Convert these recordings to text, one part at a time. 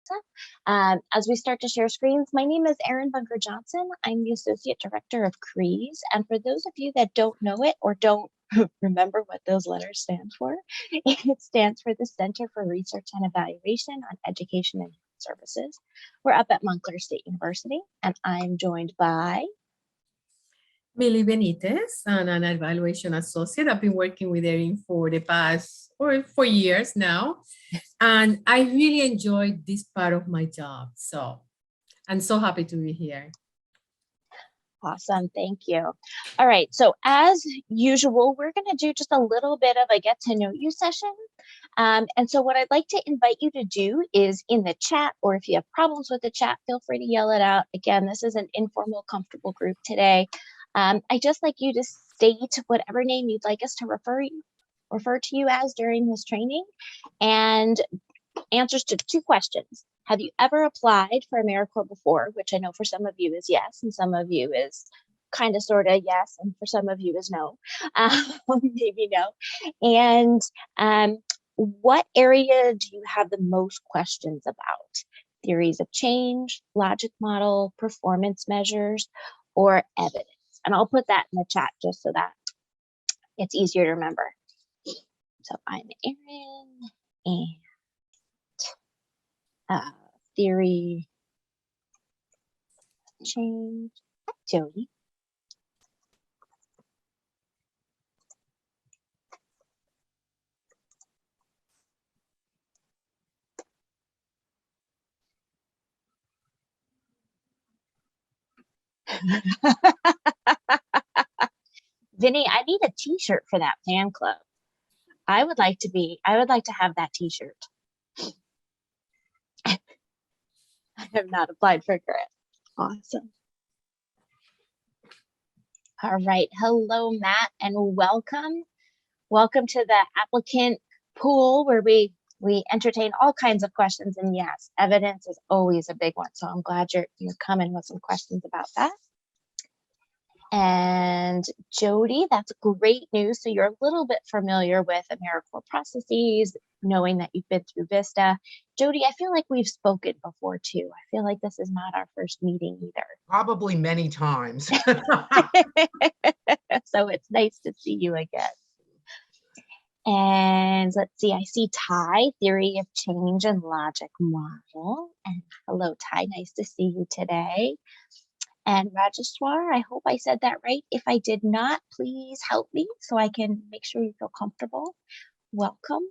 Delta. As we start to share screens, my name is Erin Bunker Johnson. I'm the Associate Director of CREES. And for those of you that don't know it or don't remember what those letters stand for, it stands for the Center for Research and Evaluation on Education and Services. We're up at Montclair State University, and I'm joined by Millie Benitez, and an evaluation associate. I've been working with Erin for the past for years now, and I really enjoyed this part of my job. So I'm so happy to be here. Awesome, thank you. All right, so as usual, we're going to do just a little bit of a get to know you session. And so what I'd like to invite you to do is in the chat, or if you have problems with the chat, feel free to yell it out. Again, this is an informal, comfortable group today. I just like you to state whatever name you'd like us to refer to you as during this training, and answers to 2 questions. Have you ever applied for AmeriCorps before? Which I know for some of you is yes, and some of you is kind of sort of yes, and for some of you is no, maybe no. And what area do you have the most questions about? Theories of change, logic model, performance measures, or evidence? And I'll put that in the chat just so that it's easier to remember. So I'm Erin, and theory change. Hi, Jody. Vinny, I need a t-shirt for that fan club. I would like to have that t-shirt. I have not applied for grant. Awesome. All right. Hello, Matt, and welcome. Welcome to the applicant pool where we entertain all kinds of questions. And yes, evidence is always a big one. So I'm glad you're coming with some questions about that. And Jody, that's great news. So you're a little bit familiar with AmeriCorps processes, knowing that you've been through VISTA. Jody, I feel like we've spoken before too. I feel like this is not our first meeting either. Probably many times. So it's nice to see you again. And let's see, I see Ty, theory of change and logic model. And hello, Ty, nice to see you today. And Rajeshwar, I hope I said that right. If I did not, please help me so I can make sure you feel comfortable. Welcome.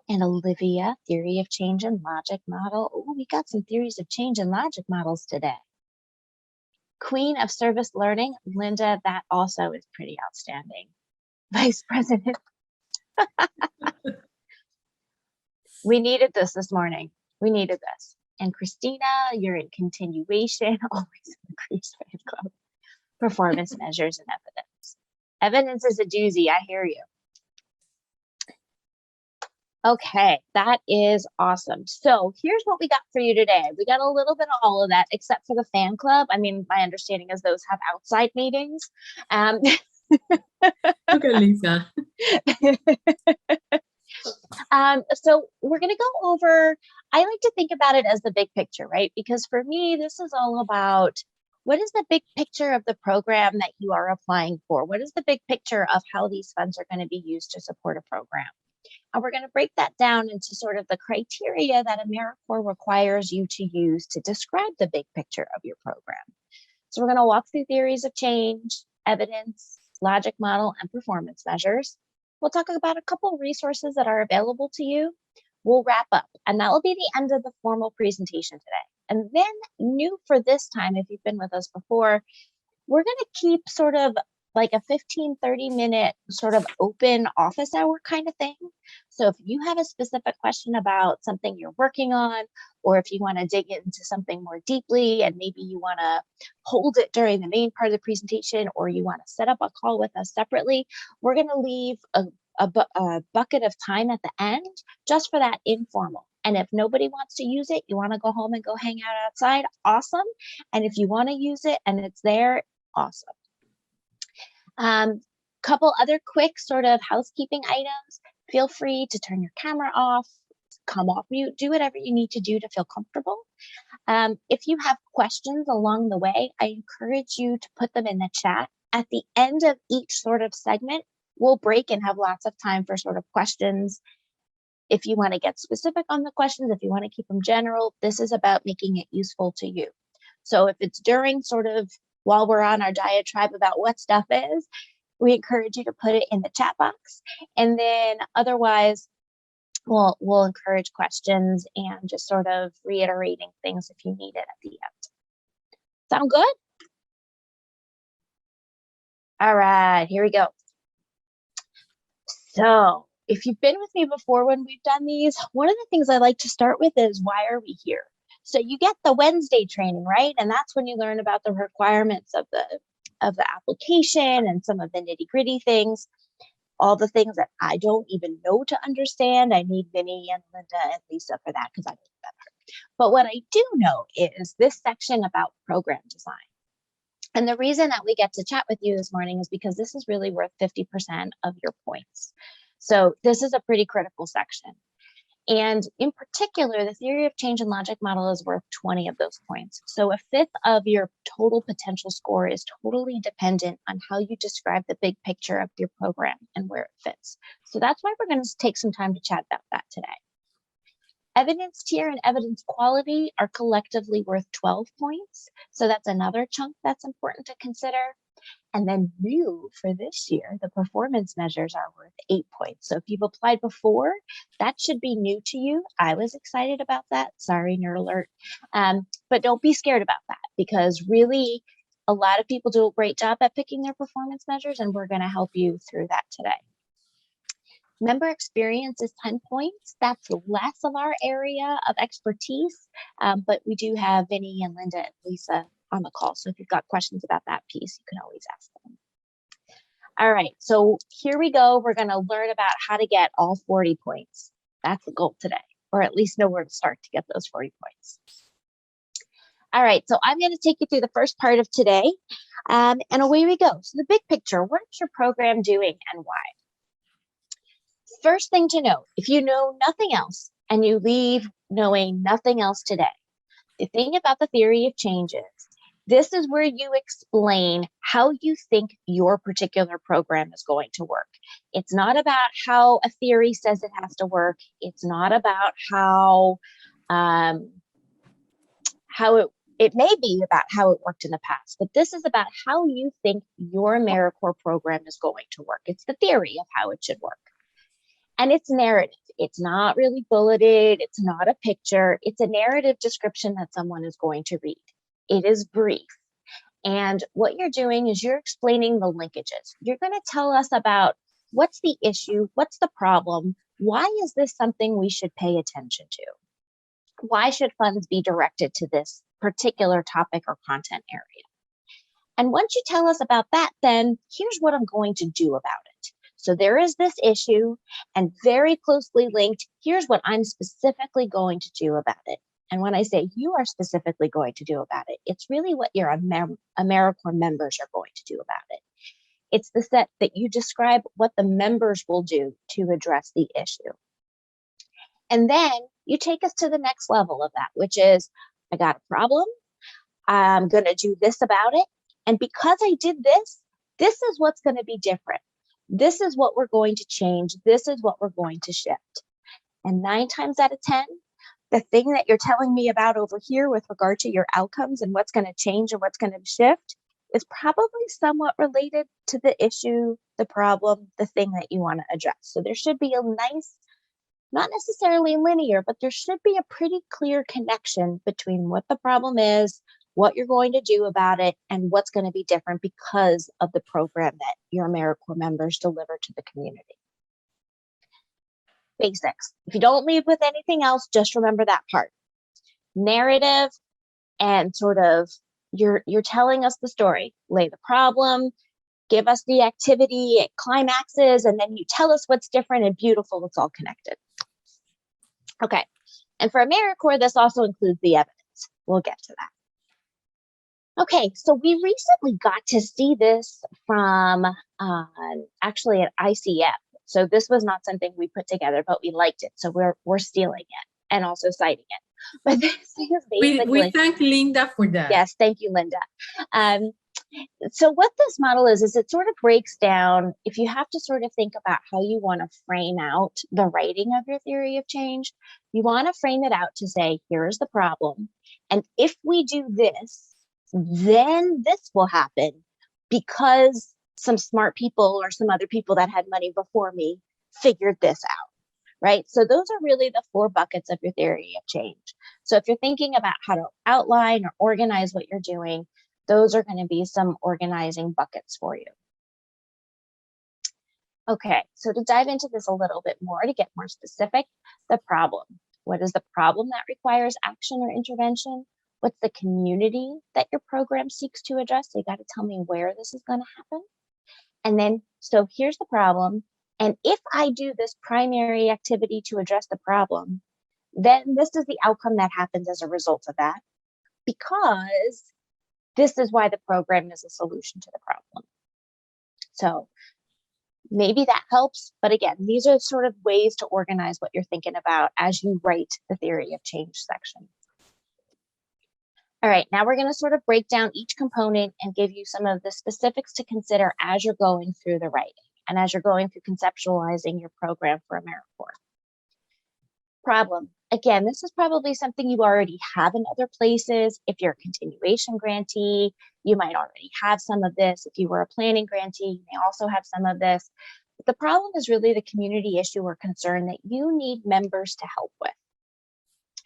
And Olivia, theory of change and logic model. Oh, we got some theories of change and logic models today. Queen of service learning, Linda, that also is pretty outstanding. Vice President. We needed this morning. We needed this. And Christina, you're in continuation, always in the CREES fan club. Performance measures and evidence. Evidence is a doozy, I hear you. Okay, that is awesome. So here's what we got for you today. We got a little bit of all of that, except for the fan club. I mean, my understanding is those have outside meetings. Okay, Lisa. So we're going to go over, I like to think about it as the big picture, right? Because for me, this is all about what is the big picture of the program that you are applying for? What is the big picture of how these funds are going to be used to support a program? And we're going to break that down into sort of the criteria that AmeriCorps requires you to use to describe the big picture of your program. So we're going to walk through theories of change, evidence, logic model, and performance measures. We'll talk about a couple resources that are available to you. We'll wrap up, and that will be the end of the formal presentation today. And then new for this time, if you've been with us before, we're going to keep sort of like a 15-30 minute sort of open office hour kind of thing. So if you have a specific question about something you're working on, or if you want to dig into something more deeply and maybe you want to hold it during the main part of the presentation, or you want to set up a call with us separately, we're going to leave a bucket of time at the end just for that informal. And if nobody wants to use it, you want to go home and go hang out outside, awesome. And if you want to use it and it's there, awesome. Couple other quick sort of housekeeping items. Feel free to turn your camera off, come off mute, do whatever you need to do to feel comfortable. If you have questions along the way, I encourage you to put them in the chat. At the end of each sort of segment, we'll break and have lots of time for sort of questions. If you want to get specific on the questions, if you want to keep them general, this is about making it useful to you. So if it's during sort of while we're on our diatribe about what stuff is, we encourage you to put it in the chat box. And then otherwise, we'll encourage questions and just sort of reiterating things if you need it at the end. Sound good? All right, here we go. So if you've been with me before when we've done these, one of the things I like to start with is why are we here? So you get the Wednesday training, right? And that's when you learn about the requirements of the application and some of the nitty-gritty things, all the things that I don't even know to understand. I need Vinny and Linda and Lisa for that because I don't remember. But what I do know is this section about program design. And the reason that we get to chat with you this morning is because this is really worth 50% of your points. So this is a pretty critical section. And in particular, the theory of change and logic model is worth 20 of those points. So a fifth of your total potential score is totally dependent on how you describe the big picture of your program and where it fits. So that's why we're going to take some time to chat about that today. Evidence tier and evidence quality are collectively worth 12 points. So that's another chunk that's important to consider. And then new for this year, the performance measures are worth 8 points. So if you've applied before, that should be new to you. I was excited about that. Sorry, nerd alert. But don't be scared about that because really a lot of people do a great job at picking their performance measures and we're going to help you through that today. Member experience is 10 points. That's less of our area of expertise, but we do have Vinny and Linda and Lisa on the call. So if you've got questions about that piece, you can always ask them. All right, so here we go. We're going to learn about how to get all 40 points. That's the goal today, or at least know where to start to get those 40 points. All right, so I'm going to take you through the first part of today, and away we go. So the big picture, what is your program doing and why? First thing to note, if you know nothing else and you leave knowing nothing else today, the thing about the theory of change is this is where you explain how you think your particular program is going to work. It's not about how a theory says it has to work. It's not about how it may be about how it worked in the past, but this is about how you think your AmeriCorps program is going to work. It's the theory of how it should work. And it's narrative. It's not really bulleted. It's not a picture. It's a narrative description that someone is going to read. It is brief. And what you're doing is you're explaining the linkages. You're going to tell us about what's the issue, what's the problem, why is this something we should pay attention to? Why should funds be directed to this particular topic or content area? And once you tell us about that, then here's what I'm going to do about it. So there is this issue, and very closely linked, here's what I'm specifically going to do about it. And when I say you are specifically going to do about it, it's really what your AmeriCorps members are going to do about it. It's the set that you describe what the members will do to address the issue. And then you take us to the next level of that, which is, I got a problem. I'm going to do this about it. And because I did this, this is what's going to be different. This is what we're going to change. This is what we're going to shift. And 9 times out of 10, the thing that you're telling me about over here with regard to your outcomes and what's going to change and what's going to shift is probably somewhat related to the issue, the problem, the thing that you want to address. So there should be a nice, not necessarily linear, but there should be a pretty clear connection between what the problem is, what you're going to do about it, and what's going to be different because of the program that your AmeriCorps members deliver to the community. Basics. If you don't leave with anything else, just remember that part. Narrative and sort of you're telling us the story. Lay the problem, give us the activity, it climaxes, and then you tell us what's different and beautiful. It's all connected. Okay. And for AmeriCorps, this also includes the evidence. We'll get to that. Okay, so we recently got to see this from actually at ICF. So this was not something we put together, but we liked it. So we're stealing it and also citing it. But this is basically, We thank Linda for that. yes, thank you, Linda. So what this model is it sort of breaks down, if you have to sort of think about how you want to frame out the writing of your theory of change, you want to frame it out to say, here's the problem. And if we do this, then this will happen because some smart people or some other people that had money before me figured this out, right? So those are really the 4 buckets of your theory of change. So if you're thinking about how to outline or organize what you're doing, those are going to be some organizing buckets for you. Okay, so to dive into this a little bit more, to get more specific, the problem. What is the problem that requires action or intervention? What's the community that your program seeks to address? So you got to tell me where this is going to happen. And then, so here's the problem. And if I do this primary activity to address the problem, then this is the outcome that happens as a result of that, because this is why the program is a solution to the problem. So maybe that helps. But again, these are sort of ways to organize what you're thinking about as you write the theory of change section. All right, now we're going to sort of break down each component and give you some of the specifics to consider as you're going through the writing and as you're going through conceptualizing your program for AmeriCorps. Problem. Again, this is probably something you already have in other places. If you're a continuation grantee, you might already have some of this. If you were a planning grantee, you may also have some of this. But the problem is really the community issue or concern that you need members to help with.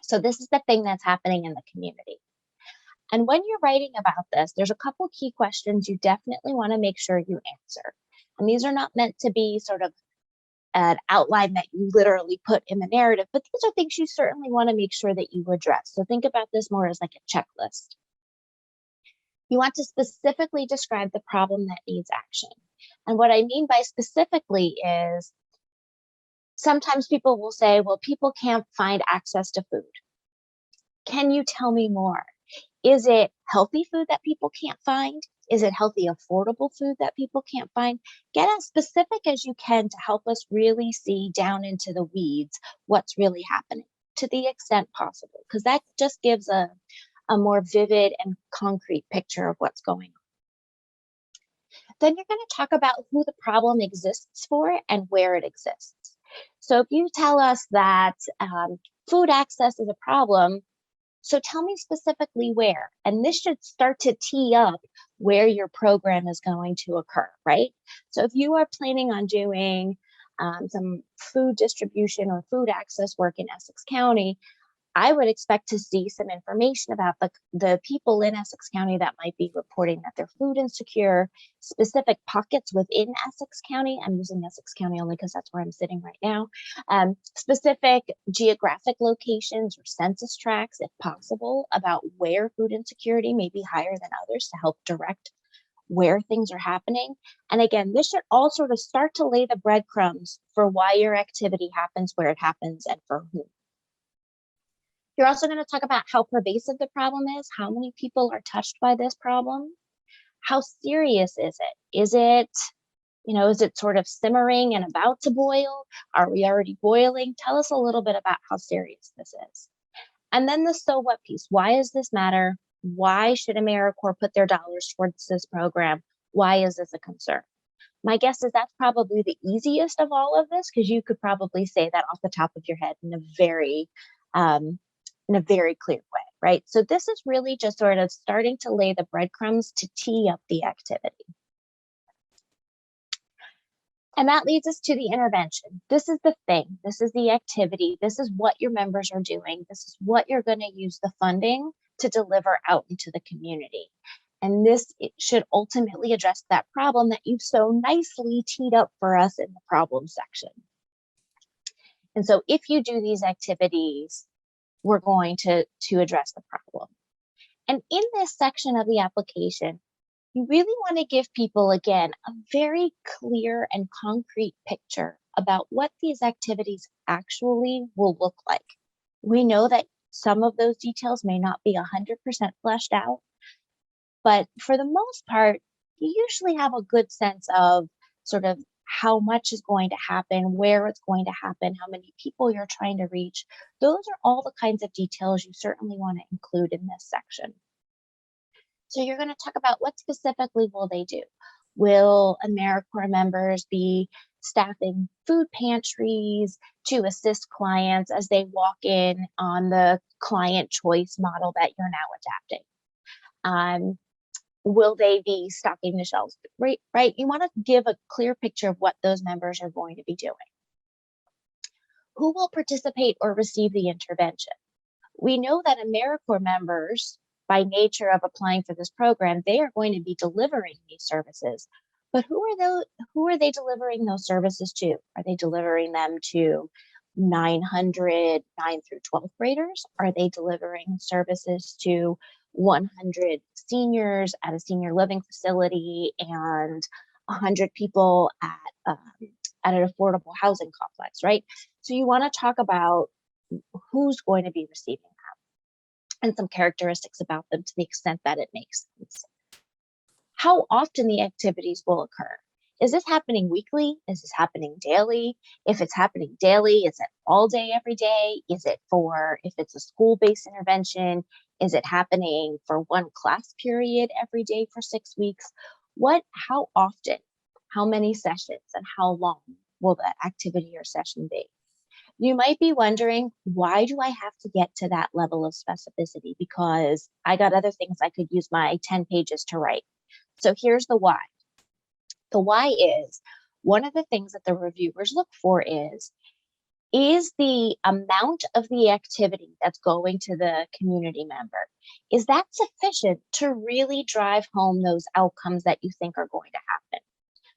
So this is the thing that's happening in the community. And when you're writing about this, there's a couple key questions you definitely want to make sure you answer. And these are not meant to be sort of an outline that you literally put in the narrative, but these are things you certainly want to make sure that you address. So think about this more as like a checklist. You want to specifically describe the problem that needs action. And what I mean by specifically is sometimes people will say, well, people can't find access to food. Can you tell me more? Is it healthy food that people can't find? Is it healthy, affordable food that people can't find? Get as specific as you can to help us really see down into the weeds what's really happening to the extent possible, because that just gives a more vivid and concrete picture of what's going on. Then you're going to talk about who the problem exists for and where it exists. So if you tell us that food access is a problem, so tell me specifically where, and this should start to tee up where your program is going to occur, right? So if you are planning on doing some food distribution or food access work in Essex County, I would expect to see some information about the people in Essex County that might be reporting that they're food insecure, specific pockets within Essex County. I'm using Essex County only because that's where I'm sitting right now. Specific geographic locations or census tracts, if possible, about where food insecurity may be higher than others to help direct where things are happening. And again, this should all sort of start to lay the breadcrumbs for why your activity happens where it happens and for whom. You're also going to talk about how pervasive the problem is, how many people are touched by this problem, how serious is it? Is it sort of simmering and about to boil? Are we already boiling? Tell us a little bit about how serious this is. And then the so what piece. Why does this matter? Why should AmeriCorps put their dollars towards this program? Why is this a concern? My guess is that's probably the easiest of all of this, because you could probably say that off the top of your head in a very clear way, right? So this is really just sort of starting to lay the breadcrumbs to tee up the activity. And that leads us to the intervention. This is the thing. This is the activity. This is what your members are doing. This is what you're going to use the funding to deliver out into the community. And this should ultimately address that problem that you've so nicely teed up for us in the problem section. And so if you do these activities, we're going to address the problem. And in this section of the application, you really want to give people, again, a very clear and concrete picture about what these activities actually will look like. We know that some of those details may not be 100% fleshed out, but for the most part, you usually have a good sense of sort of how much is going to happen, where it's going to happen, how many people you're trying to reach. Those are all the kinds of details you certainly want to include in this section. So you're going to talk about what specifically will they do. Will AmeriCorps members be staffing food pantries to assist clients as they walk in on the client choice model that you're now adapting? Will they be stocking the shelves? Right? You want to give a clear picture of what those members are going to be doing. Who will participate or receive the intervention? We know that AmeriCorps members, by nature of applying for this program, they are going to be delivering these services. But who are they delivering those services to? Are they delivering them to 900 9 through 12th graders? Are they delivering services to 100 seniors at a senior living facility and 100 people at an affordable housing complex, right? So you want to talk about who's going to be receiving that and some characteristics about them to the extent that it makes sense. How often the activities will occur. Is this happening weekly? Is this happening daily? If it's happening daily, is it all day, every day? Is it if it's a school-based intervention, is it happening for one class period every day for 6 weeks? How often, how many sessions, and how long will the activity or session be? You might be wondering, why do I have to get to that level of specificity? Because I got other things I could use my 10 pages to write. So here's the why. The why is, one of the things that the reviewers look for is the amount of the activity that's going to the community member, is that sufficient to really drive home those outcomes that you think are going to happen?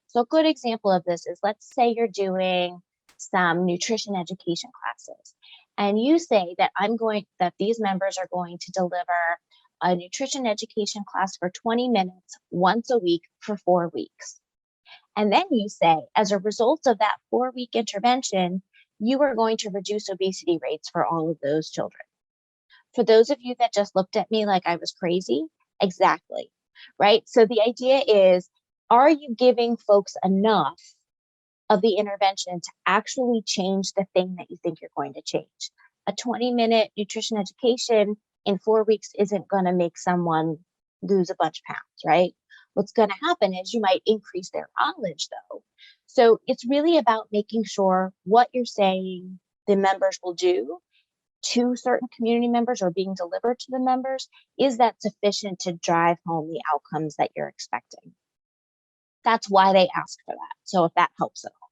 So a good example of this is, let's say you're doing some nutrition education classes, and you say that these members are going to deliver a nutrition education class for 20 minutes once a week for 4 weeks. And then you say, as a result of that 4-week intervention, you are going to reduce obesity rates for all of those children. For those of you that just looked at me like I was crazy, exactly, right? So the idea is, are you giving folks enough of the intervention to actually change the thing that you think you're going to change? A 20-minute nutrition education in 4 weeks isn't going to make someone lose a bunch of pounds, right? What's going to happen is you might increase their knowledge, though. So it's really about making sure what you're saying the members will do to certain community members or being delivered to the members, is that sufficient to drive home the outcomes that you're expecting? That's why they ask for that. So if that helps at all.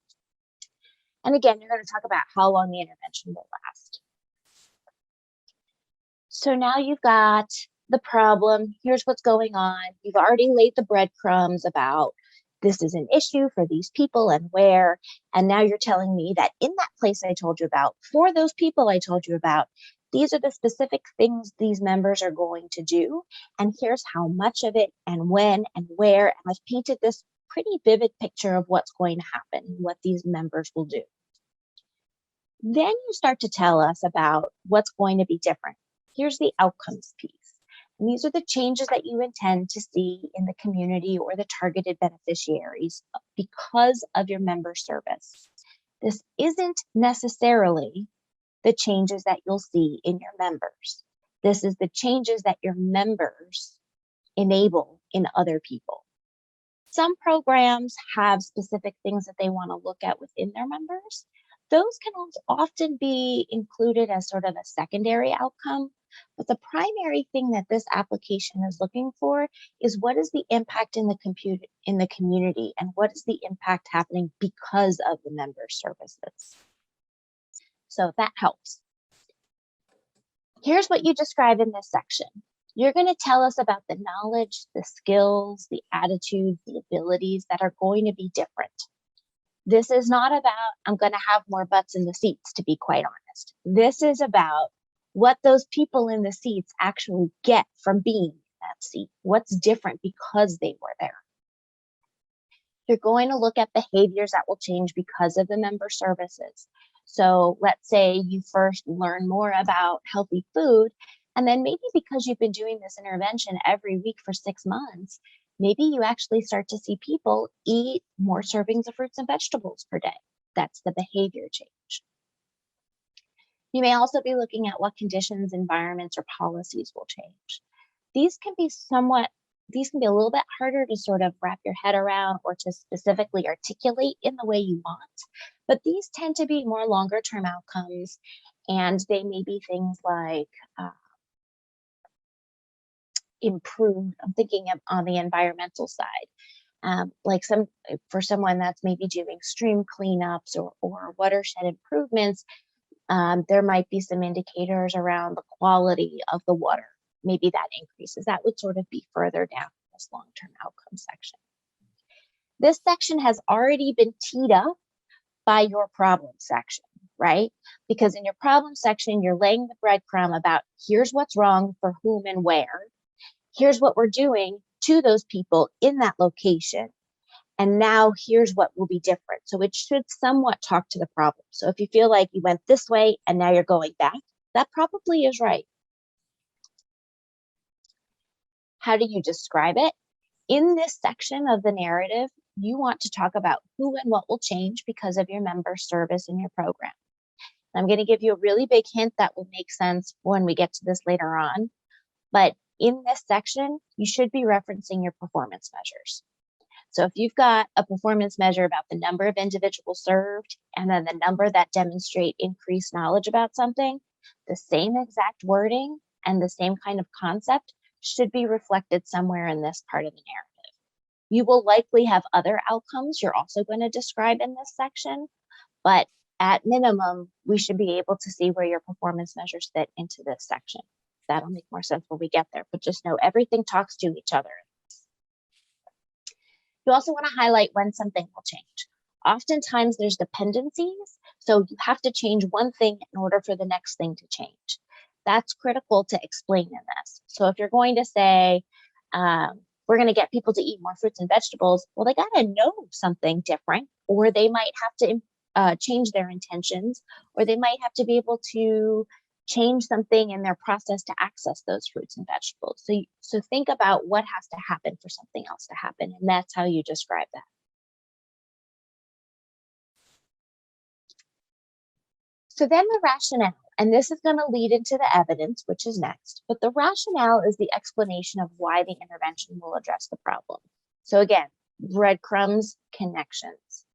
And again, you're going to talk about how long the intervention will last. So now you've got the problem. Here's what's going on. You've already laid the breadcrumbs about this is an issue for these people and where. And now you're telling me that in that place I told you about, for those people I told you about, these are the specific things these members are going to do. And here's how much of it and when and where. And I've painted this pretty vivid picture of what's going to happen, what these members will do. Then you start to tell us about what's going to be different. Here's the outcomes piece. And these are the changes that you intend to see in the community or the targeted beneficiaries because of your member service. This isn't necessarily the changes that you'll see in your members. This is the changes that your members enable in other people. Some programs have specific things that they want to look at within their members. Those can often be included as sort of a secondary outcome, but the primary thing that this application is looking for is, what is the impact in the community, and what is the impact happening because of the member services? So that helps. Here's what you describe in this section. You're going to tell us about the knowledge, the skills, the attitudes, the abilities that are going to be different. This is not about, I'm going to have more butts in the seats, to be quite honest. This is about what those people in the seats actually get from being in that seat. What's different because they were there. You're going to look at behaviors that will change because of the member services. So let's say you first learn more about healthy food, and then maybe because you've been doing this intervention every week for 6 months, Maybe you actually start to see people eat more servings of fruits and vegetables per day. That's the behavior change. You may also be looking at what conditions, environments, or policies will change. These can be a little bit harder to sort of wrap your head around or to specifically articulate in the way you want, but these tend to be more longer term outcomes, and they may be things like improve. I'm thinking of on the environmental side, like for someone that's maybe doing stream cleanups or watershed improvements, there might be some indicators around the quality of the water. Maybe that increases. That would sort of be further down in this long-term outcome section. This section has already been teed up by your problem section, right? Because in your problem section, you're laying the breadcrumb about here's what's wrong for whom and where. Here's what we're doing to those people in that location. And now here's what will be different. So it should somewhat talk to the problem. So if you feel like you went this way and now you're going back, that probably is right. How do you describe it? In this section of the narrative, you want to talk about who and what will change because of your member service in your program. I'm going to give you a really big hint that will make sense when we get to this later on. But in this section, you should be referencing your performance measures. So if you've got a performance measure about the number of individuals served and then the number that demonstrate increased knowledge about something, the same exact wording and the same kind of concept should be reflected somewhere in this part of the narrative. You will likely have other outcomes you're also going to describe in this section, but at minimum, we should be able to see where your performance measures fit into this section. That'll make more sense when we get there, but just know everything talks to each other. You also want to highlight when something will change. Oftentimes there's dependencies, so you have to change one thing in order for the next thing to change. That's critical to explain in this. So if you're going to say, we're going to get people to eat more fruits and vegetables, well, they got to know something different, or they might have to change their intentions, or they might have to be able to change something in their process to access those fruits and vegetables. So think about what has to happen for something else to happen, and that's how you describe that. So then the rationale, and this is going to lead into the evidence, which is next, but the rationale is the explanation of why the intervention will address the problem. So again, breadcrumbs, connections.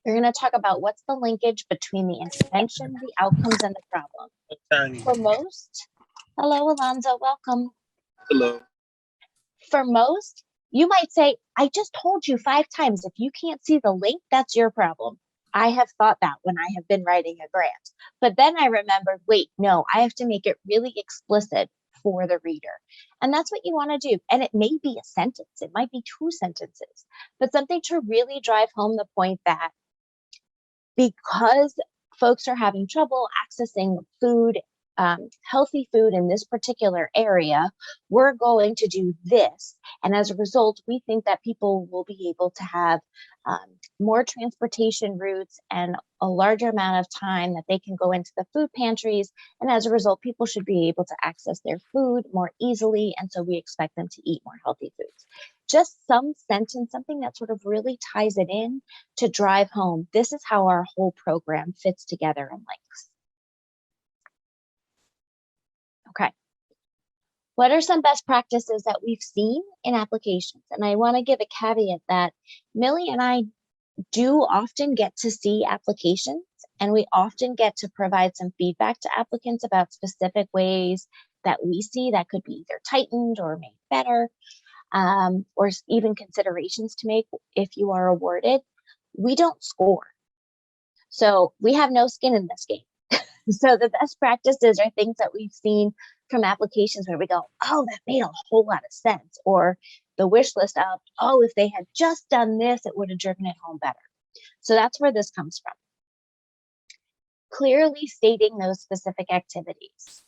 You're going to talk about what's the linkage between the intervention, the outcomes, and the problem. For most, hello, Alonzo, welcome. Hello. For most, you might say, I just told you 5 times, if you can't see the link, that's your problem. I have thought that when I have been writing a grant. But then I remembered, wait, no, I have to make it really explicit for the reader. And that's what you want to do. And it may be a sentence, it might be 2 sentences, but something to really drive home the point that because folks are having trouble accessing food, healthy food in this particular area, we're going to do this. And as a result, we think that people will be able to have more transportation routes and a larger amount of time that they can go into the food pantries. And as a result, people should be able to access their food more easily. And so we expect them to eat more healthy foods. Just some sentence, something that sort of really ties it in to drive home. This is how our whole program fits together and links. Okay. What are some best practices that we've seen in applications? And I want to give a caveat that Millie and I do often get to see applications, and we often get to provide some feedback to applicants about specific ways that we see that could be either tightened or made better, or even considerations to make if you are awarded. We don't score. So we have no skin in this game. So the best practices are things that we've seen from applications where we go, oh, that made a whole lot of sense. Or the wish list of, oh, if they had just done this, it would have driven it home better. So that's where this comes from. Clearly stating those specific activities.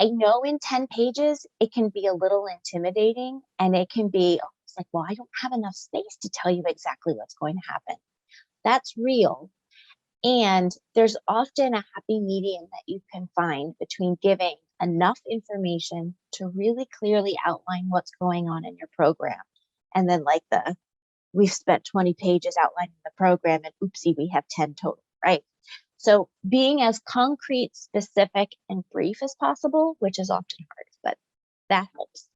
I know in 10 pages, it can be a little intimidating, and it can be like, well, I don't have enough space to tell you exactly what's going to happen. That's real. And there's often a happy medium that you can find between giving enough information to really clearly outline what's going on in your program. And then like we've spent 20 pages outlining the program and oopsie, we have 10 total, right? So being as concrete, specific, and brief as possible, which is often hard, but that helps.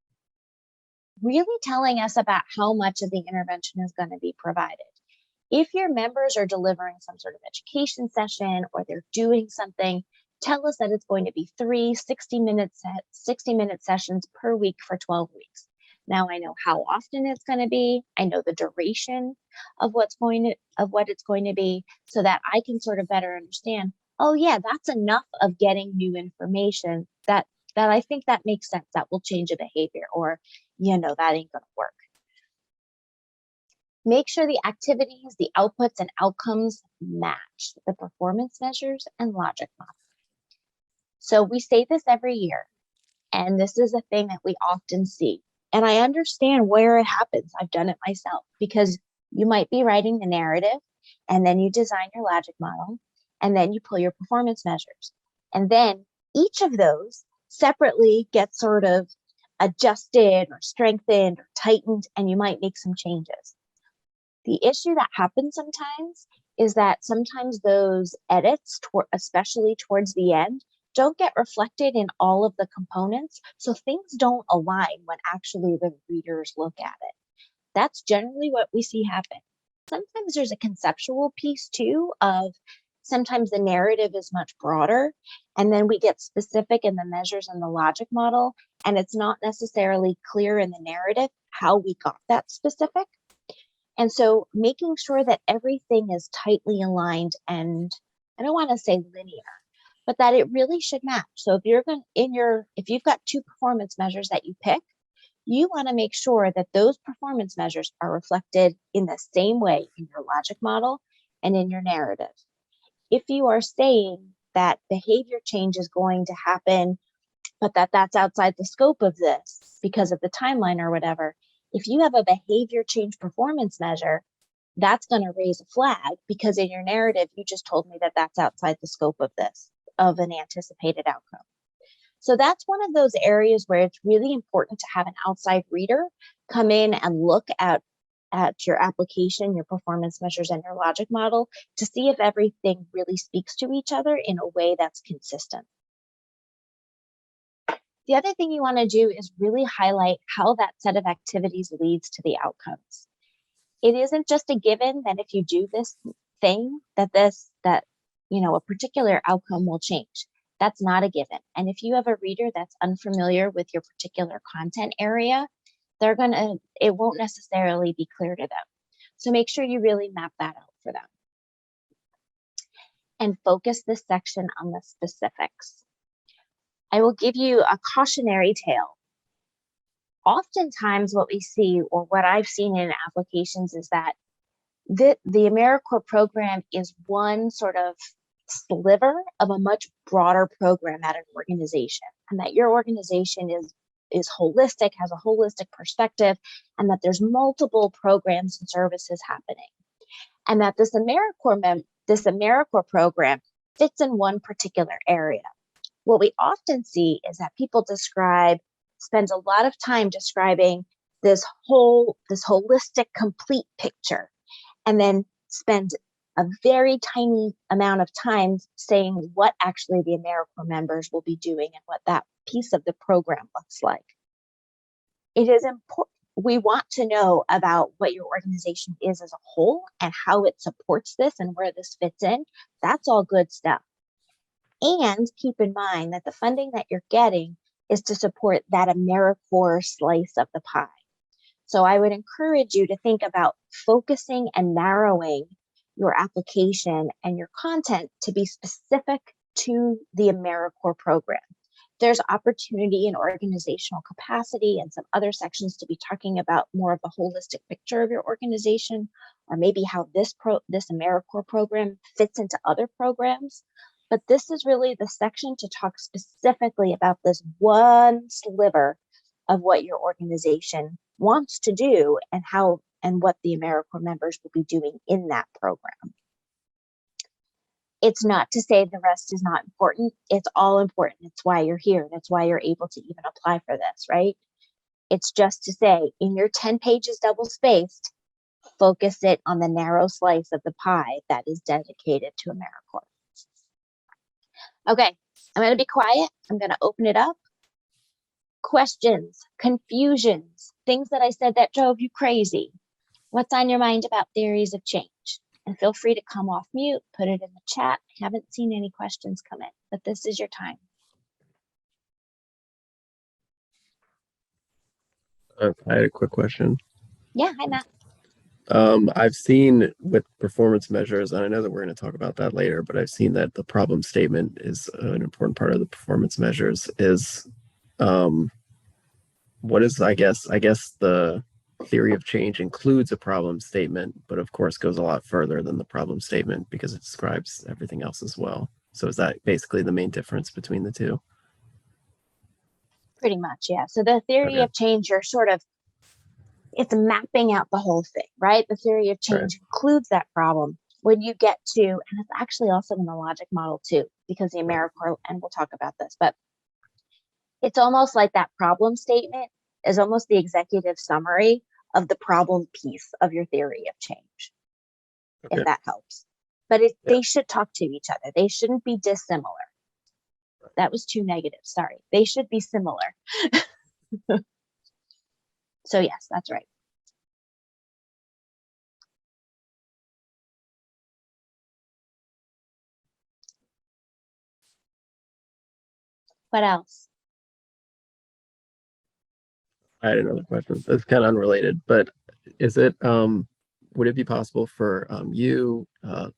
Really telling us about how much of the intervention is going to be provided. If your members are delivering some sort of education session or they're doing something, tell us that it's going to be 3 60-minute sessions per week for 12 weeks. Now I know how often it's going to be. I know the duration of what it's going to be, so that I can sort of better understand, oh yeah, that's enough of getting new information that I think that makes sense. That will change a behavior, or, you know, that ain't going to work. Make sure the activities, the outputs, and outcomes match the performance measures and logic model. So we say this every year, and this is a thing that we often see. And I understand where it happens. I've done it myself, because you might be writing the narrative, and then you design your logic model, and then you pull your performance measures. And then each of those separately gets sort of adjusted or strengthened or tightened, and you might make some changes. The issue that happens sometimes is that sometimes those edits, especially towards the end, don't get reflected in all of the components, so things don't align when actually the readers look at it. That's generally what we see happen. Sometimes there's a conceptual piece too, of sometimes the narrative is much broader, and then we get specific in the measures and the logic model, and it's not necessarily clear in the narrative how we got that specific. And so making sure that everything is tightly aligned, and I don't want to say linear, but that it really should match. So if if you've got 2 performance measures that you pick, you want to make sure that those performance measures are reflected in the same way in your logic model and in your narrative. If you are saying that behavior change is going to happen, but that's outside the scope of this because of the timeline or whatever, if you have a behavior change performance measure, that's going to raise a flag, because in your narrative, you just told me that that's outside the scope of of an anticipated outcome. So that's one of those areas where it's really important to have an outside reader come in and look at your application, your performance measures, and your logic model to see if everything really speaks to each other in a way that's consistent. The other thing you want to do is really highlight how that set of activities leads to the outcomes. It isn't just a given that if you do this thing, that a particular outcome will change. That's not a given. And if you have a reader that's unfamiliar with your particular content area, it won't necessarily be clear to them. So make sure you really map that out for them. And focus this section on the specifics. I will give you a cautionary tale. Oftentimes what we see, or what I've seen in applications, is that the AmeriCorps program is one sort of sliver of a much broader program at an organization, and that your organization is holistic, has a holistic perspective, and that there's multiple programs and services happening. And that this AmeriCorps program fits in one particular area. What we often see is that people spend a lot of time describing this holistic, complete picture, and then spend a very tiny amount of time saying what actually the AmeriCorps members will be doing and what that piece of the program looks like. It is important. We want to know about what your organization is as a whole and how it supports this and where this fits in. That's all good stuff. And keep in mind that the funding that you're getting is to support that AmeriCorps slice of the pie. So I would encourage you to think about focusing and narrowing your application and your content to be specific to the AmeriCorps program. There's opportunity in organizational capacity and some other sections to be talking about more of a holistic picture of your organization, or maybe how this AmeriCorps program fits into other programs. But this is really the section to talk specifically about this one sliver of what your organization wants to do and what the AmeriCorps members will be doing in that program. It's not to say the rest is not important. It's all important. It's why you're here. That's why you're able to even apply for this, right? It's just to say in your 10 pages double spaced, focus it on the narrow slice of the pie that is dedicated to AmeriCorps. Okay, I'm going to be quiet. I'm going to open it up. Questions, confusions, things that I said that drove you crazy. What's on your mind about theories of change? And feel free to come off mute, put it in the chat. I haven't seen any questions come in, but this is your time. I had a quick question. Yeah, hi, Matt. I've seen with performance measures, and I know that we're going to talk about that later, but I've seen that the problem statement is an important part of the performance measures. What is, I guess the theory of change includes a problem statement, but of course goes a lot further than the problem statement because it describes everything else as well. So is that basically the main difference between the two? Pretty much, yeah. So the theory Okay. of change, you're sort of, it's mapping out the whole thing, right? The theory of change includes that problem. When you get to, and it's actually also in the logic model too, because the AmeriCorps, and we'll talk about this, but it's almost like that problem statement is almost the executive summary of the problem piece of your theory of change, if that helps. But they should talk to each other. They shouldn't be dissimilar. That was too negative, sorry. They should be similar. So yes, that's right. What else? I had another question. That's kind of unrelated, but is it would it be possible for you,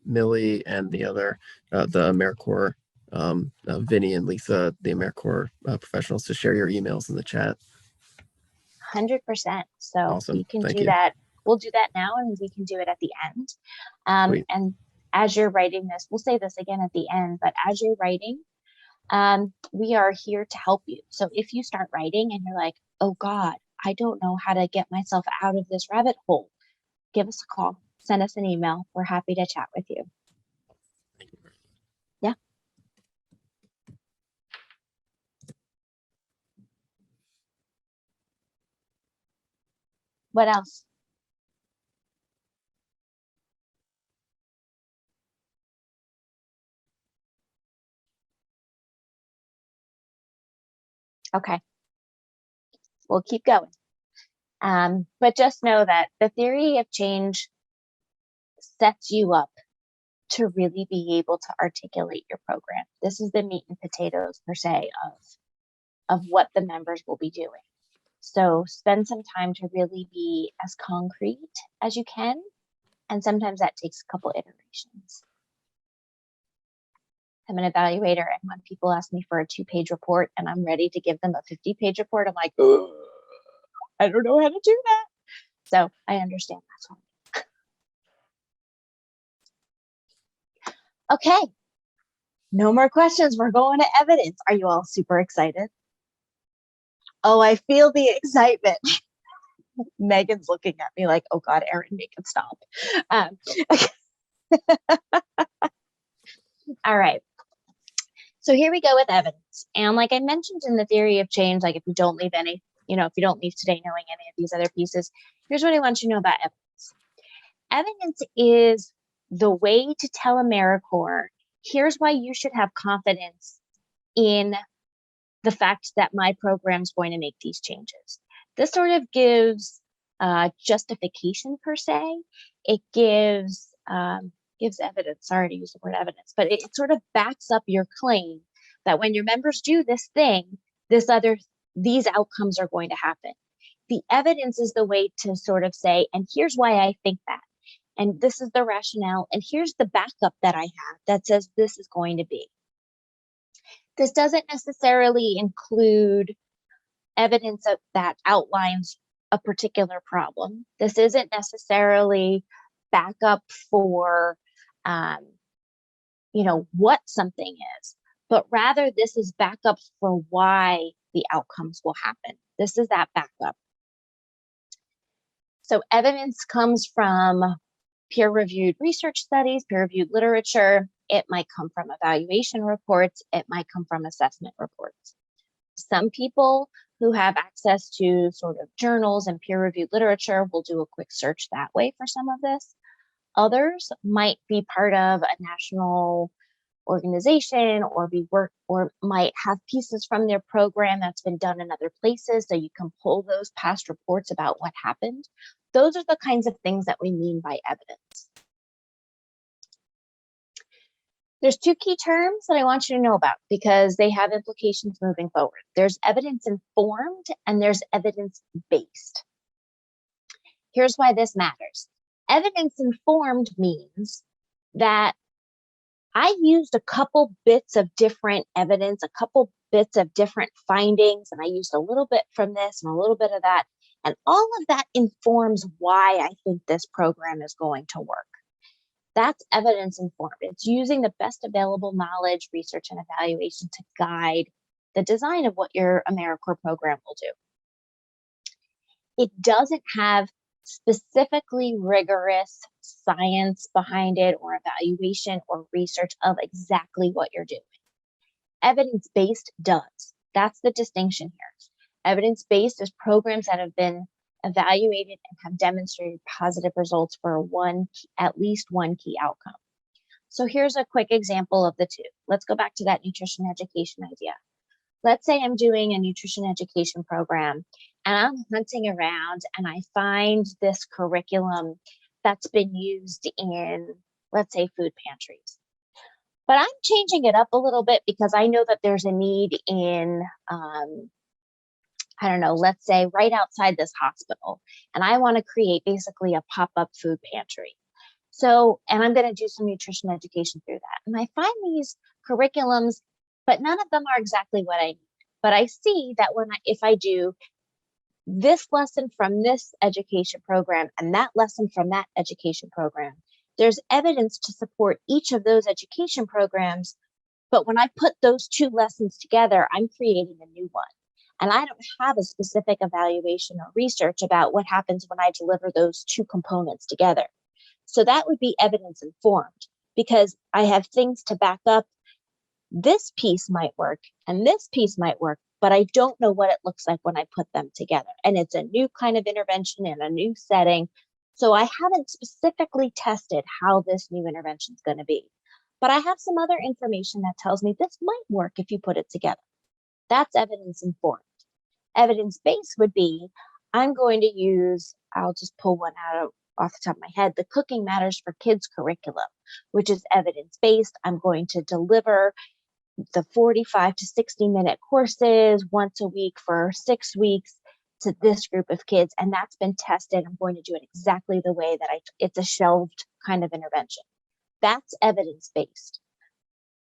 Millie, and the other the AmeriCorps, Vinny and Lisa, the AmeriCorps professionals, to share your emails in the chat? 100%. So Awesome. you can Thank do you. that. We'll do that now, and we can do it at the end. Sweet. And as you're writing this, we'll say this again at the end, but as you're writing, we are here to help you. So if you start writing and you're like, oh God, I don't know how to get myself out of this rabbit hole, give us a call, send us an email. We're happy to chat with you. Yeah. What else? Okay. We'll keep going. But just know that the theory of change sets you up to really be able to articulate your program. This is the meat and potatoes, per se, of what the members will be doing. So spend some time to really be as concrete as you can. And sometimes that takes a couple iterations. I'm an evaluator, and when people ask me for a 2-page report and I'm ready to give them a 50-page report, I'm like, oh, I don't know how to do that. So I understand that's one. Okay. No more questions. We're going to evidence. Are you all super excited? Oh, I feel the excitement. Megan's looking at me like, oh God, Erin, make it stop. All right. So here we go with evidence. And like I mentioned in the theory of change, like if you don't leave any, if you don't leave today knowing any of these other pieces, here's what I want you to know about evidence. Evidence is the way to tell AmeriCorps, here's why you should have confidence in the fact that my program is going to make these changes. This sort of gives justification, per se. It gives evidence. Sorry to use the word evidence, but it sort of backs up your claim that when your members do this thing, these outcomes are going to happen. The evidence is the way to sort of say, and here's why I think that. And this is the rationale. And here's the backup that I have that says this is going to be. This doesn't necessarily include evidence that outlines a particular problem. This isn't necessarily backup for, what something is, but rather this is backup for why the outcomes will happen. This is that backup. So evidence comes from peer-reviewed research studies, peer-reviewed literature. It might come from evaluation reports. It might come from assessment reports. Some people who have access to sort of journals and peer-reviewed literature will do a quick search that way for some of this. Others might be part of a national organization or might have pieces from their program that's been done in other places, so you can pull those past reports about what happened. Those are the kinds of things that we mean by evidence. There's two key terms that I want you to know about because they have implications moving forward. There's evidence-informed and there's evidence-based. Here's why this matters. Evidence-informed means that I used a couple bits of different evidence, a couple bits of different findings, and I used a little bit from this and a little bit of that, and all of that informs why I think this program is going to work. That's evidence-informed. It's using the best available knowledge, research, and evaluation to guide the design of what your AmeriCorps program will do. It doesn't have specifically rigorous science behind it or evaluation or research of exactly what you're doing. Evidence-based does. That's the distinction here. Evidence-based is programs that have been evaluated and have demonstrated positive results for at least one key outcome. So here's a quick example of the two. Let's go back to that nutrition education idea. Let's say I'm doing a nutrition education program and I'm hunting around and I find this curriculum that's been used in, let's say, food pantries. But I'm changing it up a little bit because I know that there's a need in, I don't know, let's say right outside this hospital, and I want to create basically a pop-up food pantry. So, and I'm going to do some nutrition education through that. And I find these curriculums, but none of them are exactly what I need. But I see that if I do this lesson from this education program and that lesson from that education program, there's evidence to support each of those education programs. But when I put those two lessons together, I'm creating a new one. And I don't have a specific evaluation or research about what happens when I deliver those two components together. So that would be evidence-informed because I have things to back up. This piece might work and this piece might work, but I don't know what it looks like when I put them together. And it's a new kind of intervention in a new setting. So I haven't specifically tested how this new intervention is going to be. But I have some other information that tells me this might work if you put it together. That's evidence-informed. Evidence-based would be, I'm going to use, I'll just pull one out off the top of my head, the Cooking Matters for Kids curriculum, which is evidence-based. I'm going to deliver the 45 to 60-minute courses once a week for 6 weeks to this group of kids, and that's been tested. I'm going to do it exactly the way that it's a shelved kind of intervention. That's evidence-based.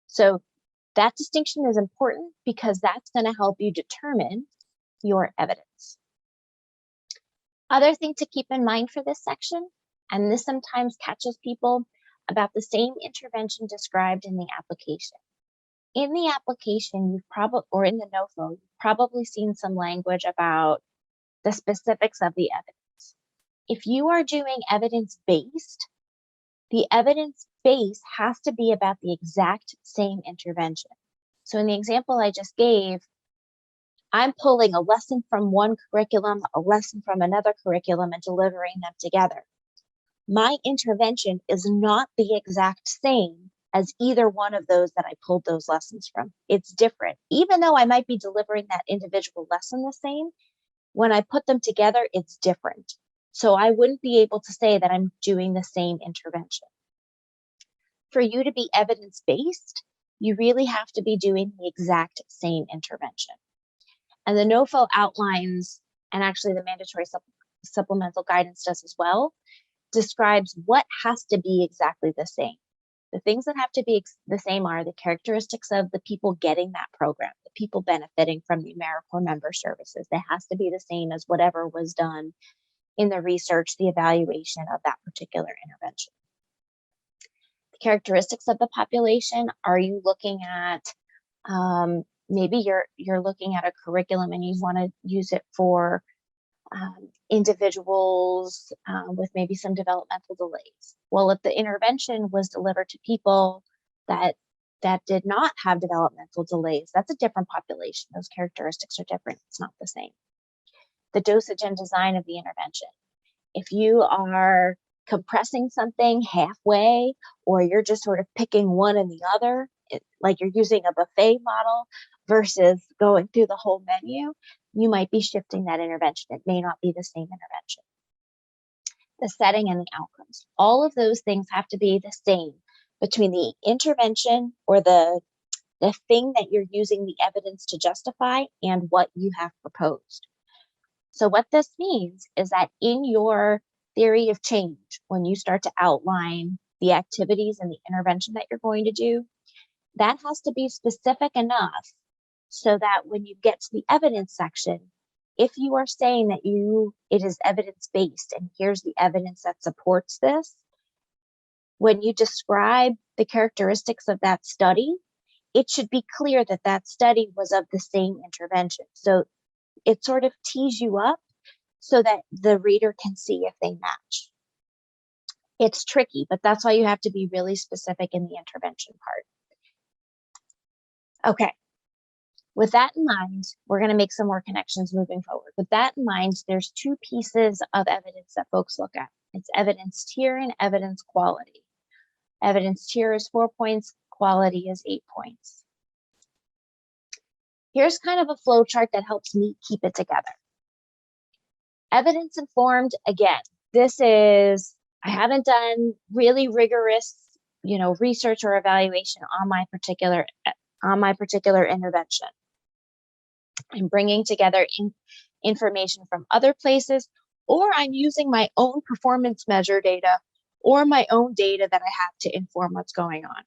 So that distinction is important because that's going to help you determine your evidence. Other thing to keep in mind for this section, and this sometimes catches people, about the same intervention described in the application. In the application, you've probably, or in the NOFO, you've probably seen some language about the specifics of the evidence. If you are doing evidence-based, the evidence base has to be about the exact same intervention. So in the example I just gave, I'm pulling a lesson from one curriculum, a lesson from another curriculum, and delivering them together. My intervention is not the exact same as either one of those that I pulled those lessons from. It's different. Even though I might be delivering that individual lesson the same, when I put them together, it's different. So I wouldn't be able to say that I'm doing the same intervention. For you to be evidence-based, you really have to be doing the exact same intervention. And the NOFO outlines, and actually the mandatory supplemental guidance does as well, describes what has to be exactly the same. The things that have to be the same are the characteristics of the people getting that program, the people benefiting from the AmeriCorps member services. It has to be the same as whatever was done in the research, the evaluation of that particular intervention. The characteristics of the population, are you looking at, maybe you're looking at a curriculum and you want to use it for individuals with maybe some developmental delays. Well, if the intervention was delivered to people that did not have developmental delays. That's a different population. Those characteristics are different. It's not the same. The dosage and design of the intervention. If you are compressing something halfway, or you're just sort of picking one and the other, like you're using a buffet model versus going through the whole menu, you might be shifting that intervention. It may not be the same intervention. The setting and the outcomes. All of those things have to be the same between the intervention or the thing that you're using the evidence to justify and what you have proposed. So what this means is that in your theory of change, when you start to outline the activities and the intervention that you're going to do, that has to be specific enough so that when you get to the evidence section, if you are saying that it is evidence-based and here's the evidence that supports this, when you describe the characteristics of that study, it should be clear that that study was of the same intervention. So it sort of tees you up so that the reader can see if they match. It's tricky, but that's why you have to be really specific in the intervention part. Okay. With that in mind, we're going to make some more connections moving forward. With that in mind, there's two pieces of evidence that folks look at. It's evidence tier and evidence quality. Evidence tier is 4 points, quality is 8 points. Here's kind of a flow chart that helps me keep it together. Evidence informed, again, this is, I haven't done really rigorous, research or evaluation on my particular intervention. I'm bringing together information from other places, or I'm using my own performance measure data or my own data that I have to inform what's going on.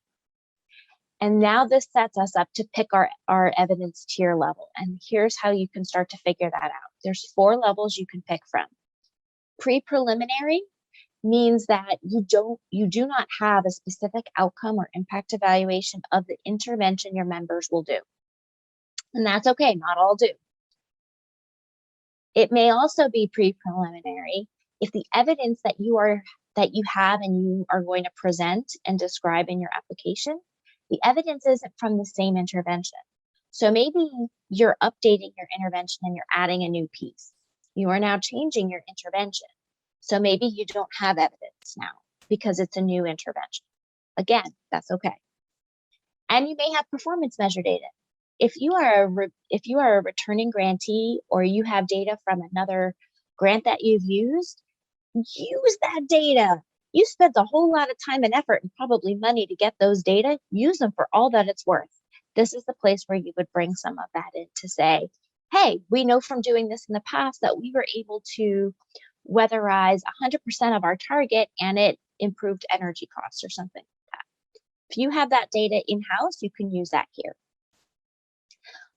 And now this sets us up to pick our evidence tier level. And here's how you can start to figure that out. There's 4 levels you can pick from. Pre-preliminary means that you do not have a specific outcome or impact evaluation of the intervention your members will do. And that's okay, not all do. It may also be pre-preliminary if the evidence that you have and you are going to present and describe in your application, the evidence isn't from the same intervention. So maybe you're updating your intervention and you're adding a new piece. You are now changing your intervention. So maybe you don't have evidence now because it's a new intervention. Again, that's okay. And you may have performance measure data. If you are a returning grantee or you have data from another grant that you've used, use that data. You spent a whole lot of time and effort and probably money to get those data. Use them for all that it's worth. This is the place where you would bring some of that in to say, hey, we know from doing this in the past that we were able to weatherize 100% of our target and it improved energy costs or something like that. If you have that data in-house, you can use that here.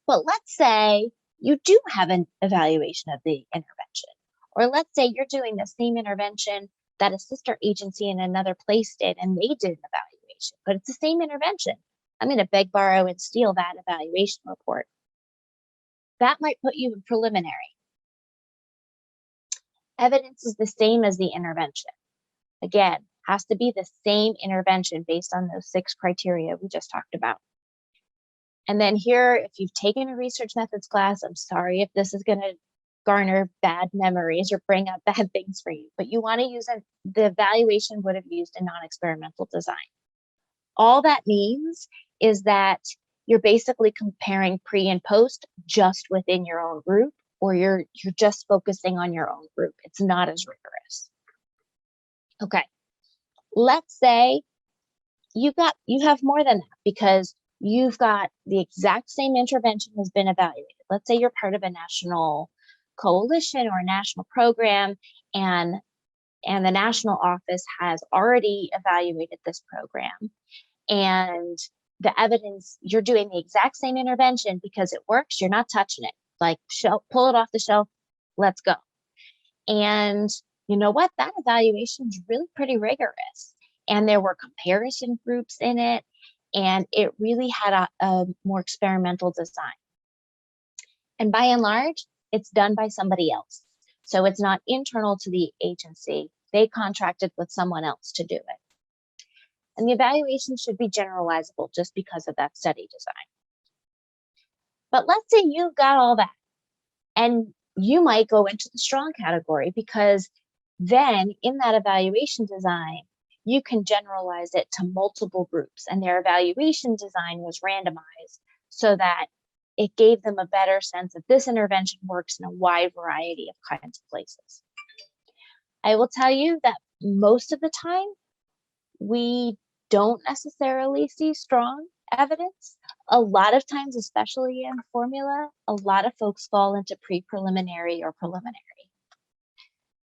But let's say you do have an evaluation of the intervention, or let's say you're doing the same intervention that a sister agency in another place did and they did an evaluation, but it's the same intervention. I'm going to beg, borrow, and steal that evaluation report. That might put you in preliminary. Evidence is the same as the intervention. Again, has to be the same intervention based on those 6 criteria we just talked about. And then here, if you've taken a research methods class, I'm sorry if this is going to garner bad memories or bring up bad things for you, but you want to use the evaluation would have used a non-experimental design. All that means is that you're basically comparing pre and post just within your own group, or you're just focusing on your own group. It's not as rigorous. Okay, let's say you have more than that because you've got the exact same intervention has been evaluated. Let's say you're part of a national coalition or a national program, and the national office has already evaluated this program, and the evidence, you're doing the exact same intervention because it works, you're not touching it. Like, pull it off the shelf, let's go. And you know what? That evaluation is really pretty rigorous. And there were comparison groups in it, and it really had a more experimental design. And by and large, it's done by somebody else. So it's not internal to the agency. They contracted with someone else to do it. And the evaluation should be generalizable just because of that study design. But let's say you got all that, and you might go into the strong category, because then in that evaluation design, you can generalize it to multiple groups, and their evaluation design was randomized so that it gave them a better sense that this intervention works in a wide variety of kinds of places. I will tell you that most of the time, we don't necessarily see strong evidence. A lot of times, especially in formula, a lot of folks fall into pre-preliminary or preliminary.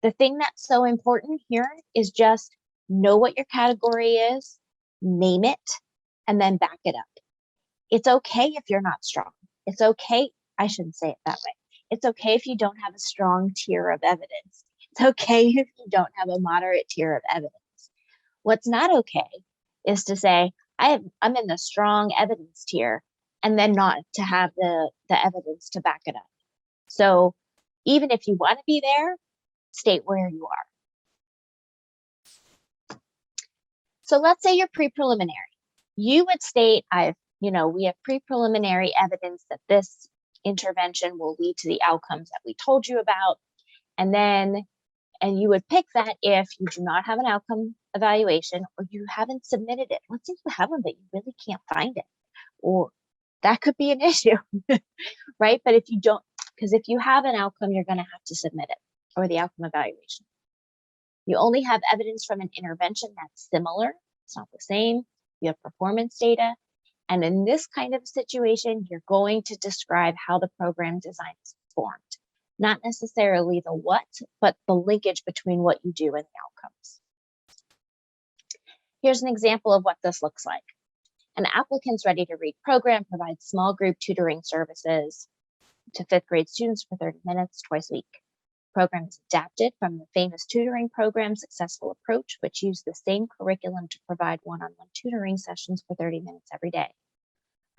The thing that's so important here is just know what your category is, name it, and then back it up. It's okay if you're not strong. It's okay. I shouldn't say it that way. It's okay if you don't have a strong tier of evidence. It's okay if you don't have a moderate tier of evidence. What's not okay is to say, I'm in the strong evidence tier, and then not to have the evidence to back it up. So even if you want to be there, state where you are. So let's say you're pre-preliminary. You would state, we have pre-preliminary evidence that this intervention will lead to the outcomes that we told you about. And you would pick that if you do not have an outcome evaluation, or you haven't submitted it. Let's say you have one, but you really can't find it, or that could be an issue, right? But if you don't, because if you have an outcome, you're going to have to submit it, or the outcome evaluation. You only have evidence from an intervention that's similar. It's not the same. You have performance data. And in this kind of situation, you're going to describe how the program design is formed. Not necessarily the what, but the linkage between what you do and the outcomes. Here's an example of what this looks like. An applicant's ready to read program provides small group tutoring services to 5th grade students for 30 minutes twice a week. Program is adapted from the famous tutoring program Successful Approach, which used the same curriculum to provide one-on-one tutoring sessions for 30 minutes every day.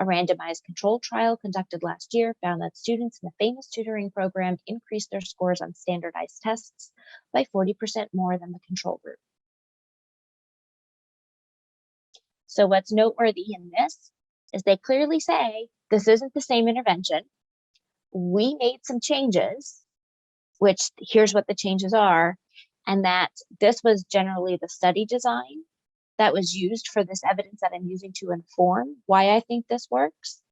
A randomized control trial conducted last year found that students in the famous tutoring program increased their scores on standardized tests by 40% more than the control group. So what's noteworthy in this is they clearly say, this isn't the same intervention. We made some changes, which here's what the changes are, and that this was generally the study design that was used for this evidence that I'm using to inform why I think this works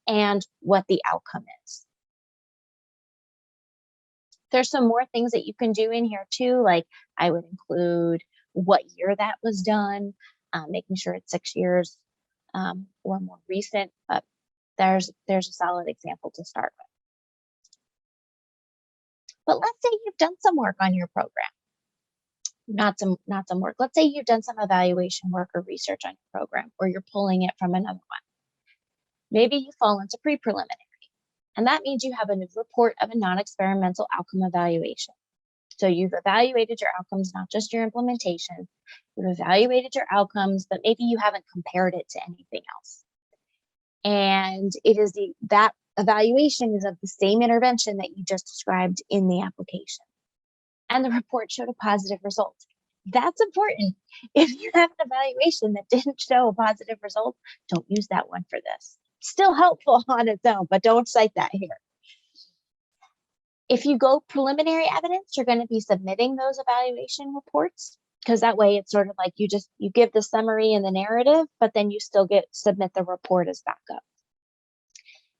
and what the outcome is. There's some more things that you can do in here too, like I would include what year that was done, making sure it's 6 years or more recent, but there's a solid example to start with. But let's say you've done some work on your program. Not some work. Let's say you've done some evaluation work or research on your program, or you're pulling it from another one. Maybe you fall into pre-preliminary, and that means you have a new report of a non-experimental outcome evaluation. So you've evaluated your outcomes, not just your implementation. You've evaluated your outcomes, but maybe you haven't compared it to anything else. And it is that evaluation is of the same intervention that you just described in the application. And the report showed a positive result. That's important. If you have an evaluation that didn't show a positive result, don't use that one for this. Still helpful on its own, but don't cite that here. If you go preliminary evidence, you're going to be submitting those evaluation reports, because that way it's sort of like you give the summary and the narrative, but then you still submit the report as backup.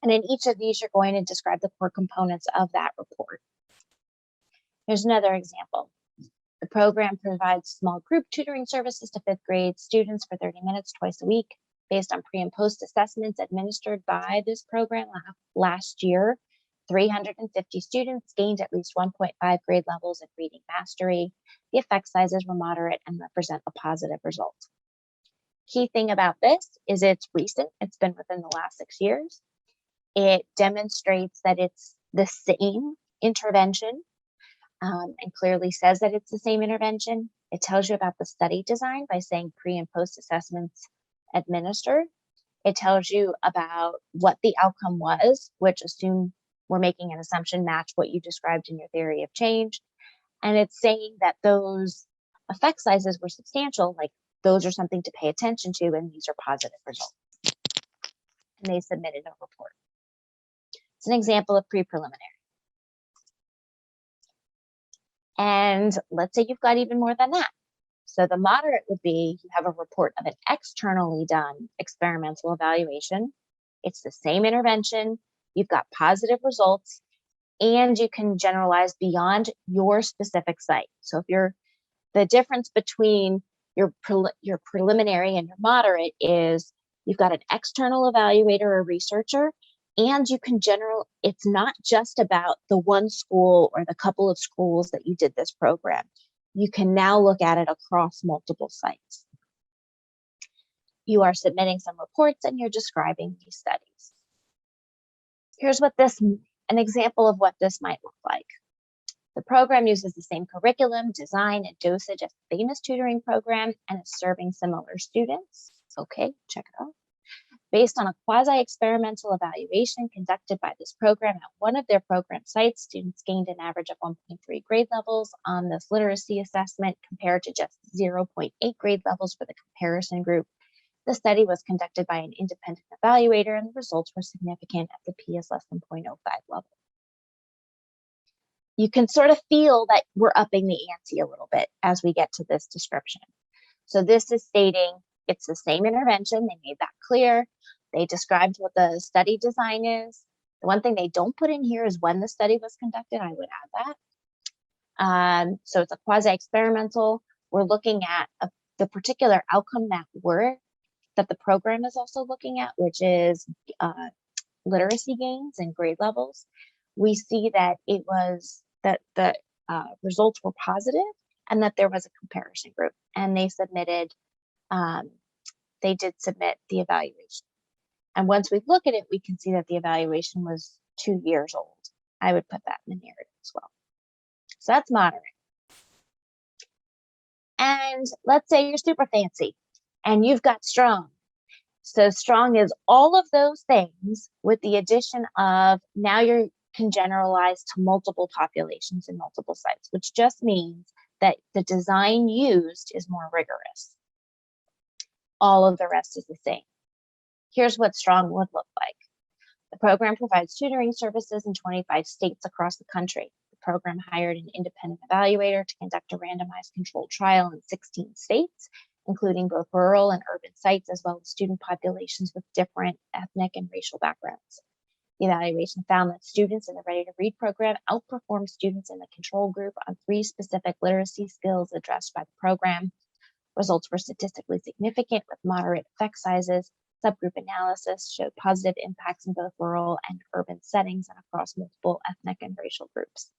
And in each of these, you're going to describe the core components of that report. Here's another example. The program provides small group tutoring services to 5th grade students for 30 minutes twice a week based on pre and post assessments administered by this program last year. 350 students gained at least 1.5 grade levels in reading mastery. The effect sizes were moderate and represent a positive result. Key thing about this is it's recent. It's been within the last 6 years. It demonstrates that it's the same intervention. And clearly says that it's the same intervention. It tells you about the study design by saying pre and post assessments administered. It tells you about what the outcome was, which we're making an assumption match what you described in your theory of change. And it's saying that those effect sizes were substantial, like those are something to pay attention to, and these are positive results. And they submitted a report. It's an example of pre-preliminary. And let's say you've got even more than that. So the moderate would be, you have a report of an externally done experimental evaluation. It's the same intervention, you've got positive results, and you can generalize beyond your specific site. So if the difference between your preliminary and your moderate is you've got an external evaluator or researcher, and you can it's not just about the one school or the couple of schools that you did this program. You can now look at it across multiple sites. You are submitting some reports and you're describing these studies. Here's an example of what this might look like. The program uses the same curriculum, design, and dosage as the famous tutoring program and is serving similar students. Okay, check it out. Based on a quasi-experimental evaluation conducted by this program at one of their program sites, students gained an average of 1.3 grade levels on this literacy assessment compared to just 0.8 grade levels for the comparison group. The study was conducted by an independent evaluator and the results were significant at the P is less than 0.05 level. You can sort of feel that we're upping the ante a little bit as we get to this description. So this is stating it's the same intervention. They made that clear. They described what the study design is. The one thing they don't put in here is when the study was conducted. I would add that. So it's a quasi-experimental. We're looking at the particular outcome that the program is also looking at, which is literacy gains and grade levels. We see that it was that the results were positive and that there was a comparison group, and they did submit the evaluation. And once we look at it, we can see that the evaluation was 2 years old. I would put that in the narrative as well. So that's moderate. And let's say you're super fancy and you've got strong. So strong is all of those things with the addition of now you can generalize to multiple populations and multiple sites, which just means that the design used is more rigorous. All of the rest is the same. Here's what strong would look like. The program provides tutoring services in 25 states across the country. The program hired an independent evaluator to conduct a randomized controlled trial in 16 states, including both rural and urban sites, as well as student populations with different ethnic and racial backgrounds. The evaluation found that students in the Ready to Read program outperformed students in the control group on 3 specific literacy skills addressed by the program. Results were statistically significant with moderate effect sizes. Subgroup analysis showed positive impacts in both rural and urban settings and across multiple ethnic and racial groups.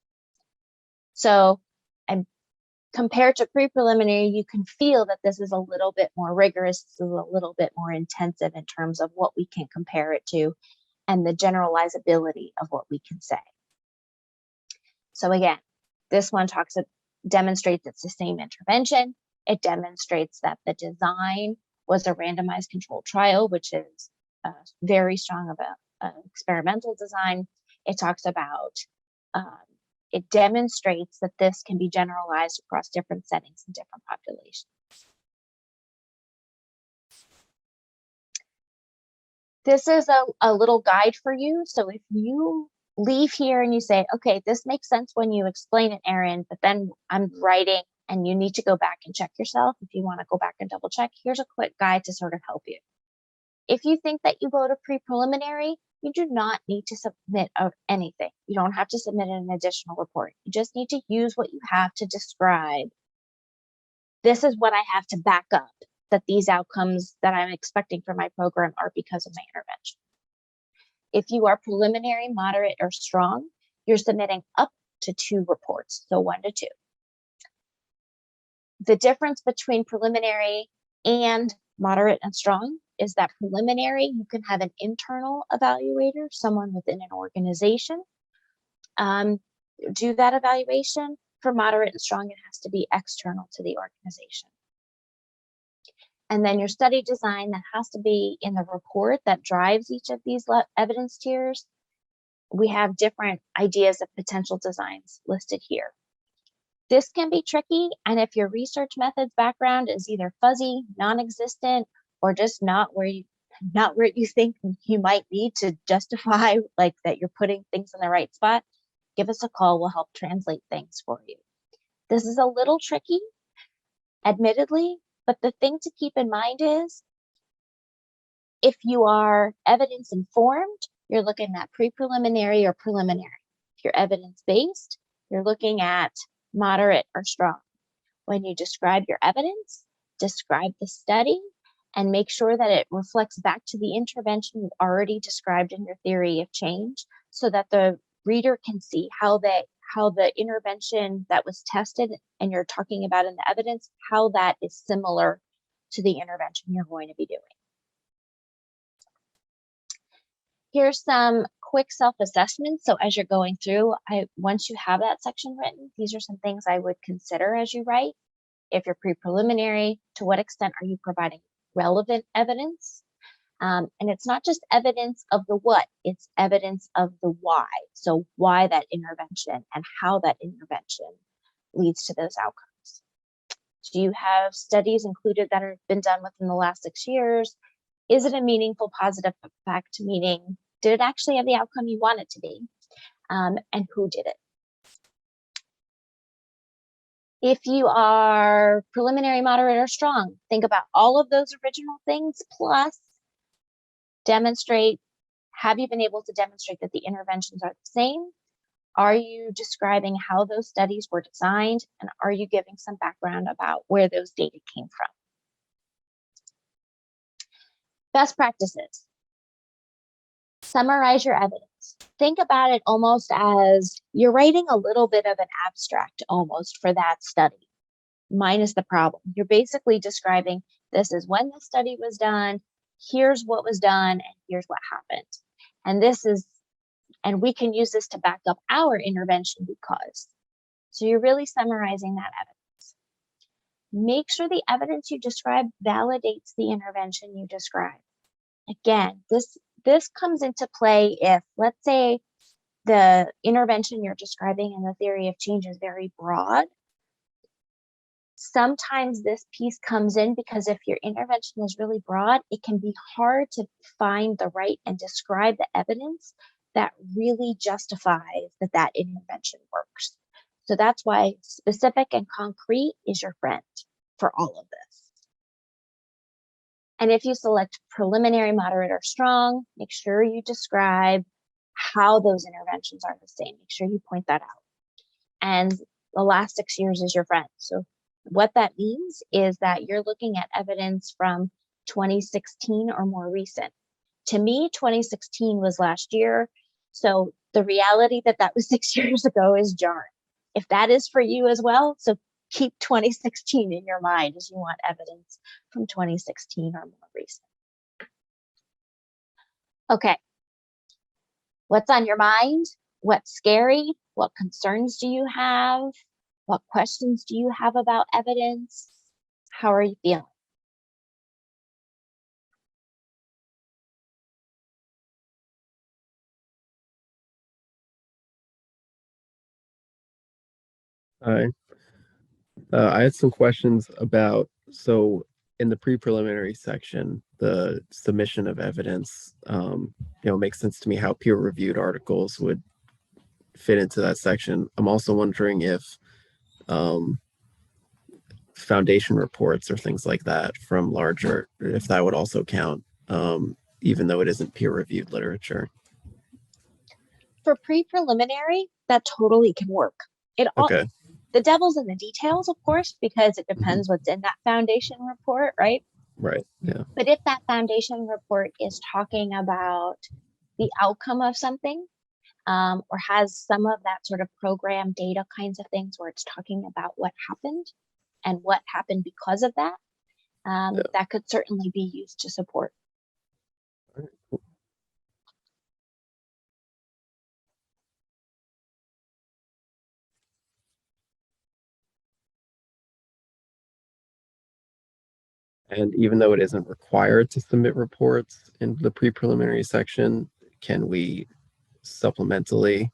So, and compared to pre-preliminary, you can feel that this is a little bit more rigorous, this is a little bit more intensive in terms of what we can compare it to and the generalizability of what we can say. So again, this one demonstrates it's the same intervention. It demonstrates that the design was a randomized controlled trial, which is very strong of an experimental design. It talks about, it demonstrates that this can be generalized across different settings and different populations. This is a little guide for you. So if you leave here and you say, okay, this makes sense when you explain it, Erin, but then I'm writing and you need to go back and check yourself. If you want to go back and double check, here's a quick guide to sort of help you. If you think that you go to pre-preliminary, you do not need to submit anything. You don't have to submit an additional report. You just need to use what you have to describe. This is what I have to back up that these outcomes that I'm expecting from my program are because of my intervention. If you are preliminary, moderate, or strong, you're submitting up to 2 reports, so 1 to 2. The difference between preliminary and moderate and strong is that preliminary, you can have an internal evaluator, someone within an organization, do that evaluation. For moderate and strong, it has to be external to the organization. And then your study design, that has to be in the report that drives each of these evidence tiers. We have different ideas of potential designs listed here. This can be tricky, and if your research methods background is either fuzzy, non-existent, or just not where you think you might need to justify like that you're putting things in the right spot, give us a call. We'll help translate things for you. This is a little tricky, admittedly, but the thing to keep in mind is if you are evidence informed, you're looking at pre-preliminary or preliminary. If you're evidence-based, you're looking at moderate or strong. When you describe your evidence, describe the study, and make sure that it reflects back to the intervention you've already described in your theory of change so that the reader can see how the intervention that was tested and you're talking about in the evidence, how that is similar to the intervention you're going to be doing. Here's some quick self-assessments. So as you're going through, once you have that section written, these are some things I would consider as you write. If you're pre-preliminary, to what extent are you providing relevant evidence? And it's not just evidence of the what, it's evidence of the why. So why that intervention and how that intervention leads to those outcomes. Do you have studies included that have been done within the last 6 years? Is it a meaningful positive effect, meaning did it actually have the outcome you want it to be? And who did it? If you are preliminary, moderate, or strong, think about all of those original things, plus demonstrate, have you been able to demonstrate that the interventions are the same? Are you describing how those studies were designed? And are you giving some background about where those data came from? Best practices. Summarize your evidence. Think about it almost as you're writing a little bit of an abstract almost for that study, minus the problem. You're basically describing this is when the study was done, here's what was done, and here's what happened. And we can use this to back up our intervention because. So you're really summarizing that evidence. Make sure the evidence you describe validates the intervention you describe. Again, this comes into play if, let's say, the intervention you're describing in the theory of change is very broad. Sometimes this piece comes in because if your intervention is really broad, it can be hard to find the right and describe the evidence that really justifies that intervention works. So that's why specific and concrete is your friend for all of this. And if you select preliminary, moderate, or strong, make sure you describe how those interventions are the same. Make sure you point that out. And the last 6 years is your friend. So what that means is that you're looking at evidence from 2016 or more recent. To me, 2016 was last year. So the reality that was 6 years ago is jarring. If that is for you as well, so keep 2016 in your mind as you want evidence from 2016 or more recent. Okay. What's on your mind? What's scary? What concerns do you have? What questions do you have about evidence? How are you feeling? Hi. I had some questions about, so in the pre-preliminary section, the submission of evidence, makes sense to me how peer-reviewed articles would fit into that section. I'm also wondering if foundation reports or things like that from larger, if that would also count, even though it isn't peer-reviewed literature. For pre-preliminary, that totally can work. Okay. The devil's in the details, of course, because it depends what's in that foundation report, right? Right, yeah. But if that foundation report is talking about the outcome of something, or has some of that sort of program data kinds of things where it's talking about what happened and what happened because of that, that could certainly be used to support. All right, cool. And even though it isn't required to submit reports in the pre-preliminary section, can we supplementally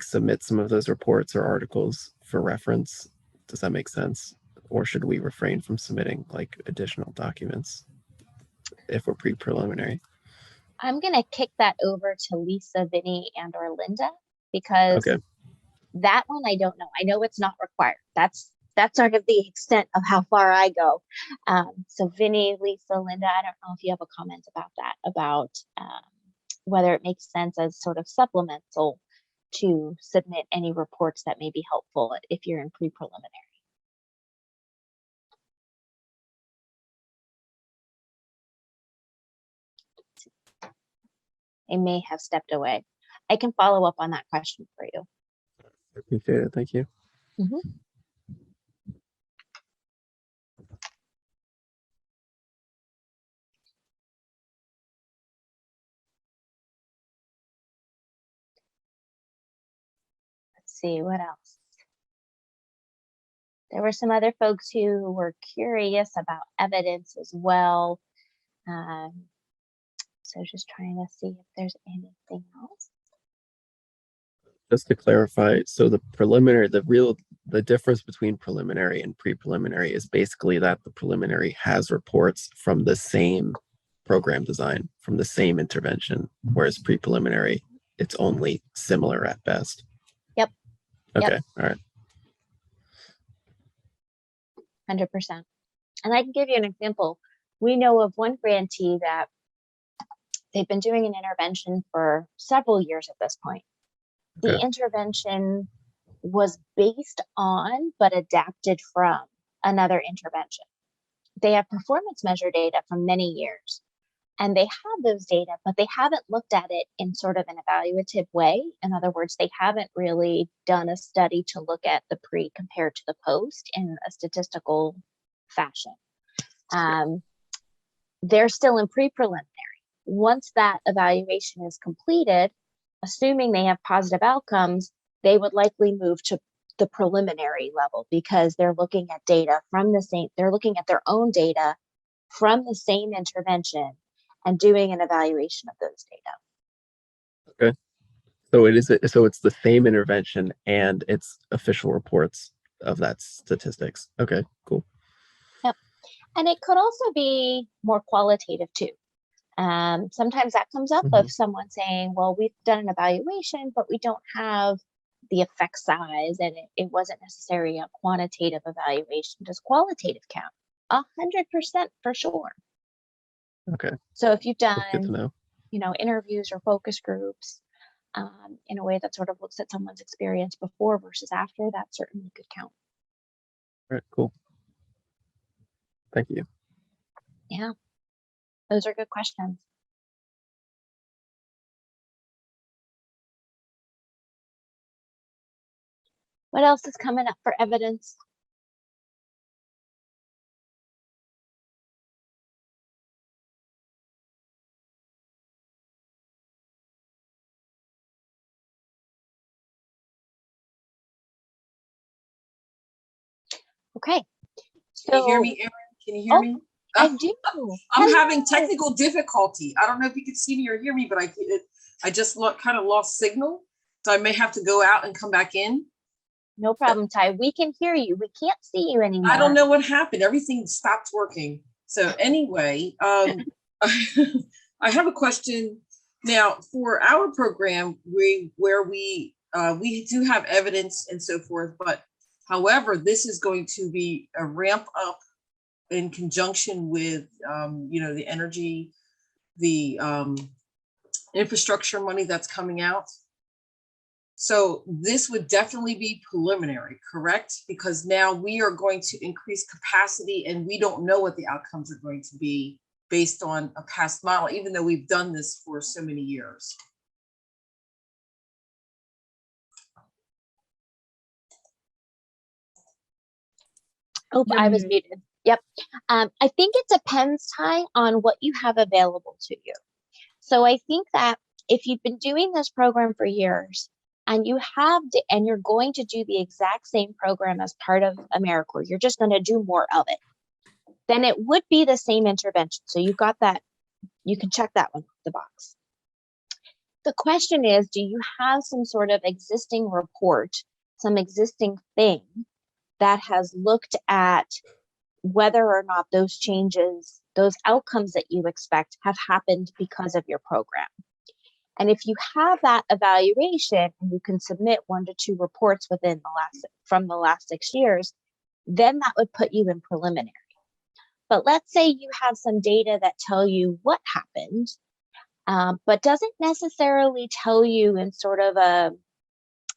submit some of those reports or articles for reference. Does that make sense? Or should we refrain from submitting like additional documents if we're pre-preliminary? I'm going to kick that over to Lisa, Vinny, and or Linda, because Okay. that one I don't know. I know it's not required. That's sort of the extent of how far I go. So Vinny, Lisa, Linda, I don't know if you have a comment about that, about whether it makes sense as sort of supplemental to submit any reports that may be helpful if you're in pre-preliminary. They may have stepped away. I can follow up on that question for you. I appreciate it. Thank you. Mhm. Let's see, what else? There were some other folks who were curious about evidence as well. So just trying to see if there's anything else. Just to clarify, so the preliminary, the difference between preliminary and pre-preliminary is basically that the preliminary has reports from the same program design, from the same intervention, whereas pre-preliminary, it's only similar at best. Yep. Okay. Yep. All right. 100%. And I can give you an example. We know of one grantee that they've been doing an intervention for several years at this point. The Okay. intervention was based on, but adapted from another intervention. They have performance measure data from many years, and they have those data, but they haven't looked at it in sort of an evaluative way. In other words, they haven't really done a study to look at the pre compared to the post in a statistical fashion. They're still in pre-preliminary. Once that evaluation is completed, assuming they have positive outcomes, they would likely move to the preliminary level because they're looking at data from the same, they're looking at their own data from the same intervention and doing an evaluation of those data. Okay. So it's the same intervention and it's official reports of that statistics. Okay, cool. Yep. And it could also be more qualitative too. Sometimes that comes up of someone saying, well, we've done an evaluation, but we don't have the effect size, and it wasn't necessarily a quantitative evaluation. Does qualitative count? 100% for sure. Okay. So if you've That's good to done, know. interviews or focus groups in a way that sort of looks at someone's experience before versus after, that certainly could count. All right, cool. Thank you. Yeah, those are good questions. What else is coming up for evidence? Okay. Can you hear So, me, Erin? Can you hear me? I do. I'm having Hello. technical difficulty. I don't know if you can see me or hear me, but I just kind of lost signal. So I may have to go out and come back in. No problem, Ty. We can hear you. We can't see you anymore. I don't know what happened. Everything stopped working. So anyway, I have a question now for our program. We do have evidence and so forth, but however, this is going to be a ramp up in conjunction with the energy, the infrastructure money that's coming out. So this would definitely be preliminary, correct? Because now we are going to increase capacity and we don't know what the outcomes are going to be based on a past model, even though we've done this for so many years. Oh, I was muted. Yep. I think it depends, Ty, on what you have available to you. So I think that if you've been doing this program for years and and you're going to do the exact same program as part of AmeriCorps, you're just going to do more of it, then it would be the same intervention. So you've got that, you can check that one off the box. The question is, do you have some sort of existing report some existing thing that has looked at whether or not those changes, those outcomes that you expect have happened because of your program. And if you have that evaluation and you can submit 1 to 2 reports from the last 6 years, then that would put you in preliminary. But let's say you have some data that tell you what happened, but doesn't necessarily tell you in sort of an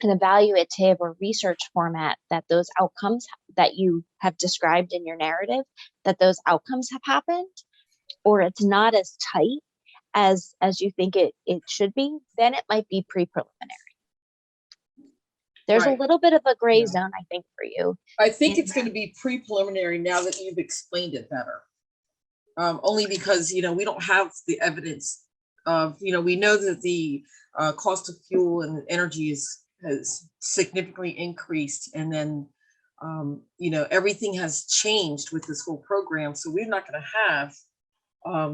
evaluative or research format that those outcomes that you have described in your narrative, that those outcomes have happened, or it's not as tight as you think it should be, then it might be pre-preliminary. There's Right. a little bit of a gray Yeah. zone, I think, for you. I think it's going to be pre-preliminary now that you've explained it better. Only because, we don't have the evidence of, we know that the cost of fuel and energy has significantly increased. And then, everything has changed with this whole program. So we're not going to have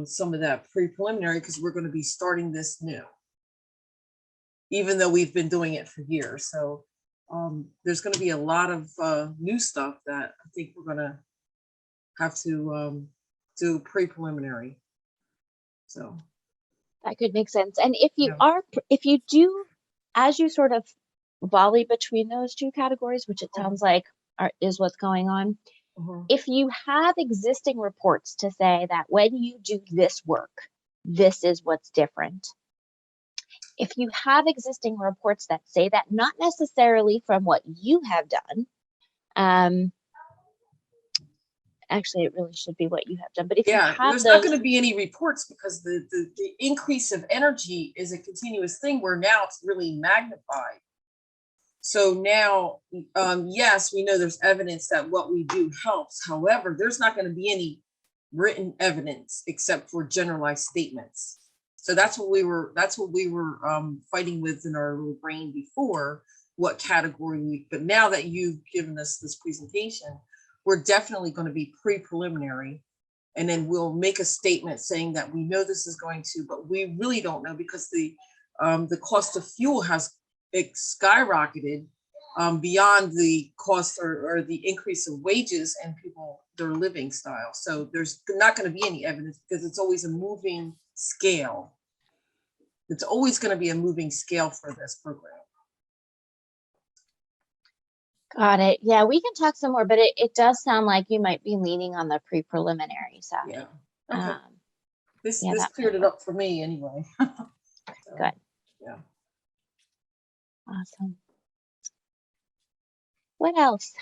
some of that pre-preliminary because we're going to be starting this new, even though we've been doing it for years. So there's going to be a lot of new stuff that I think we're going to have to do pre-preliminary. So That could make sense. And if you Yeah. if you do, as you sort of volley between those two categories, which it sounds like is what's going on, if you have existing reports to say that when you do this work, this is what's different. If you have existing reports that say that, not necessarily from what you have done, actually it really should be what you have done, but if you have there's not going to be any reports because the increase of energy is a continuous thing where now it's really magnified. So now, yes, we know there's evidence that what we do helps. However, there's not going to be any written evidence except for generalized statements. So that's what we were fighting with in our little brain before, what category but now that you've given us this presentation, we're definitely going to be pre-preliminary, and then we'll make a statement saying that we know this is going to, but we really don't know because the cost of fuel has skyrocketed beyond the cost or the increase of wages and their living style. So there's not going to be any evidence because it's always a moving scale. It's always going to be a moving scale for this program. Got it. Yeah, we can talk some more, but it does sound like you might be leaning on the pre-preliminary side. Yeah. Okay. This that cleared might it up for me anyway. So, Good. Yeah. Awesome. What else?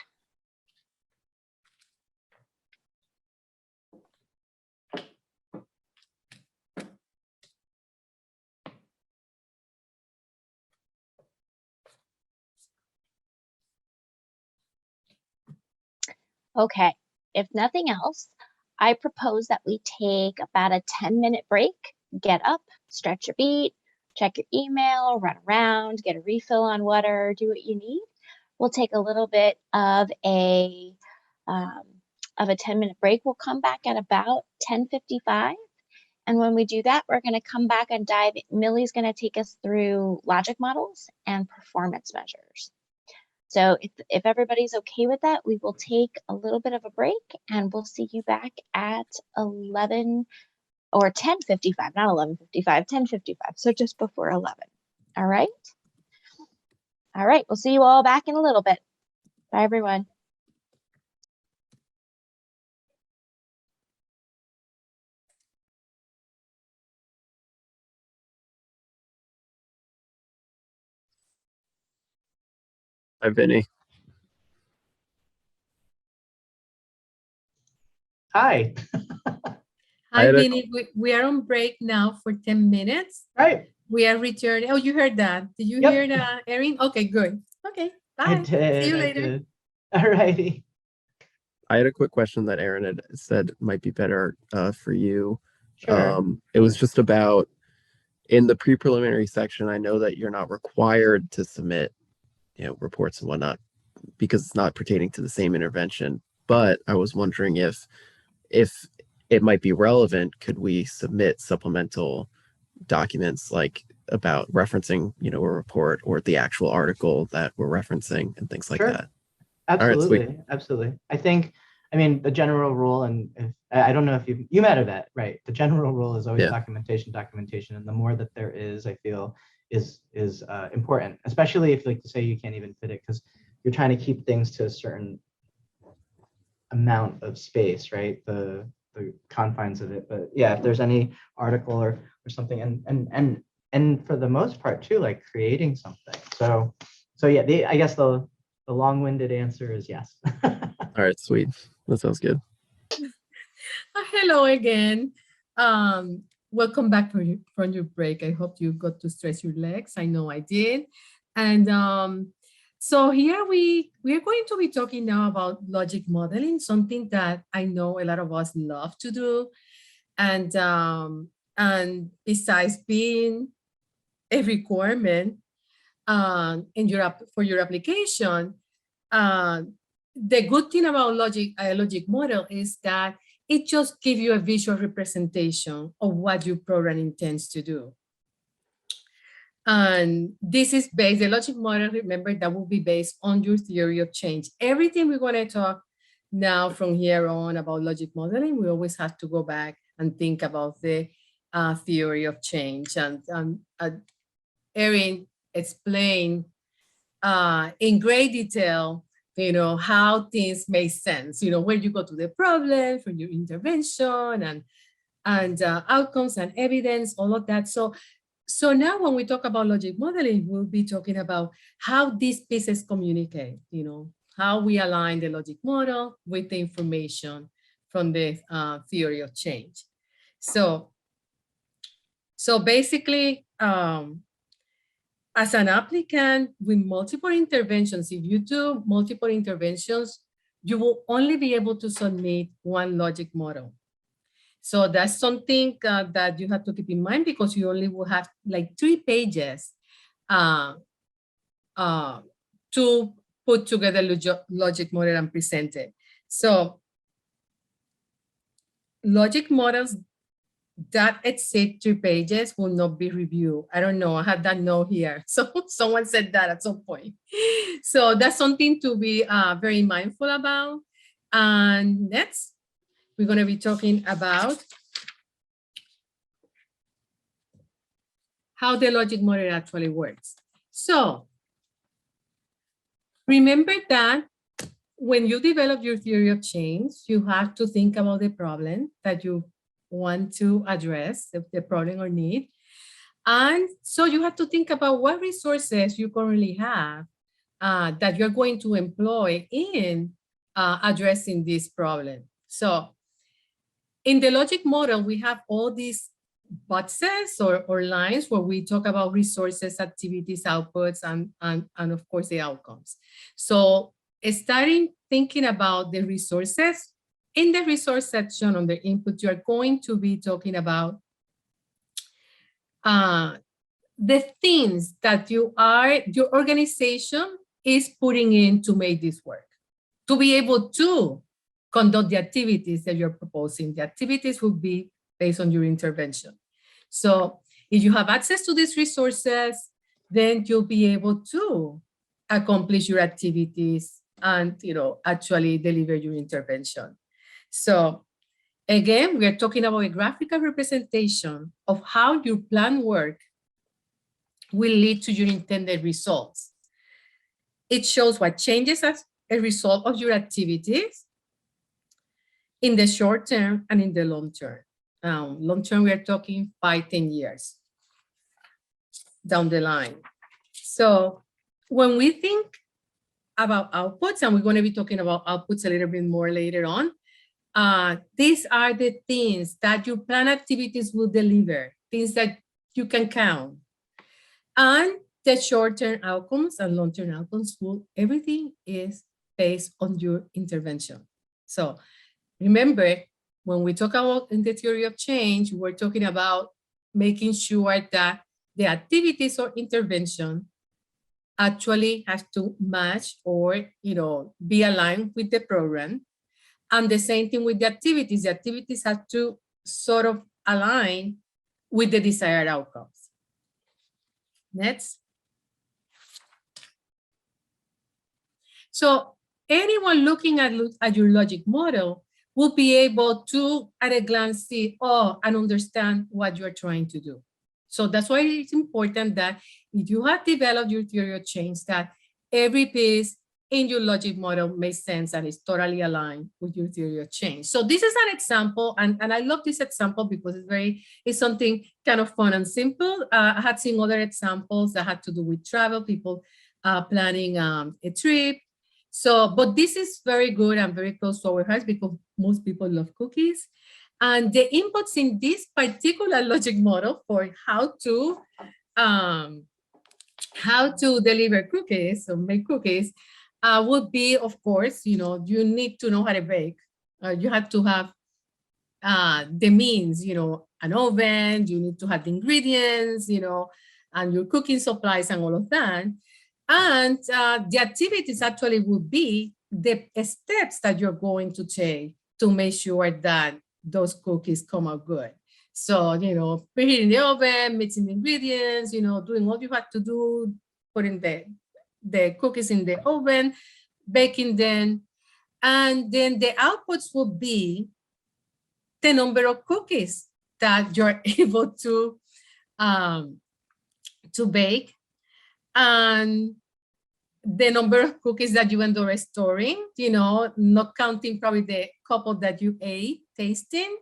Okay, if nothing else, I propose that we take about a 10-minute break, get up, stretch your feet, check your email, run around, get a refill on water, do what you need. We'll take a little bit of a 10-minute break. We'll come back at about 10:55. And when we do that, we're going to come back and Millie's going to take us through logic models and performance measures. So if everybody's okay with that, we will take a little bit of a break and we'll see you back at 11 or 10:55, not 11:55, 10:55. So just before 11. All right. All right. We'll see you all back in a little bit. Bye, everyone. Hi, Vinny. Hi. Hi, had a- Vinny. We are on break now for 10 minutes. Right. We are returning. Oh, you heard that. Did you Yep. hear that, Erin? Okay, good. Okay, I bye. did. See you I later. did. All righty. I had a quick question that Aaron had said might be better for you. Sure. It was just about in the pre-preliminary section. I know that you're not required to submit, reports and whatnot because it's not pertaining to the same intervention. But I was wondering if it might be relevant. Could we submit supplemental documents like about referencing, a report or the actual article that we're referencing and things like Sure. that. Absolutely. All right, sweet. Absolutely. I mean, the general rule, and if, I don't know if you met a vet, right? The general rule is always Yeah. documentation. And the more that there is, I feel is important, especially if, like, say you can't even fit it because you're trying to keep things to a certain amount of space, right? The confines of it. But yeah, if there's any article or something, and for the most part too, like creating something. So yeah, I guess the long-winded answer is yes. All right, sweet. That sounds good. Hello again. Welcome back from your break. I hope you got to stretch your legs. I know I did. And so here we are going to be talking now about logic modeling, something that I know a lot of us love to do. And besides being a requirement for your application, the good thing about a logic model is that it just gives you a visual representation of what your program intends to do. And this is based, the logic model, remember, that will be based on your theory of change. Everything we're going to talk now from here on about logic modeling, we always have to go back and think about the theory of change. And Erin explained in great detail, how things make sense, where you go to the problem for your intervention and outcomes and evidence, all of that. So now when we talk about logic modeling, we'll be talking about how these pieces communicate, how we align the logic model with the information from the theory of change. So basically, as an applicant with multiple interventions, if you do multiple interventions, you will only be able to submit one logic model. So that's something that you have to keep in mind, because you only will have like 3 pages to put together logic model and present it. So logic models that exceed 3 pages will not be reviewed. I don't know, I have that note here. So someone said that at some point. So that's something to be very mindful about. And next, we're going to be talking about how the logic model actually works. So remember that when you develop your theory of change, you have to think about the problem that you want to address, the problem or need. And so you have to think about what resources you currently have that you're going to employ in addressing this problem. So in the logic model, we have all these boxes or lines where we talk about resources, activities, outputs, and of course the outcomes. So starting thinking about the resources, in the resource section on the input, you're going to be talking about the things that your organization is putting in to make this work, to be able to conduct the activities that you're proposing. The activities will be based on your intervention. So if you have access to these resources, then you'll be able to accomplish your activities and actually deliver your intervention. So again, we are talking about a graphical representation of how your planned work will lead to your intended results. It shows what changes as a result of your activities in the short term and in the long term. Long term, we are talking 5-10 years down the line. So when we think about outputs, and we're going to be talking about outputs a little bit more later on, these are the things that your plan activities will deliver, things that you can count. And the short-term outcomes and long-term outcomes, everything is based on your intervention. So remember, when we talk about in the theory of change, we're talking about making sure that the activities or intervention actually has to match or be aligned with the program. And the same thing with the activities. The activities have to sort of align with the desired outcomes. Next. So anyone looking at your logic model will be able to, at a glance, see, oh, and understand what you're trying to do. So that's why it's important that if you have developed your theory of change, that every piece in your logic model makes sense and is totally aligned with your theory of change. So this is an example, and I love this example because it's something kind of fun and simple. I had seen other examples that had to do with travel, people planning a trip. So, but this is very good and very close to our hearts because most people love cookies. And the inputs in this particular logic model for how to deliver cookies or make cookies would be, of course, you need to know how to bake. You have to have the means, an oven, you need to have the ingredients, and your cooking supplies and all of that. And the activities actually would be the steps that you're going to take to make sure that those cookies come out good. So, preheating the oven, mixing the ingredients, doing what you have to do, putting the cookies in the oven, baking them. And then the outputs will be the number of cookies that you're able to bake, and the number of cookies that you end up storing, not counting probably the couple that you ate, tasting.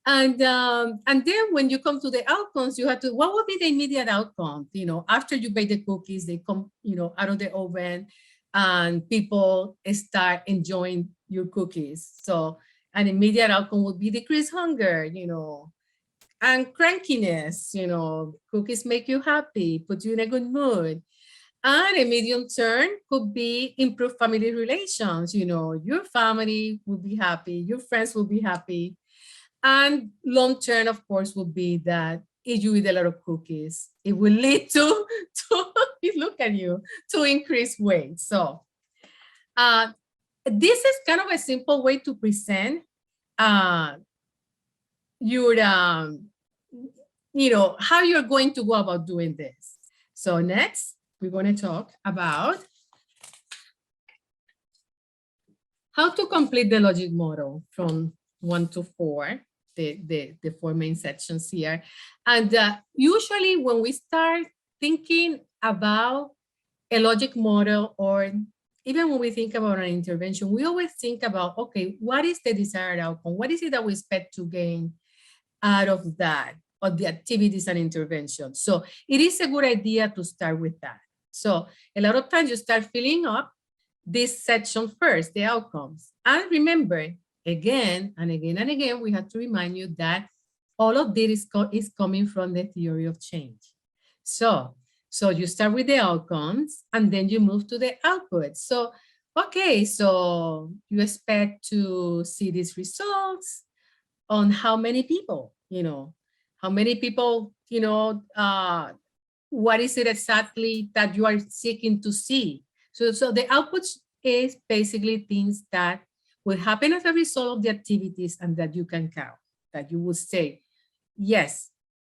And then when you come to the outcomes, you have to, what would be the immediate outcome? After you bake the cookies, they come, out of the oven and people start enjoying your cookies. So an immediate outcome would be decreased hunger, and crankiness, cookies make you happy, put you in a good mood. And a medium term could be improved family relations. Your family will be happy, your friends will be happy. And long term, of course, would be that if you eat a lot of cookies, it will lead to look at you, to increase weight. So this is kind of a simple way to present your, how you're going to go about doing this. So next, we're going to talk about how to complete the logic model from 1 to 4, the 4 main sections here. And usually when we start thinking about a logic model, or even when we think about an intervention, we always think about, okay, what is the desired outcome? What is it that we expect to gain out of that, of the activities and interventions? So it is a good idea to start with that. So a lot of times you start filling up this section first, the outcomes. And remember, again and again and again, we have to remind you that all of this is coming from the theory of change. So you start with the outcomes and then you move to the outputs. So, okay, so you expect to see these results on how many people, how many people, what is it exactly that you are seeking to see? So the outputs is basically things that will happen as a result of the activities and that you can count, that you will say, yes,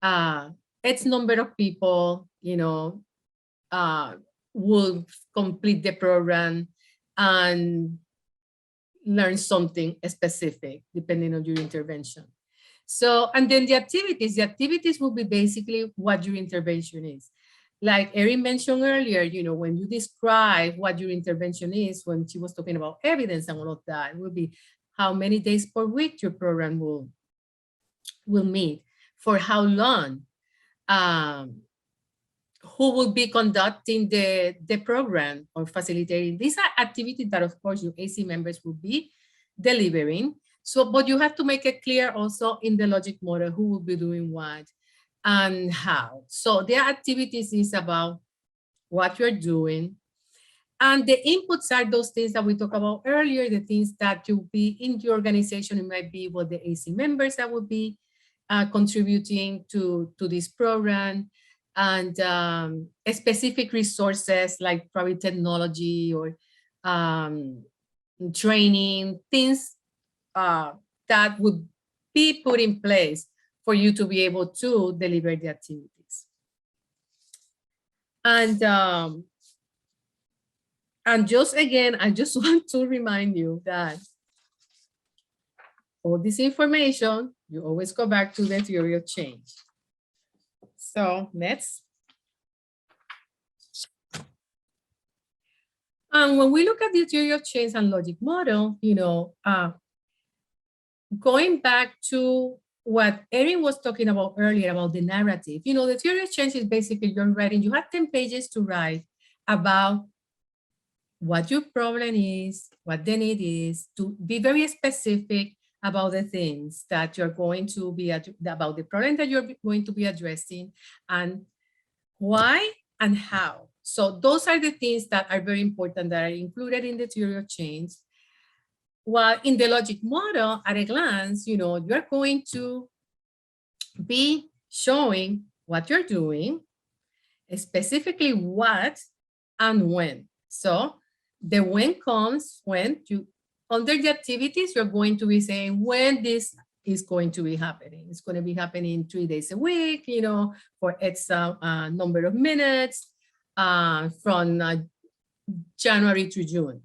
X number of people, will complete the program and learn something specific depending on your intervention. So, and then the activities will be basically what your intervention is. Like Erin mentioned earlier, when you describe what your intervention is, when she was talking about evidence and all of that, it will be how many days per week your program will meet, for how long, who will be conducting the program or facilitating. These are activities that, of course, your AC members will be delivering. So, but you have to make it clear also in the logic model who will be doing what and how. So their activities is about what you're doing. And the inputs are those things that we talked about earlier, the things that you'll be in your organization. It might be what the AC members that will be contributing to this program, and specific resources like probably technology or training, things that would be put in place for you to be able to deliver the activities. And just again, I just want to remind you that all this information, you always go back to the theory of change. So next. And when we look at the theory of change and logic model, going back to what Erin was talking about earlier about the narrative, the theory of change is basically you're writing, you have 10 pages to write about what your problem is, what the need is, to be very specific about the things that you're going to be, about the problem that you're going to be addressing, and why and how. So those are the things that are very important that are included in the theory of change. While in the logic model, at a glance, you're going to be showing what you're doing, specifically what and when. So the when comes when you, under the activities, you're going to be saying when this is going to be happening. It's going to be happening 3 days a week, for X number of minutes from January to June.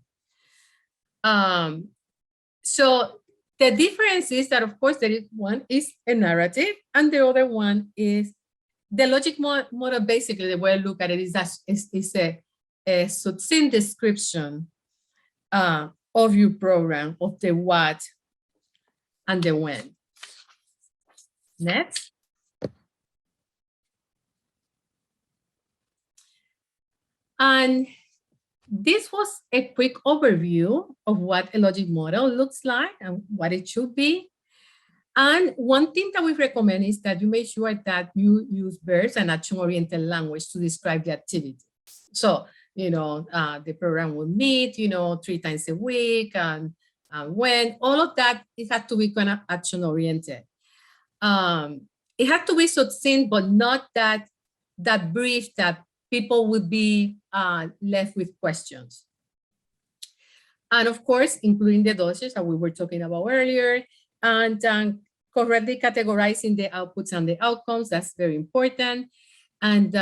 So the difference is that, of course, there is one is a narrative and the other one is the logic model. Basically, the way I look at it is a succinct description of your program, of the what and the when. Next. And this was a quick overview of what a logic model looks like and what it should be. And one thing that we recommend is that you make sure that you use verbs and action-oriented language to describe the activity. So, the program will meet, 3 times a week, and when, all of that, it has to be kind of action-oriented. It has to be succinct, but not that brief that people would be left with questions. And of course, including the doses that we were talking about earlier, and correctly categorizing the outputs and the outcomes. That's very important. And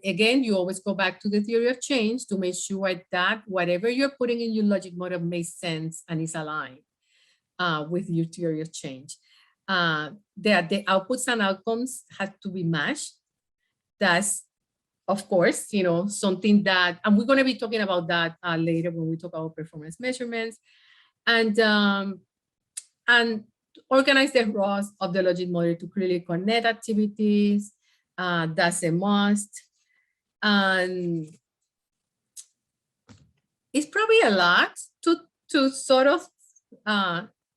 again, you always go back to the theory of change to make sure that whatever you're putting in your logic model makes sense and is aligned with your theory of change. That the outputs and outcomes have to be matched. That's, of course, something that, and we're going to be talking about that later when we talk about performance measurements, and organize the roles of the logic model to clearly connect activities. That's a must. And it's probably a lot to sort of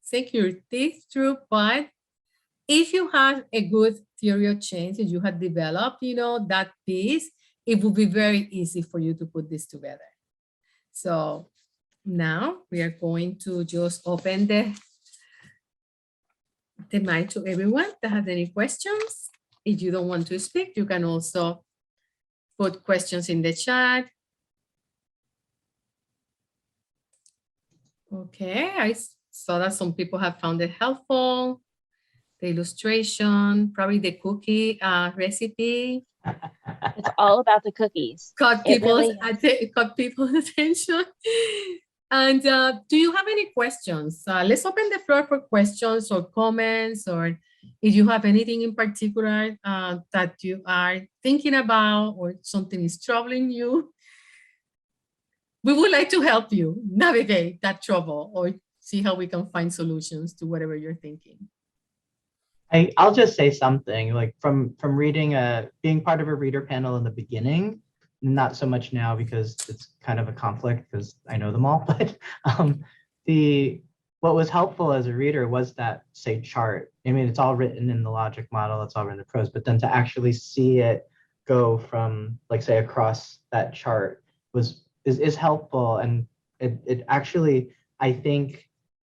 sink your teeth through, but if you have a good theory of change and you have developed, that piece, it will be very easy for you to put this together. So now we are going to just open the mic to everyone that has any questions. If you don't want to speak, you can also put questions in the chat. Okay, I saw that some people have found it helpful. The illustration, probably the cookie recipe. It's all about the cookies. Caught people's attention. And do you have any questions? Let's open the floor for questions or comments, or if you have anything in particular that you are thinking about or something is troubling you. We would like to help you navigate that trouble or see how we can find solutions to whatever you're thinking. I'll just say something like from reading being part of a reader panel in the beginning, not so much now because it's kind of a conflict because I know them all, but what was helpful as a reader was that, say, chart. I mean, it's all written in the logic model, it's all written in prose, but then to actually see it go from, like, say, across that chart is helpful. And it actually, I think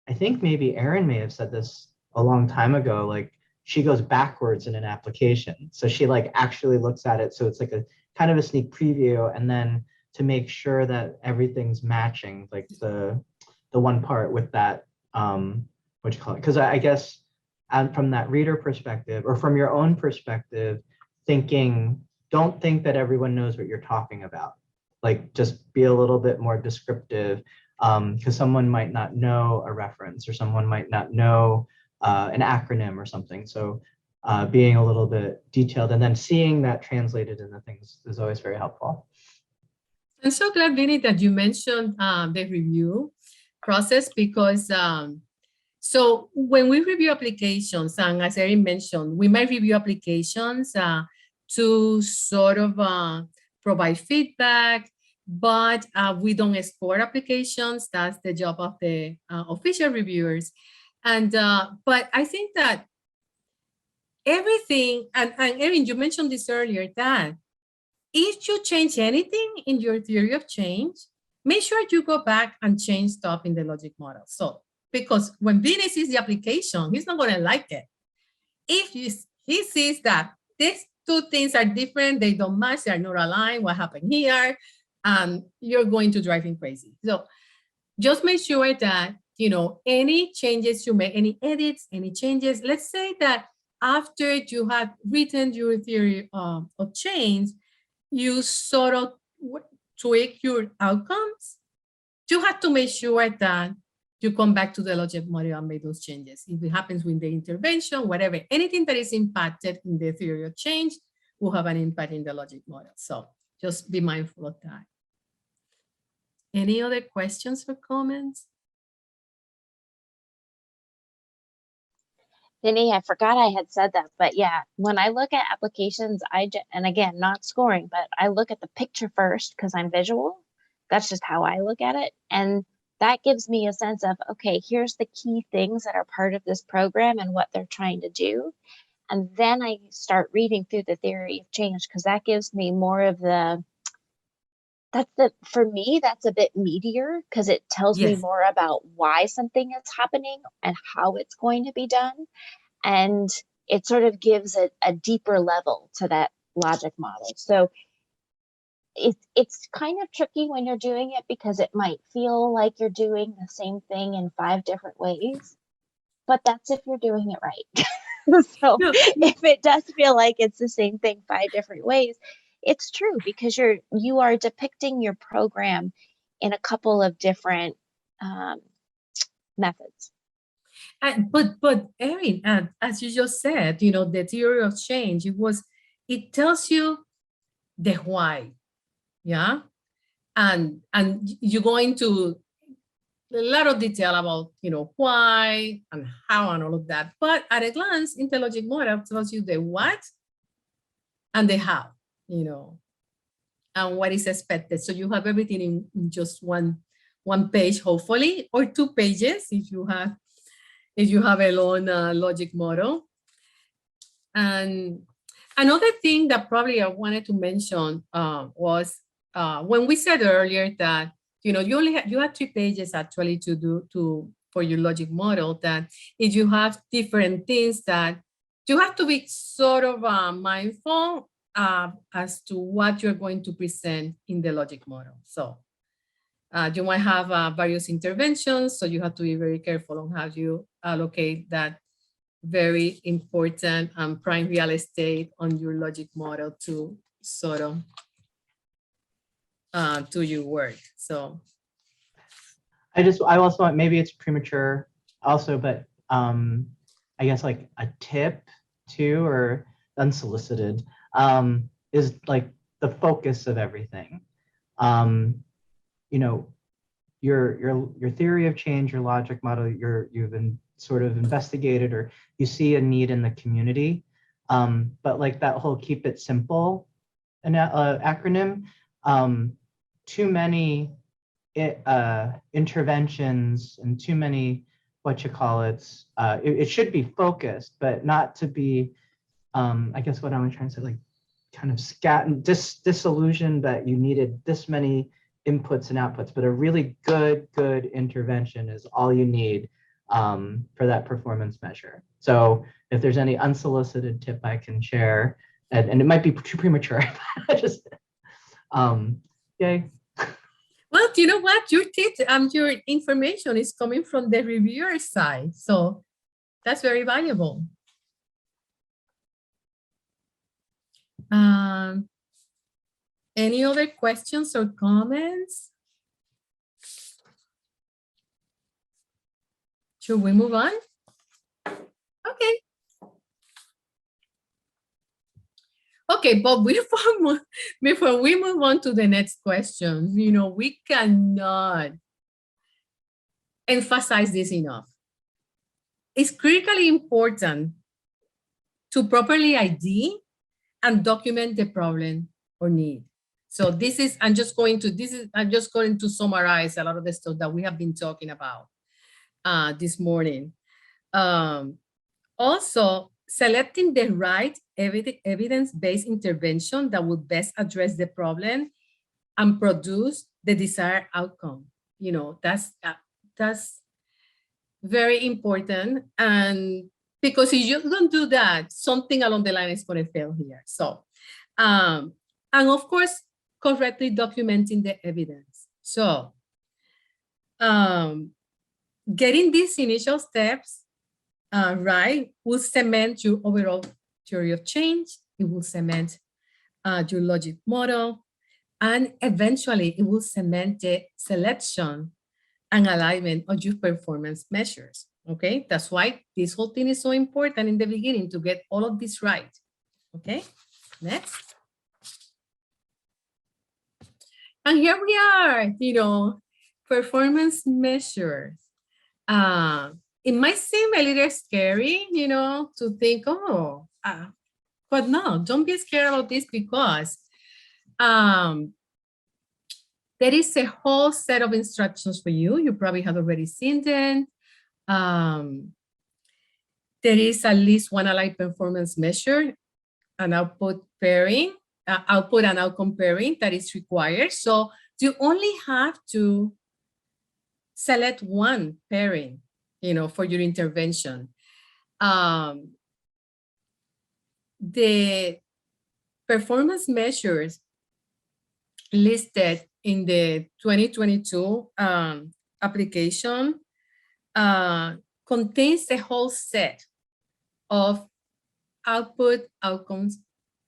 maybe Erin may have said this a long time ago, like she goes backwards in an application. So she like actually looks at it. So it's like a kind of a sneak preview, and then to make sure that everything's matching, like the one part with that, what you call it? Because I guess from that reader perspective or from your own perspective, thinking don't think that everyone knows what you're talking about. Like, just be a little bit more descriptive, because someone might not know a reference, or someone might not know an acronym or something. So being a little bit detailed and then seeing that translated into things is always very helpful. I'm so glad, Vinny, that you mentioned the review process, because so when we review applications, and as Erin mentioned, we might review applications to sort of provide feedback, but we don't score applications. That's the job of the official reviewers. And but I think that everything, and Erin, you mentioned this earlier, that if you change anything in your theory of change, make sure you go back and change stuff in the logic model. So, because when Vinny sees the application, he's not going to like it. If he sees that these two things are different, they don't match, they are not aligned, what happened here, you're going to drive him crazy. So just make sure that, you know, any changes you make, any edits, any changes, let's say that after you have written your theory of change, you sort of tweak your outcomes, you have to make sure that you come back to the logic model and make those changes. If it happens with the intervention, whatever, anything that is impacted in the theory of change will have an impact in the logic model. So just be mindful of that. Any other questions or comments? Vinny, I forgot I had said that, but yeah, when I look at applications, and again, not scoring, but I look at the picture first because I'm visual. That's just how I look at it. And that gives me a sense of, okay, here's the key things that are part of this program and what they're trying to do. And then I start reading through the theory of change, because that gives me more of for me, that's a bit meatier, because it tells me Yes. more about why something is happening and how it's going to be done. And it sort of gives it a deeper level to that logic model. So it's kind of tricky when you're doing it, because it might feel like you're doing the same thing in 5 different ways, but that's if you're doing it right. So No. if it does feel like it's the same thing 5 different ways, it's true, because you are depicting your program in a couple of different methods. But Erin, as you just said, you know, the theory of change, it tells you the why, yeah, and you go into a lot of detail about, you know, why and how and all of that. But at a glance, IntelliLogic model tells you the what and the how, you know, and what is expected. So you have everything in just one page, hopefully, or 2 pages if you have a long logic model. And another thing that probably I wanted to mention was when we said earlier that, you know, you have 3 pages actually to do for your logic model, that if you have different things that you have to be sort of mindful as to what you're going to present in the logic model. So you might have various interventions, so you have to be very careful on how you allocate that very important prime real estate on your logic model to sort of do your work. So I also want, maybe it's premature also, but I guess like a tip too, or unsolicited, is like the focus of everything. You know, your theory of change, your logic model, you've been sort of investigated, or you see a need in the community, but like that whole keep it simple acronym, too many interventions and too many it should be focused, but not to be I guess what I'm trying to say, like kind of disillusioned that you needed this many inputs and outputs, but a really good intervention is all you need for that performance measure. So if there's any unsolicited tip I can share, and it might be too premature, just yay. well, you know what, your tips your information is coming from the reviewer side, so that's very valuable. Any other questions or comments? Should we move on? Okay. Okay, but before we move on to the next question, you know, we cannot emphasize this enough. It's critically important to properly ID and document the problem or need. So I'm just going to summarize a lot of the stuff that we have been talking about this morning. Also, selecting the right evidence-based intervention that will best address the problem and produce the desired outcome. You know, that's very important. And because if you don't do that, something along the line is going to fail here. So, and of course, correctly documenting the evidence. So, getting these initial steps right will cement your overall theory of change. It will cement your logic model, and eventually it will cement the selection and alignment of your performance measures. Okay, that's why this whole thing is so important in the beginning to get all of this right. Okay, next. And here we are, you know, performance measures. It might seem a little scary, you know, to think, oh, but no, don't be scared about this because there is a whole set of instructions for you. You probably have already seen them. There is at least one aligned performance measure, an output pairing, output and outcome pairing that is required. So you only have to select one pairing, you know, for your intervention. The performance measures listed in the 2022 application contains the whole set of output outcomes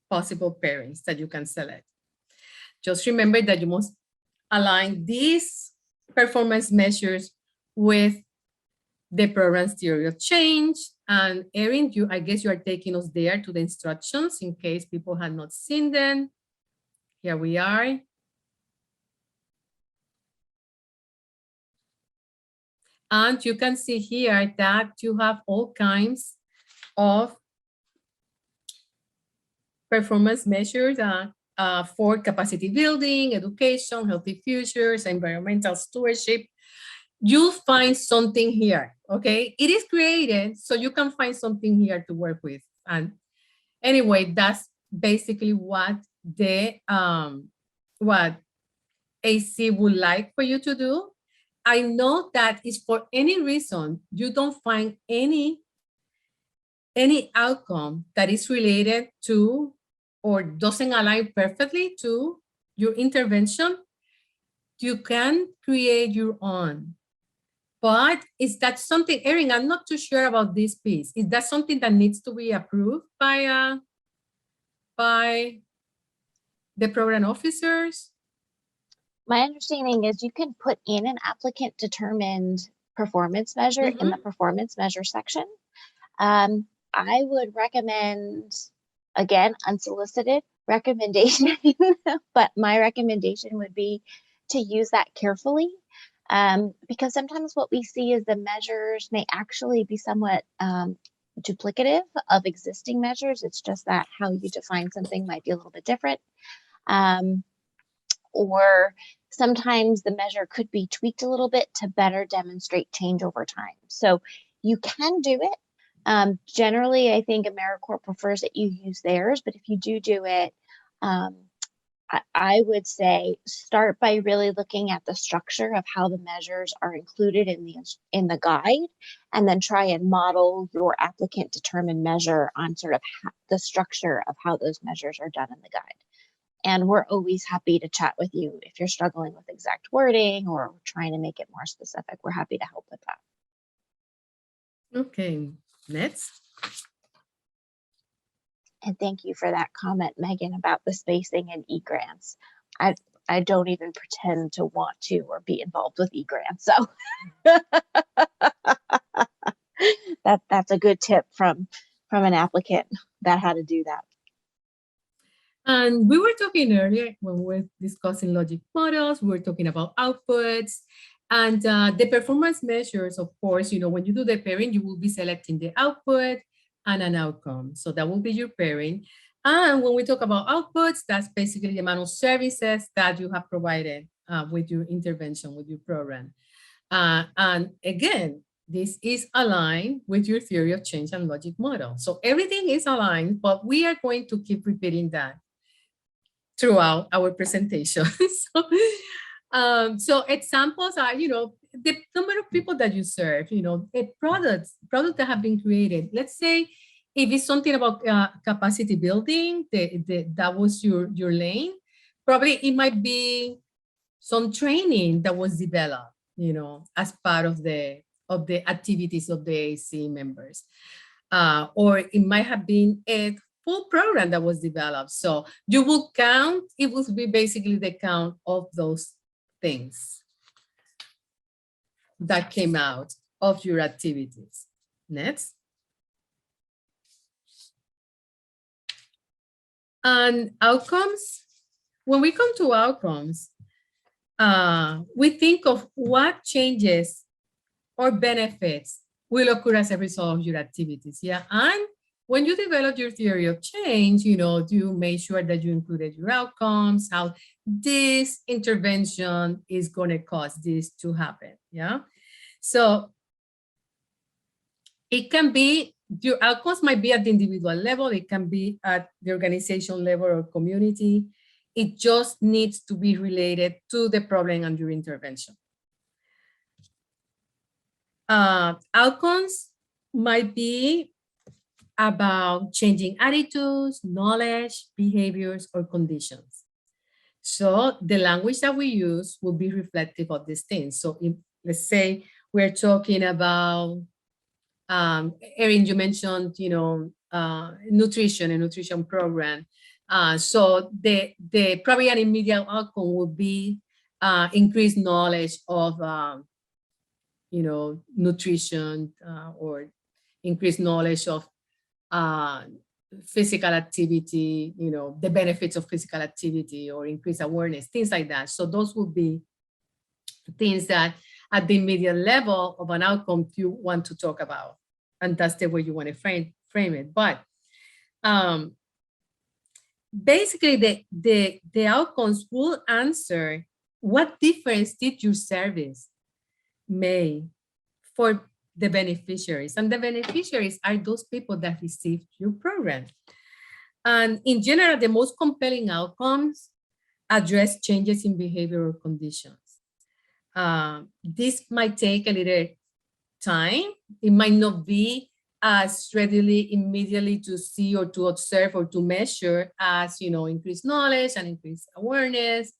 possible pairings that you can select. Just remember that you must align these performance measures with the program's theory of change. And Erin, I guess you are taking us there to the instructions in case people had not seen them. Here we are. And you can see here that you have all kinds of performance measures for capacity building, education, healthy futures, environmental stewardship. You'll find something here, okay? It is created so you can find something here to work with. And anyway, that's basically what the what AC would like for you to do. I know that if for any reason you don't find any outcome that is related to or doesn't align perfectly to your intervention, you can create your own. But is that something, Erin, I'm not too sure about this piece. Is that something that needs to be approved by the program officers? My understanding is you can put in an applicant determined performance measure in the performance measure section. I would recommend, again, unsolicited recommendation, but my recommendation would be to use that carefully, because sometimes what we see is the measures may actually be somewhat duplicative of existing measures. It's just that how you define something might be a little bit different. Or sometimes the measure could be tweaked a little bit to better demonstrate change over time. So you can do it. Generally, I think AmeriCorps prefers that you use theirs, but if you do it, I would say start by really looking at the structure of how the measures are included in the guide, and then try and model your applicant determined measure on sort of the structure of how those measures are done in the guide. And we're always happy to chat with you if you're struggling with exact wording or trying to make it more specific. We're happy to help with that. Okay, next. And thank you for that comment, Megan, about the spacing and e-grants. I don't even pretend to want to or be involved with e-grants. So that's a good tip from an applicant about how to do that. And we were talking earlier when we were discussing logic models, we were talking about outputs and the performance measures. Of course, when you do the pairing, you will be selecting the output and an outcome. So that will be your pairing. And when we talk about outputs, that's basically the amount of services that you have provided with your intervention, with your program. And again, this is aligned with your theory of change and logic model. So everything is aligned, but we are going to keep repeating that throughout our presentation. So examples are, the number of people that you serve, the products that have been created. Let's say if it's something about capacity building, that was your lane, probably it might be some training that was developed, as part of the activities of the AC members. Or it might have been a full program that was developed. So you will count, it will be basically the count of those things that came out of your activities. Next. And outcomes, when we come to outcomes, we think of what changes or benefits will occur as a result of your activities. Yeah, and when you develop your theory of change, you make sure that you included your outcomes, how this intervention is going to cause this to happen. Yeah, so it can be, your outcomes might be at the individual level, it can be at the organization level or community. It just needs to be related to the problem and your intervention. Outcomes might be about changing attitudes, knowledge, behaviors, or conditions. So the language that we use will be reflective of these things. So if, let's say we're talking about, Erin, you mentioned, nutrition, a nutrition program. So the probably an immediate outcome would be increased knowledge of, nutrition or increased knowledge of physical activity, the benefits of physical activity or increased awareness, things like that. So those would be things that at the immediate level of an outcome you want to talk about. And that's the way you want to frame it. But basically the outcomes will answer what difference did your service make for the beneficiaries. And the beneficiaries are those people that received your program. And in general, the most compelling outcomes address changes in behavioral conditions. This might take a little time. It might not be as readily immediately to see or to observe or to measure as, increased knowledge and increased awareness,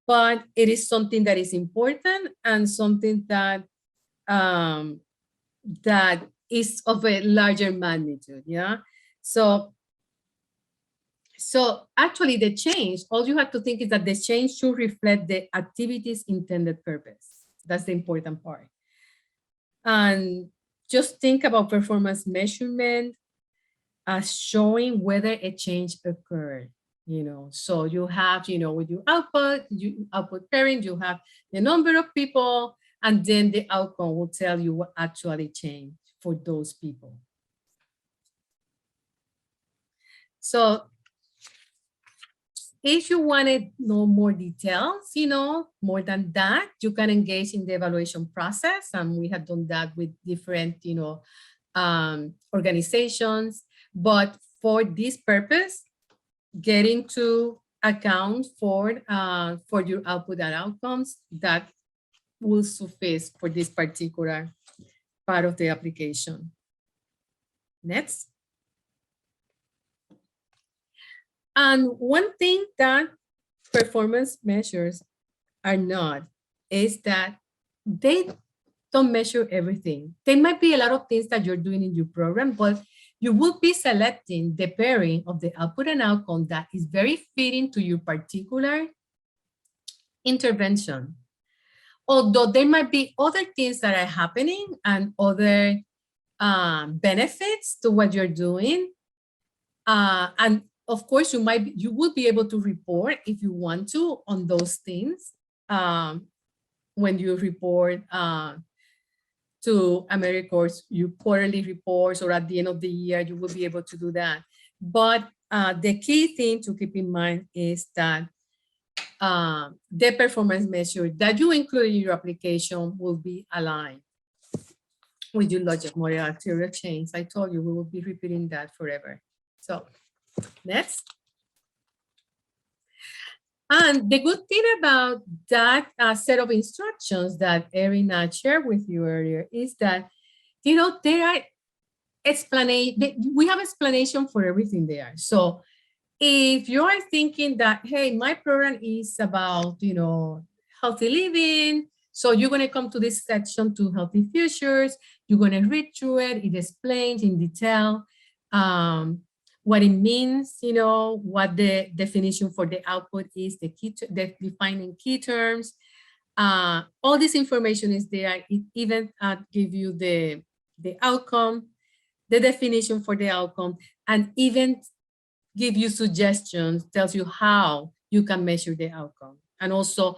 but it is something that is important and something that that is of a larger magnitude. Yeah. So actually the change, all you have to think is that the change should reflect the activity's intended purpose. That's the important part. And just think about performance measurement as showing whether a change occurred, So you have, with your output pairing, you have the number of people, and then the outcome will tell you what actually changed for those people. So if you want to know more details, more than that, you can engage in the evaluation process. And we have done that with different, organizations. But for this purpose, getting to account for your output and outcomes, that will suffice for this particular part of the application. Next. And one thing that performance measures are not is that they don't measure everything. There might be a lot of things that you're doing in your program, but you will be selecting the pairing of the output and outcome that is very fitting to your particular intervention. Although there might be other things that are happening and other benefits to what you're doing. And of course, you will be able to report if you want to on those things when you report to AmeriCorps, your quarterly reports, or at the end of the year, you will be able to do that. But the key thing to keep in mind is that the performance measure that you include in your application will be aligned with your logic model arterial chains. I told you we will be repeating that forever. So next. And the good thing about that set of instructions that Erin shared with you earlier is that, you know, there are we have explanation for everything there. So if you are thinking that, hey, my program is about, you know, healthy living, so you're going to come to this section to Healthy Futures, you're going to read through it, it explains in detail what it means, you know, what the definition for the output is, the defining key terms. All this information is there. It even give you the outcome, the definition for the outcome, and even give you suggestions, tells you how you can measure the outcome. And also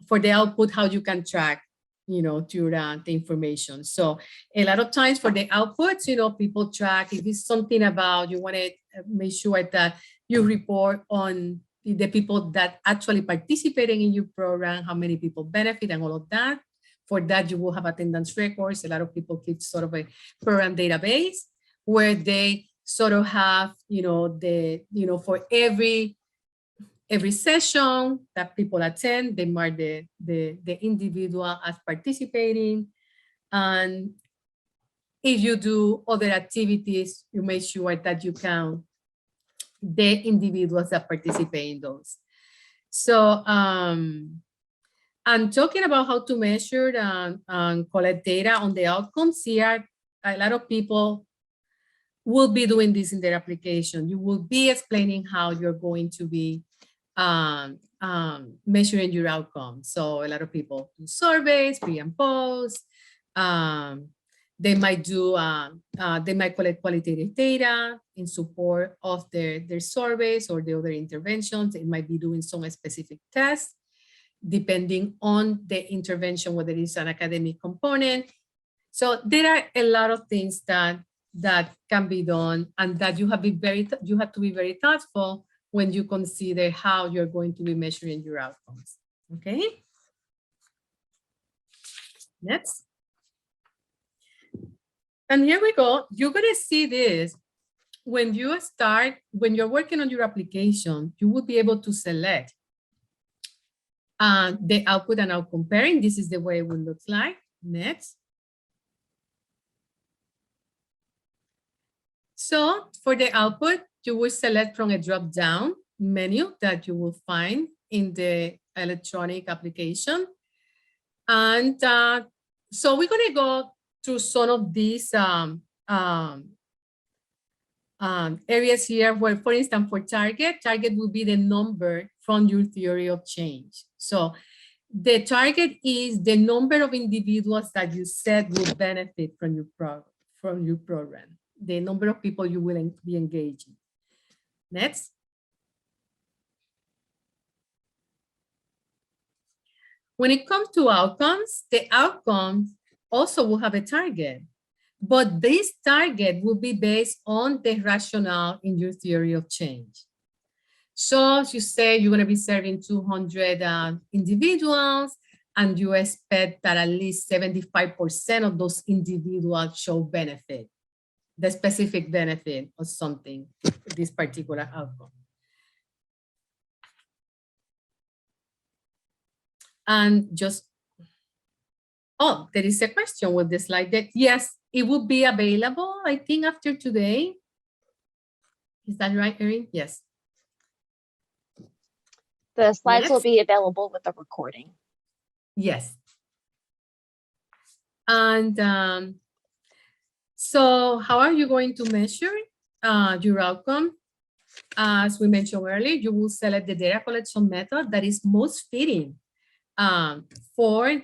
for the output, how you can track, you know, to the information. So a lot of times for the outputs, you know, people track, if it's something about, you want to make sure that you report on the people that actually participating in your program, how many people benefit and all of that. For that, you will have attendance records. A lot of people keep sort of a program database where they sort of have, you know, for every session that people attend, they mark the individual as participating. And if you do other activities, you make sure that you count the individuals that participate in those. So I'm talking about how to measure and collect data on the outcomes here. A lot of people will be doing this in their application. You will be explaining how you're going to be measuring your outcomes. So a lot of people do surveys, pre and post. They might do, they might collect qualitative data in support of their surveys or the other interventions. They might be doing some specific tests, depending on the intervention, whether it's an academic component. So there are a lot of things that can be done, and that you have to be very thoughtful when you consider how you're going to be measuring your outcomes. Okay. Next. And here we go. You're going to see this when you're working on your application, you will be able to select the output and outcome pairing. This is the way it will look like. Next. So for the output, you will select from a drop-down menu that you will find in the electronic application. And so we're going to go through some of these areas here where, for instance, for target will be the number from your theory of change. So the target is the number of individuals that you said will benefit from your program, the number of people you will be engaging. Next. When it comes to outcomes, the outcomes also will have a target, but this target will be based on the rationale in your theory of change. So as you say, you're going to be serving 200 individuals, and you expect that at least 75% of those individuals show benefit, the specific benefit of something, this particular outcome. And just, oh, there is a question with the slide deck. Yes, it will be available, I think, after today. Is that right, Erin? Yes. The slides will Next. be available with the recording. Yes. And so how are you going to measure your outcome? As we mentioned earlier, you will select the data collection method that is most fitting for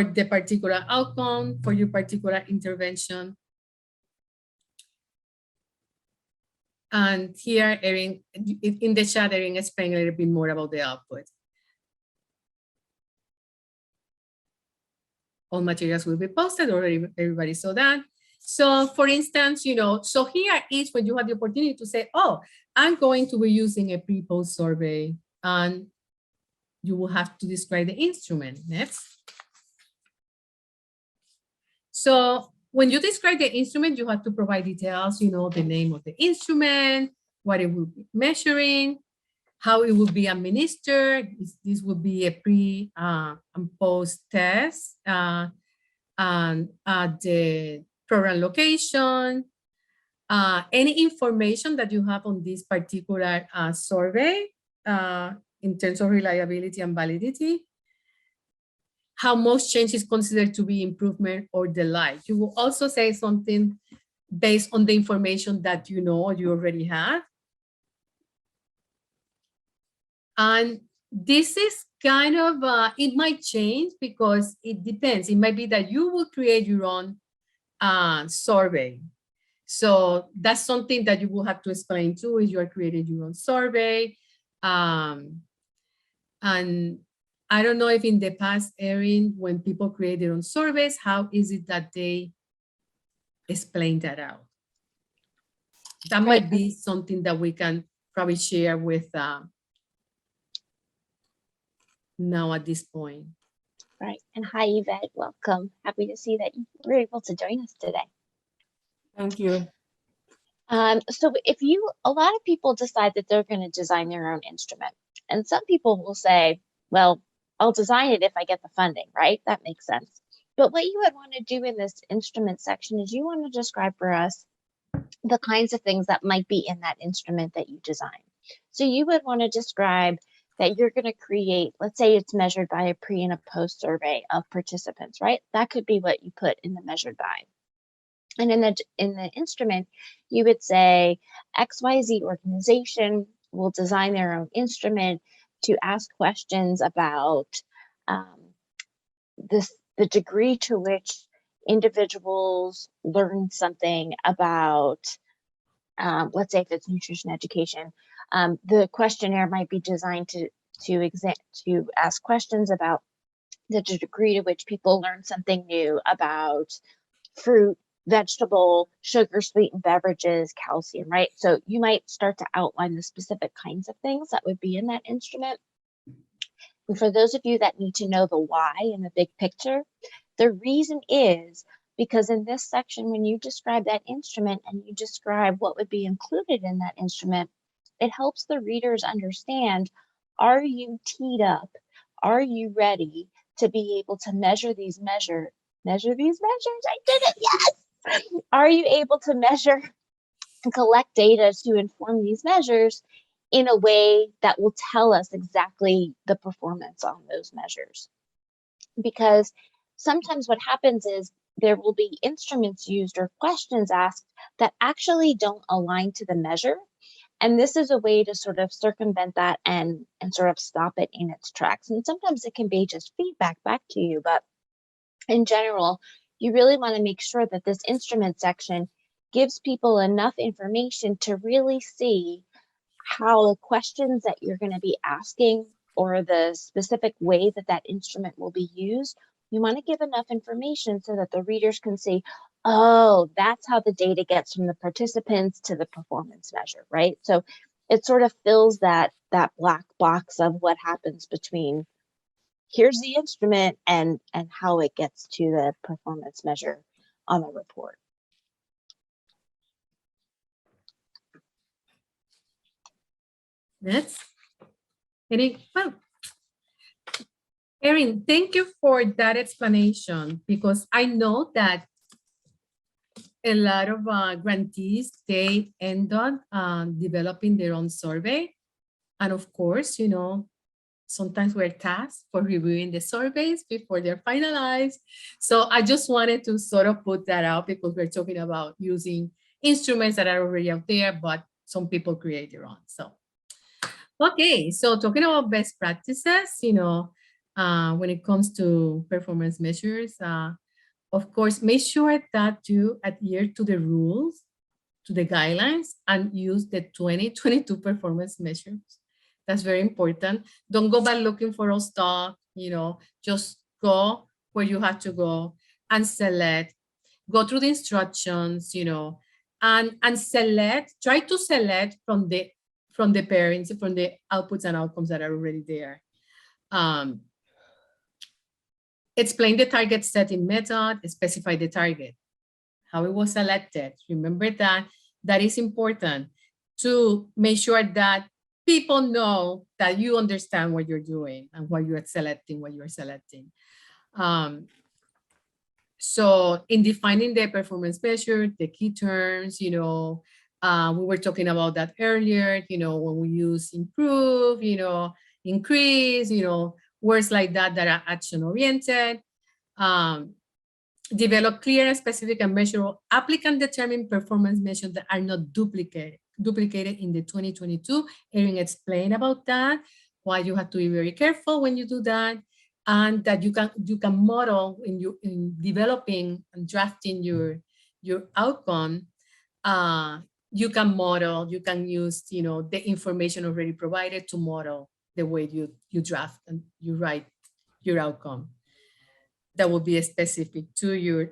the particular outcome, for your particular intervention. And here, Erin, in the chat, Erin explained a little bit more about the output. All materials will be posted, already everybody saw that. So for instance, so here is when you have the opportunity to say, oh, I'm going to be using a pre-post survey, and you will have to describe the instrument. Next. So when you describe the instrument, you have to provide details, the name of the instrument, what it will be measuring, how it will be administered. This will be a pre and post test, and the program location, any information that you have on this particular survey in terms of reliability and validity, how most change is considered to be improvement or delight. You will also say something based on the information that you already have. And this is kind of, it might change because it depends. It might be that you will create your own survey. So that's something that you will have to explain too, is you are creating your own survey. And I don't know if in the past, Erin, when people create their own surveys, how is it that they explain that out? That might be something that we can probably share with now at this point. Right. And hi, Yvette. Welcome. Happy to see that you were able to join us today. Thank you. So a lot of people decide that they're going to design their own instrument. And some people will say, well, I'll design it if I get the funding, right? That makes sense. But what you would want to do in this instrument section is you want to describe for us the kinds of things that might be in that instrument that you design. So you would want to describe that you're going to create, let's say it's measured by a pre and a post survey of participants, right? That could be what you put in the measured by. And in the instrument, you would say XYZ organization will design their own instrument to ask questions about the degree to which individuals learn something about, let's say if it's nutrition education, the questionnaire might be designed to ask questions about the degree to which people learn something new about fruit, vegetable, sugar sweetened beverages, calcium, right? So you might start to outline the specific kinds of things that would be in that instrument. And for those of you that need to know the why and the big picture, the reason is because in this section, when you describe that instrument and you describe what would be included in that instrument, it helps the readers understand, are you teed up? Are you ready to be able to measure these measures? I did it, yes! Are you able to measure and collect data to inform these measures in a way that will tell us exactly the performance on those measures? Because sometimes what happens is there will be instruments used or questions asked that actually don't align to the measure. And this is a way to sort of circumvent that and sort of stop it in its tracks. And sometimes it can be just feedback back to you, but in general, you really want to make sure that this instrument section gives people enough information to really see how the questions that you're going to be asking or the specific way that that instrument will be used. You want to give enough information so that the readers can see, oh, that's how the data gets from the participants to the performance measure, right? So it sort of fills that black box of what happens between here's the instrument and how it gets to the performance measure on the report. Next. Erin, thank you for that explanation, because I know that a lot of grantees, they end up developing their own survey. And of course, sometimes we're tasked for reviewing the surveys before they're finalized. So I just wanted to sort of put that out because we're talking about using instruments that are already out there, but some people create their own. So, okay, so talking about best practices, when it comes to performance measures. Of course, make sure that you adhere to the rules, to the guidelines, and use the 2022 performance measures. That's very important. Don't go back looking for old stuff, just go where you have to go and select, go through the instructions, and select, try to select from the parents, from the outputs and outcomes that are already there. Explain the target setting method, specify the target, how it was selected. Remember that is important to make sure that people know that you understand what you're doing and what you're selecting, So in defining the performance measure, the key terms, we were talking about that earlier, when we use improve, increase, words like that are action oriented. Develop clear and specific and measurable applicant determined performance measures that are not duplicated in the 2022. Erin explained about that, why you have to be very careful when you do that, and that you can model in developing and drafting your outcome. You can model, you can use the information already provided to model the way you draft and you write your outcome. That will be specific to your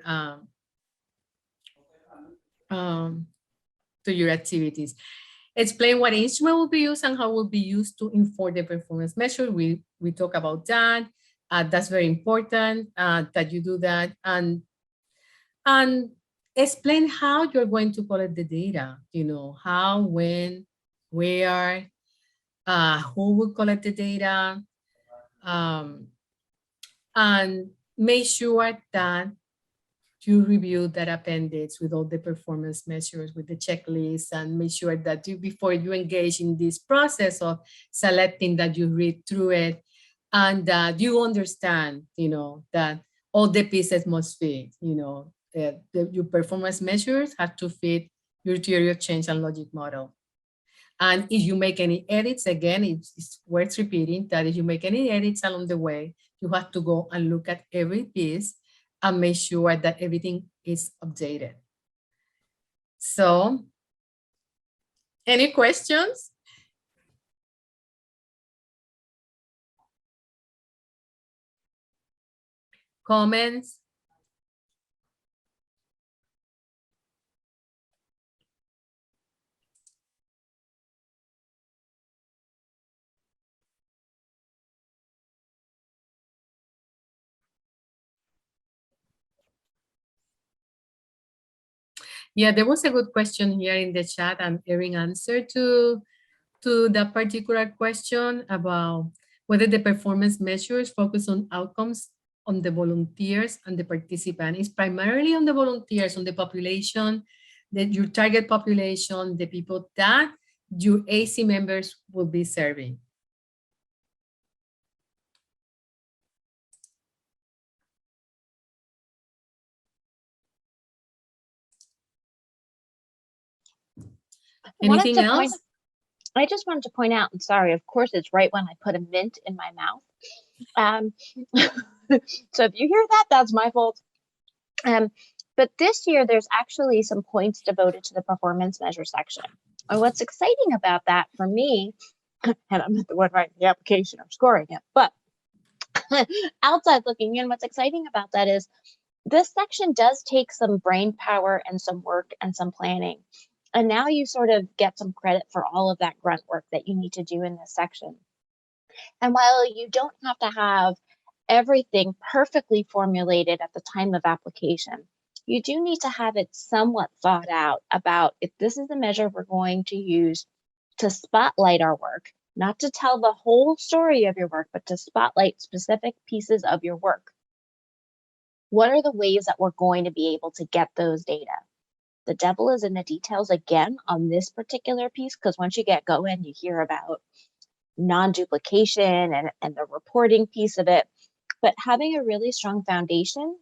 activities. Explain what instrument will be used and how will be used to inform the performance measure. We talk about that. That's very important that you do that, and explain how you're going to collect the data. How, when, where, who will collect the data, and make sure that you review that appendix with all the performance measures, with the checklist, and make sure that before you engage in this process of selecting, that you read through it and that you understand, that all the pieces must fit, your performance measures have to fit your theory of change and logic model. And if you make any edits, again, it's worth repeating that if you make any edits along the way, you have to go and look at every piece and make sure that everything is updated. So, any questions? Comments? Yeah, there was a good question here in the chat, and Erin answered to that particular question about whether the performance measures focus on outcomes on the volunteers and the participant. It's primarily on the volunteers, on the population, your target population, the people that your AC members will be serving. Anything else? I just wanted to point out, and sorry, of course, it's right when I put a mint in my mouth. So if you hear that, that's my fault. But this year, there's actually some points devoted to the performance measure section. And what's exciting about that for me, and I'm not the one writing the application or scoring it, but outside looking in, what's exciting about that is this section does take some brain power and some work and some planning. And now you sort of get some credit for all of that grunt work that you need to do in this section. And while you don't have to have everything perfectly formulated at the time of application, you do need to have it somewhat thought out about if this is the measure we're going to use to spotlight our work, not to tell the whole story of your work, but to spotlight specific pieces of your work. What are the ways that we're going to be able to get those data? The devil is in the details again on this particular piece, because once you get going, you hear about non-duplication and the reporting piece of it. But having a really strong foundation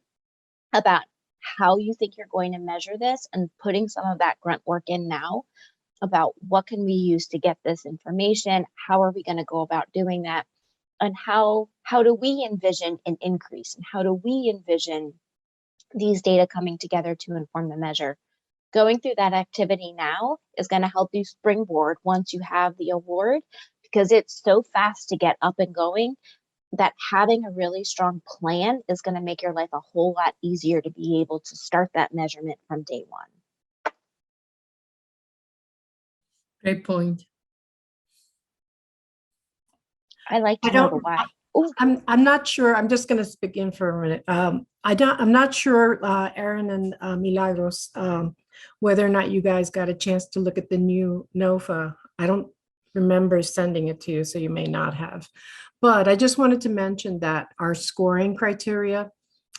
about how you think you're going to measure this and putting some of that grunt work in now about what can we use to get this information, how are we going to go about doing that, and how how do we envision an increase? And how do we envision these data coming together to inform the measure? Going through that activity now is going to help you springboard once you have the award, because it's so fast to get up and going that having a really strong plan is going to make your life a whole lot easier to be able to start that measurement from day one. Great point. I like to I know the don't- why. Ooh, I'm not sure. I'm just going to speak in for a minute. I'm not sure, Aaron and Milagros, whether or not you guys got a chance to look at the new NOFA. I don't remember sending it to you, so you may not have. But I just wanted to mention that our scoring criteria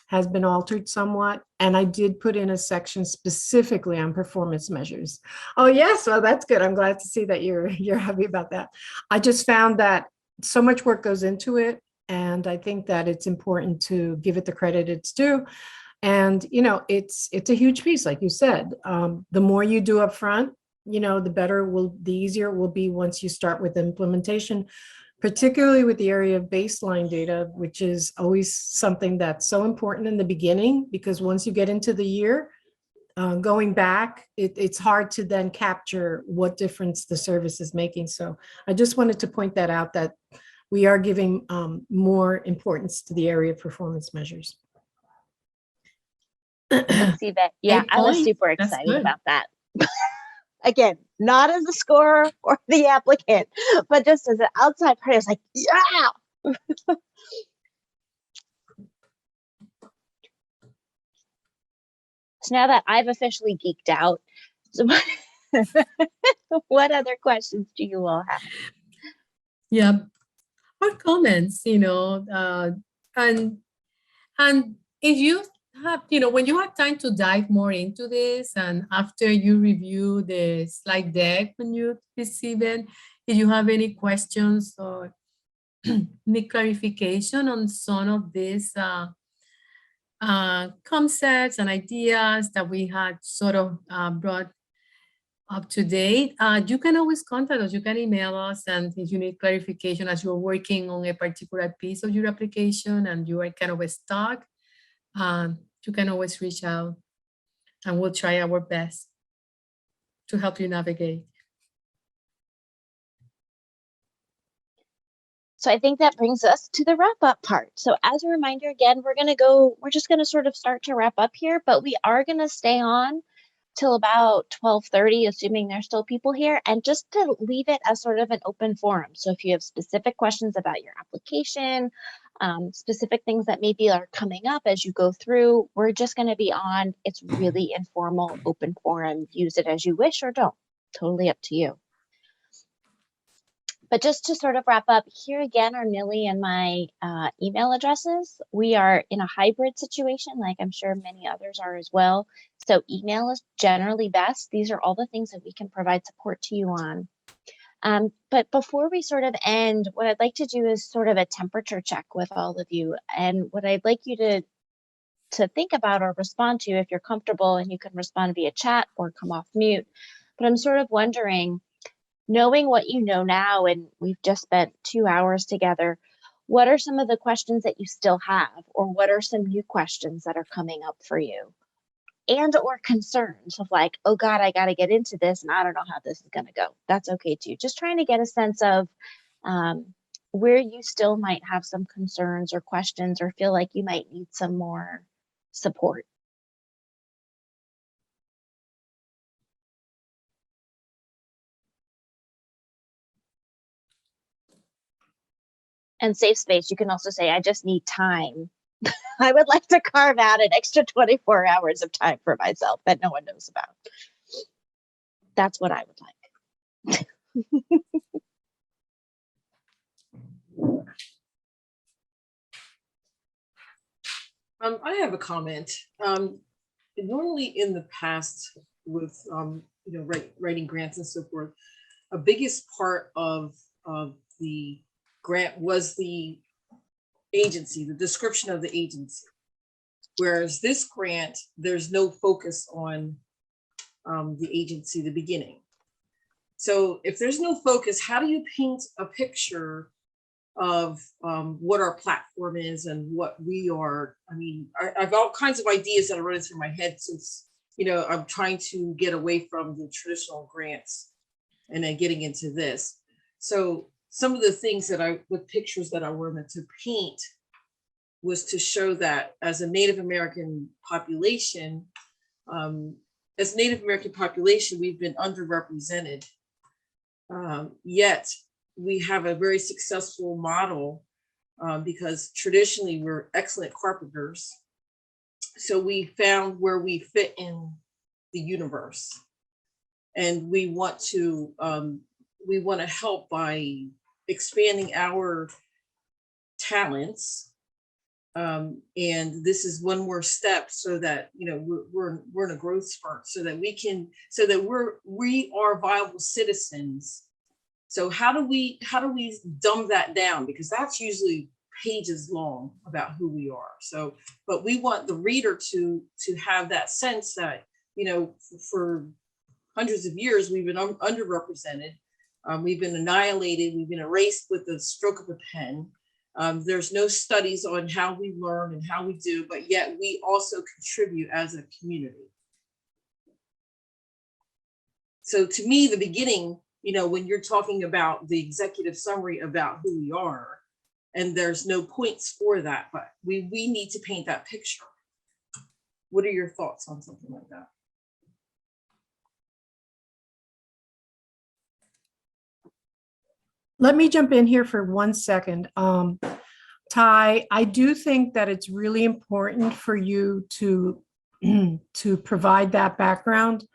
has been altered somewhat, and I did put in a section specifically on performance measures. Oh yes, well that's good. I'm glad to see that you're happy about that. I just found that so much work goes into it, and I think that it's important to give it the credit it's due. And you know, it's a huge piece, like you said. The more you do up front, you know, the easier it will be once you start with implementation, particularly with the area of baseline data, which is always something that's so important in the beginning, because once you get into the year, going back, it's hard to then capture what difference the service is making. So I just wanted to point that out, that we are giving more importance to the area of performance measures. let's see that. Yeah, Great I was point. super That's excited good. about that. Again, not as a scorer or the applicant, but just as an outside party, I was like, yeah. So now that I've officially geeked out, so what other questions do you all have? Yeah, or comments, you know, and if you have, you know, when you have time to dive more into this, and after you review the slide deck when you receive it, if you have any questions or need clarification on some of these concepts and ideas that we had sort of brought up to date, you can always contact us. You can email us, and if you need clarification as you're working on a particular piece of your application and you are kind of stuck, you can always reach out, and we'll try our best to help you navigate. So I think that brings us to the wrap up part. So as a reminder, again, we're just going to sort of start to wrap up here, but we are going to stay on till about 12:30, assuming there's still people here, and just to leave it as sort of an open forum. So if you have specific questions about your application, specific things that maybe are coming up as you go through, we're just going to be on. It's really informal, open forum. Use it as you wish or don't. Totally up to you. But just to sort of wrap up, here again are Millie and my email addresses. We are in a hybrid situation, like I'm sure many others are as well. So email is generally best. These are all the things that we can provide support to you on. But before we sort of end, what I'd like to do is sort of a temperature check with all of you. And what I'd like you to think about or respond to, if you're comfortable, and you can respond via chat or come off mute. But I'm sort of wondering, knowing what you know now, and we've just spent 2 hours together, what are some of the questions that you still have, or what are some new questions that are coming up for you? And or concerns of like, oh God, I got to get into this and I don't know how this is going to go. That's okay too. Just trying to get a sense of where you still might have some concerns or questions, or feel like you might need some more support. And safe space, you can also say, I just need time. I would like to carve out an extra 24 hours of time for myself that no one knows about. That's what I would like. I have a comment. Normally in the past with, writing grants and so forth, a biggest part of the grant was the agency, the description of the agency. Whereas this grant, there's no focus on the agency, the beginning. So if there's no focus, how do you paint a picture of what our platform is and what we are. I mean, I have all kinds of ideas that are running through my head since, I'm trying to get away from the traditional grants and then getting into this. So some of the things the pictures that I wanted to paint was to show that as a Native American population, we've been underrepresented. Yet we have a very successful model because traditionally we're excellent carpenters. So we found where we fit in the universe, and we want to help by expanding our talents. And this is one more step so that we're in a growth spurt, so that we are viable citizens. So how do we dumb that down? Because that's usually pages long about who we are. So, but we want the reader to have that sense that, for hundreds of years, we've been underrepresented. We've been annihilated. We've been erased with the stroke of a pen. There's no studies on how we learn and how we do, but yet we also contribute as a community. So to me, the beginning, when you're talking about the executive summary about who we are, and there's no points for that, but we need to paint that picture. What are your thoughts on something like that? Let me jump in here for 1 second. Ty, I do think that it's really important for you to to provide that background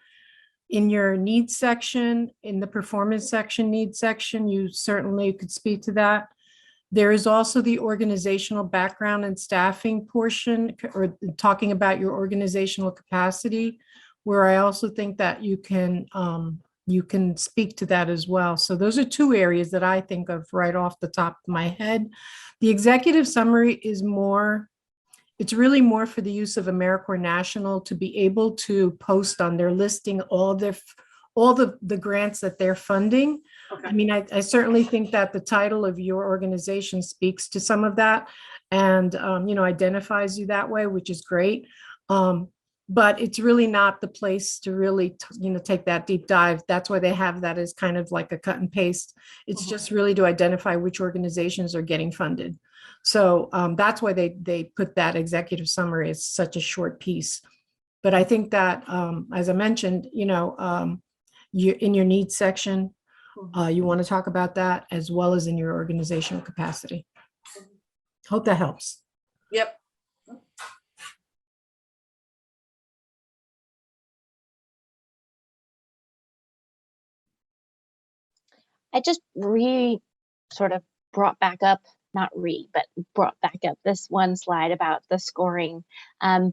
in your needs section, in the performance section, needs section. You certainly could speak to that. There is also the organizational background and staffing portion, or talking about your organizational capacity, where I also think that you can speak to that as well. So those are two areas that I think of right off the top of my head. The executive summary is it's really more for the use of AmeriCorps National to be able to post on their listing all the grants that they're funding. Okay. I mean, I certainly think that the title of your organization speaks to some of that and, identifies you that way, which is great. But it's really not the place to really, take that deep dive. That's why they have that as kind of like a cut and paste. It's just really to identify which organizations are getting funded. So that's why they put that executive summary as such a short piece. But I think that, as I mentioned, you in your needs section, you want to talk about that as well as in your organizational capacity. Hope that helps. Yep. I just sort of brought back up, but brought back up this one slide about the scoring,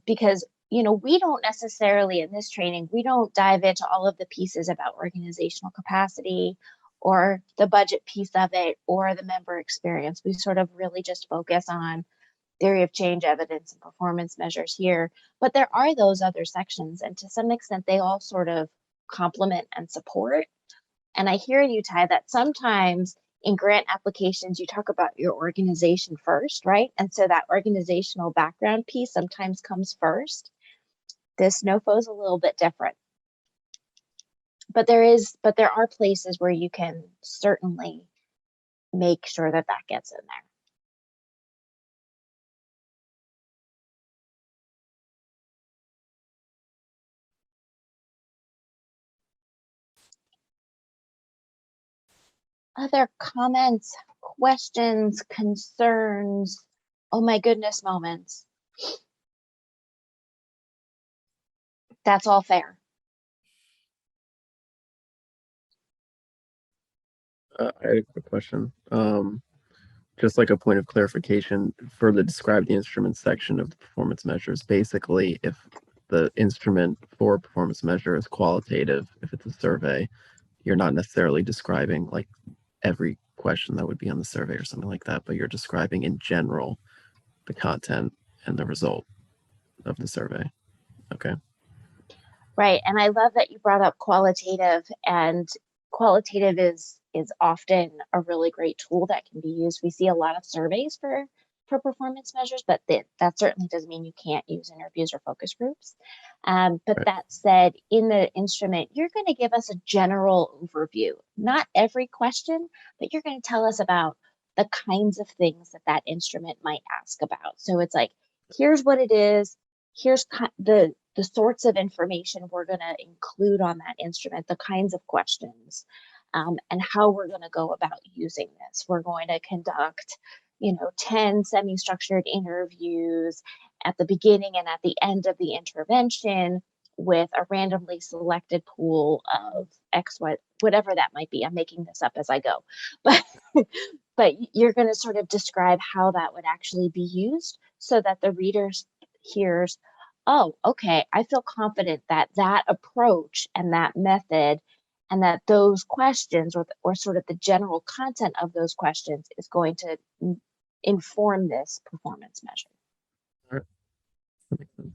because, we don't necessarily in this training, we don't dive into all of the pieces about organizational capacity or the budget piece of it or the member experience. We sort of really just focus on theory of change, evidence, and performance measures here. But there are those other sections, and to some extent, they all sort of complement and support. And I hear you, Ty, that sometimes in grant applications, you talk about your organization first, right? And so that organizational background piece sometimes comes first. This NOFO is a little bit different. But there are places where you can certainly make sure that that gets in there. Other comments, questions, concerns, oh my goodness moments? That's all fair. I had a quick question. Just like a point of clarification for the describe the instrument section of the performance measures. Basically, if the instrument for performance measure is qualitative, if it's a survey, you're not necessarily describing like every question that would be on the survey or something like that, but you're describing in general the content and the result of the survey. Okay. Right. And I love that you brought up qualitative, and qualitative is is often a really great tool that can be used. We see a lot of surveys for performance measures, but that certainly doesn't mean you can't use interviews or focus groups. But Right. that said, in the instrument, you're going to give us a general overview, not every question, but you're going to tell us about the kinds of things that that instrument might ask about. So it's like, here's what it is, here's the sorts of information we're going to include on that instrument, the kinds of questions, and how we're going to go about using this. We're going to conduct 10 semi-structured interviews at the beginning and at the end of the intervention with a randomly selected pool of X, Y, whatever that might be. I'm making this up as I go, but you're going to sort of describe how that would actually be used so that the reader hears, oh, okay, I feel confident that that approach and that method and that those questions or sort of the general content of those questions is going to inform this performance measure. All right. That makes sense.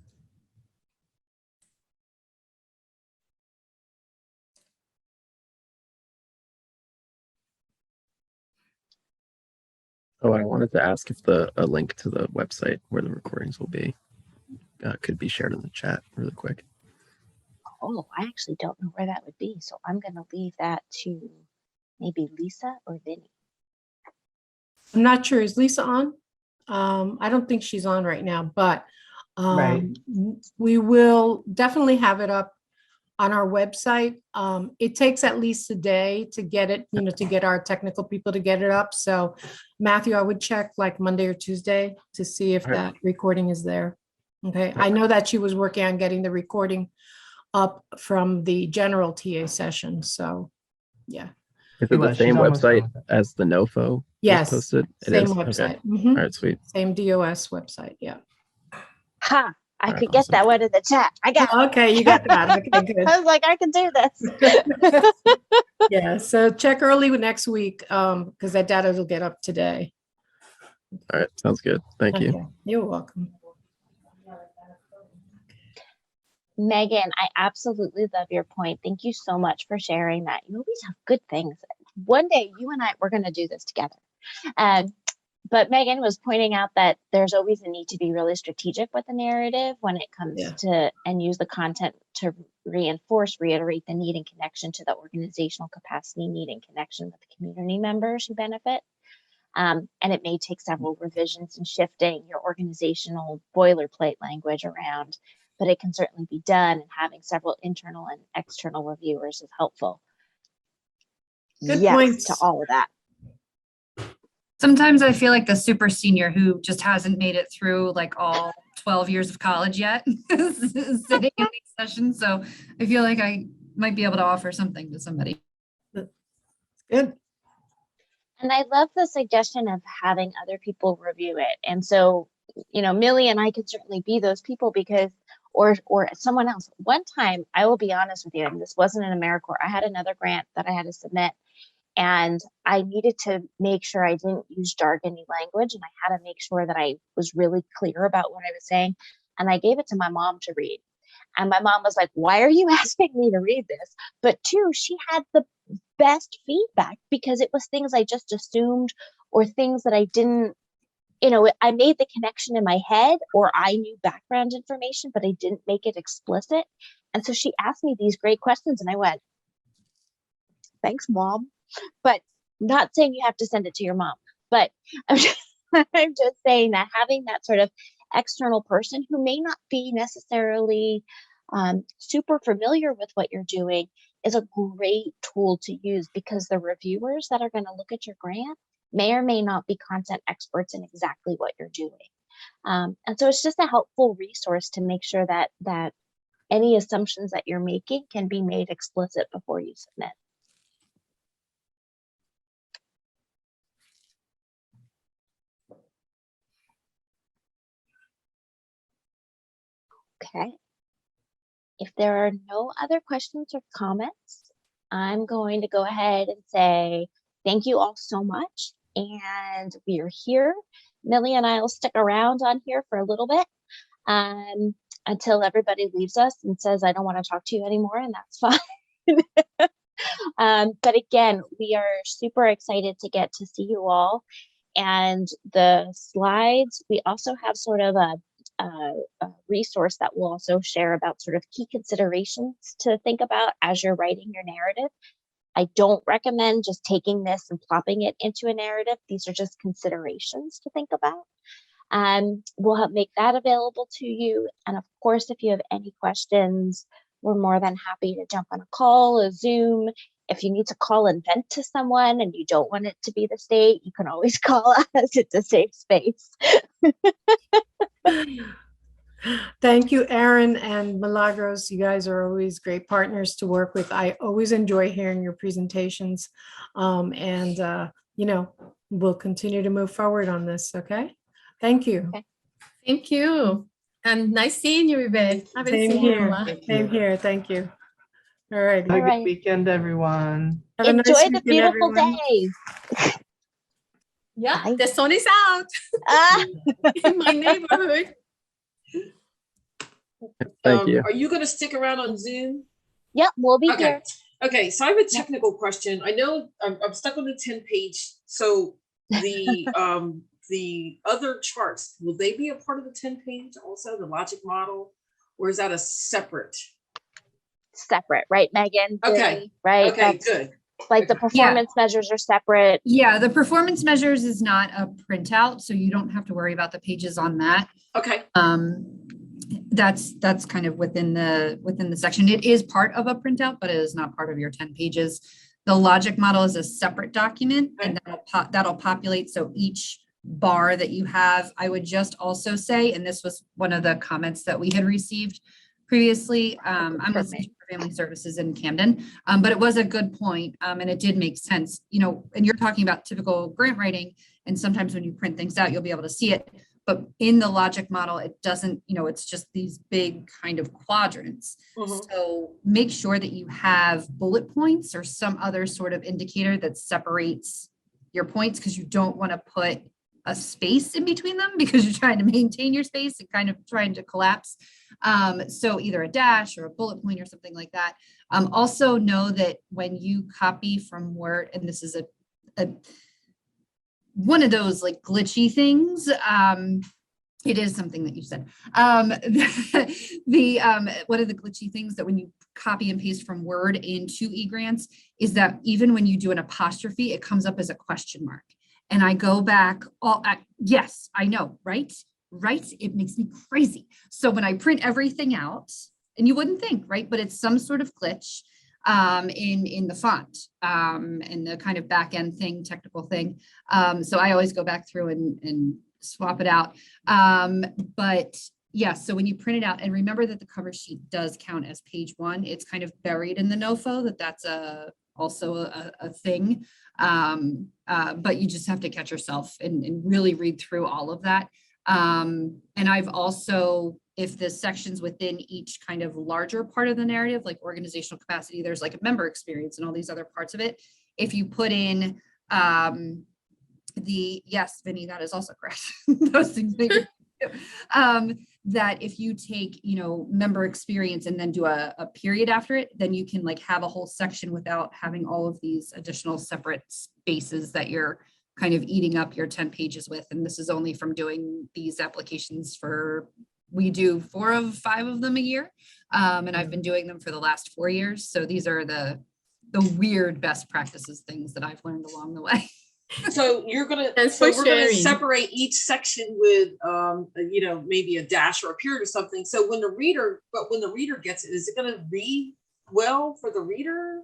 Oh, I wanted to ask if a link to the website where the recordings will be could be shared in the chat really quick. Oh, I actually don't know where that would be. So I'm going to leave that to maybe Lisa or Vinny. I'm not sure. Is Lisa on? I don't think she's on right now, but Right. we will definitely have it up on our website. It takes at least a day to get it, to get our technical people to get it up. So Matthew, I would check like Monday or Tuesday to see if All right. that recording is there. Okay. I know that she was working on getting the recording up from the general TA session. So yeah. Is She it the was. She's same almost done website with it. as the NOFO was Yes. posted? It Same is? Okay. website. All Mhm. right, sweet. Same DOS website. Yeah. Ha! I All right, could get awesome. that one in the chat. I got it. Okay, you got that. Okay, good. I was like, I can do this. Yeah, so check early next week, because that data will get up today. All right, sounds good. Thank you. Okay, you're welcome. Megan, I absolutely love your point. Thank you so much for sharing that. You always have good things. One day you and I, we're going to do this together. But Megan was pointing out that there's always a need to be really strategic with the narrative when it comes Yeah. to, and use the content to reiterate the need and connection to the organizational capacity, need and connection with the community members who benefit. And it may take several revisions and shifting your organizational boilerplate language around, but it can certainly be done, and having several internal and external reviewers is helpful. Good Yes points. to all of that. Sometimes I feel like the super senior who just hasn't made it through like all 12 years of college yet is sitting in these sessions. So I feel like I might be able to offer something to somebody. Good. And I love the suggestion of having other people review it. And so, Millie and I could certainly be those people because, or someone else. One time, I will be honest with you, and this wasn't an AmeriCorps. I had another grant that I had to submit, and I needed to make sure I didn't use jargony language, and I had to make sure that I was really clear about what I was saying. And I gave it to my mom to read. And my mom was like, why are you asking me to read this? But two, she had the best feedback because it was things I just assumed or things that I didn't, I made the connection in my head, or I knew background information, but I didn't make it explicit. And so she asked me these great questions and I went, thanks, Mom. But not saying you have to send it to your mom, but I'm just saying that having that sort of external person who may not be necessarily super familiar with what you're doing is a great tool to use, because the reviewers that are going to look at your grant may or may not be content experts in exactly what you're doing. And so it's just a helpful resource to make sure that any assumptions that you're making can be made explicit before you submit. Okay. If there are no other questions or comments, I'm going to go ahead and say thank you all so much. And we are here. Millie and I will stick around on here for a little bit until everybody leaves us and says, I don't want to talk to you anymore, and that's fine. But again, we are super excited to get to see you all. And the slides, we also have sort of a resource that we'll also share about sort of key considerations to think about as you're writing your narrative. I don't recommend just taking this and plopping it into a narrative. These are just considerations to think about. We'll help make that available to you. And of course, if you have any questions, we're more than happy to jump on a call, a Zoom. If you need to call and vent to someone and you don't want it to be the state, you can always call us. It's a safe space. Thank you, Erin and Milagros. You guys are always great partners to work with. I always enjoy hearing your presentations. You know, we'll continue to move forward on this, okay? Thank you. Okay. Thank you. And nice seeing you, Yvette. Haven't Same seen you in a here. while. Same here. Thank you. All right. Have a All good right. weekend, everyone. Have a nice Enjoy the weekend, beautiful everyone. day. Yeah, Bye. the sun is out Ah, in my neighborhood. Thank you. Are you going to stick around on Zoom? yep, we'll be Okay. here. Okay, so I have a technical question. I know I'm stuck on the 10 page. So the other charts, will they be a part of the 10 page also, the logic model, or is that a separate? Separate, right, Megan? Okay. Billy, right? Okay, That's good. like the Okay. performance measures are separate. Yeah, the performance measures is not a printout, so you don't have to worry about the pages on that. Okay. That's kind of within the section. It is part of a printout, but it is not part of your 10 pages. The logic model is a separate document, and that'll populate. So each bar that you have, I would just also say, and this was one of the comments that we had received previously. I'm with Center for Family Services in Camden, but it was a good point, and it did make sense. You know, and you're talking about typical grant writing, and sometimes when you print things out, you'll be able to see it. But in the logic model, it doesn't, you know, it's just these big kind of quadrants. So make sure that you have bullet points or some other sort of indicator that separates your points, because you don't want to put a space in between them because you're trying to maintain your space and kind of trying to collapse. So either a dash or a bullet point or something like that. Also know that when you copy from Word, and this is a one of those like glitchy things. It is something that you said. One of the glitchy things that when you copy and paste from Word into eGrants is that even when you do an apostrophe, it comes up as a question mark. And I go back, yes, I know, right? Right? It makes me crazy. So when I print everything out, and you wouldn't think, right? But it's some sort of glitch in the font and the kind of back end thing, technical thing. So I always go back through and swap it out. But yeah, so when you print it out, and remember that the cover sheet does count as page 1, it's kind of buried in the NOFO, that's also a thing. But you just have to catch yourself and really read through all of that. And I've also, if the sections within each kind of larger part of the narrative, like organizational capacity, there's like a member experience and all these other parts of it. If you put in yes, Vinny, that is also correct. Those things make it, that if you take, you know, member experience and then do a period after it, then you can like have a whole section without having all of these additional separate spaces that you're kind of eating up your 10 pages with. And this is only from doing these applications we do 4 or 5 of them a year. And I've been doing them for the last 4 years. So these are the weird best practices things that I've learned along the way. So we're gonna separate each section with you know, maybe a dash or a period or something. So when the reader gets it, is it gonna read well for the reader?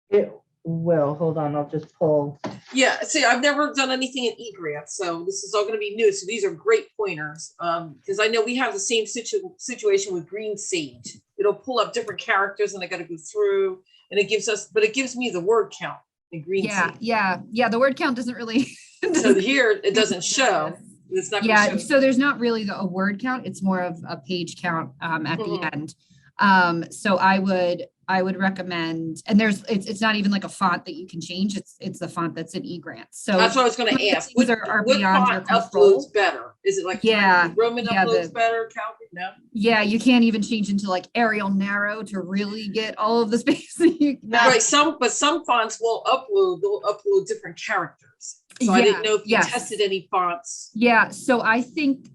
It will. Hold on, I'll just pull. Yeah, see, I've never done anything in eGrants, so this is all going to be new. So these are great pointers, because I know we have the same situation with Green Sage. It'll pull up different characters, and I got to go through, and it gives me the word count in Green Sage. Yeah. The word count doesn't really. So here it doesn't show. It's not. Yeah, so there's not really a word count. It's more of a page count at the end. So I would recommend, and it's not even like a font that you can change. It's the font that's in eGrants. So That's what I was going some of to the ask. things What, are what beyond your font control. uploads better? Is it like Yeah, Roman yeah, uploads better? Calvin? No. Yeah, you can't even change into like Arial narrow to really get all of the space. Right. Some fonts will upload. They'll upload different characters. So I didn't know if you tested any fonts. Yeah. So I think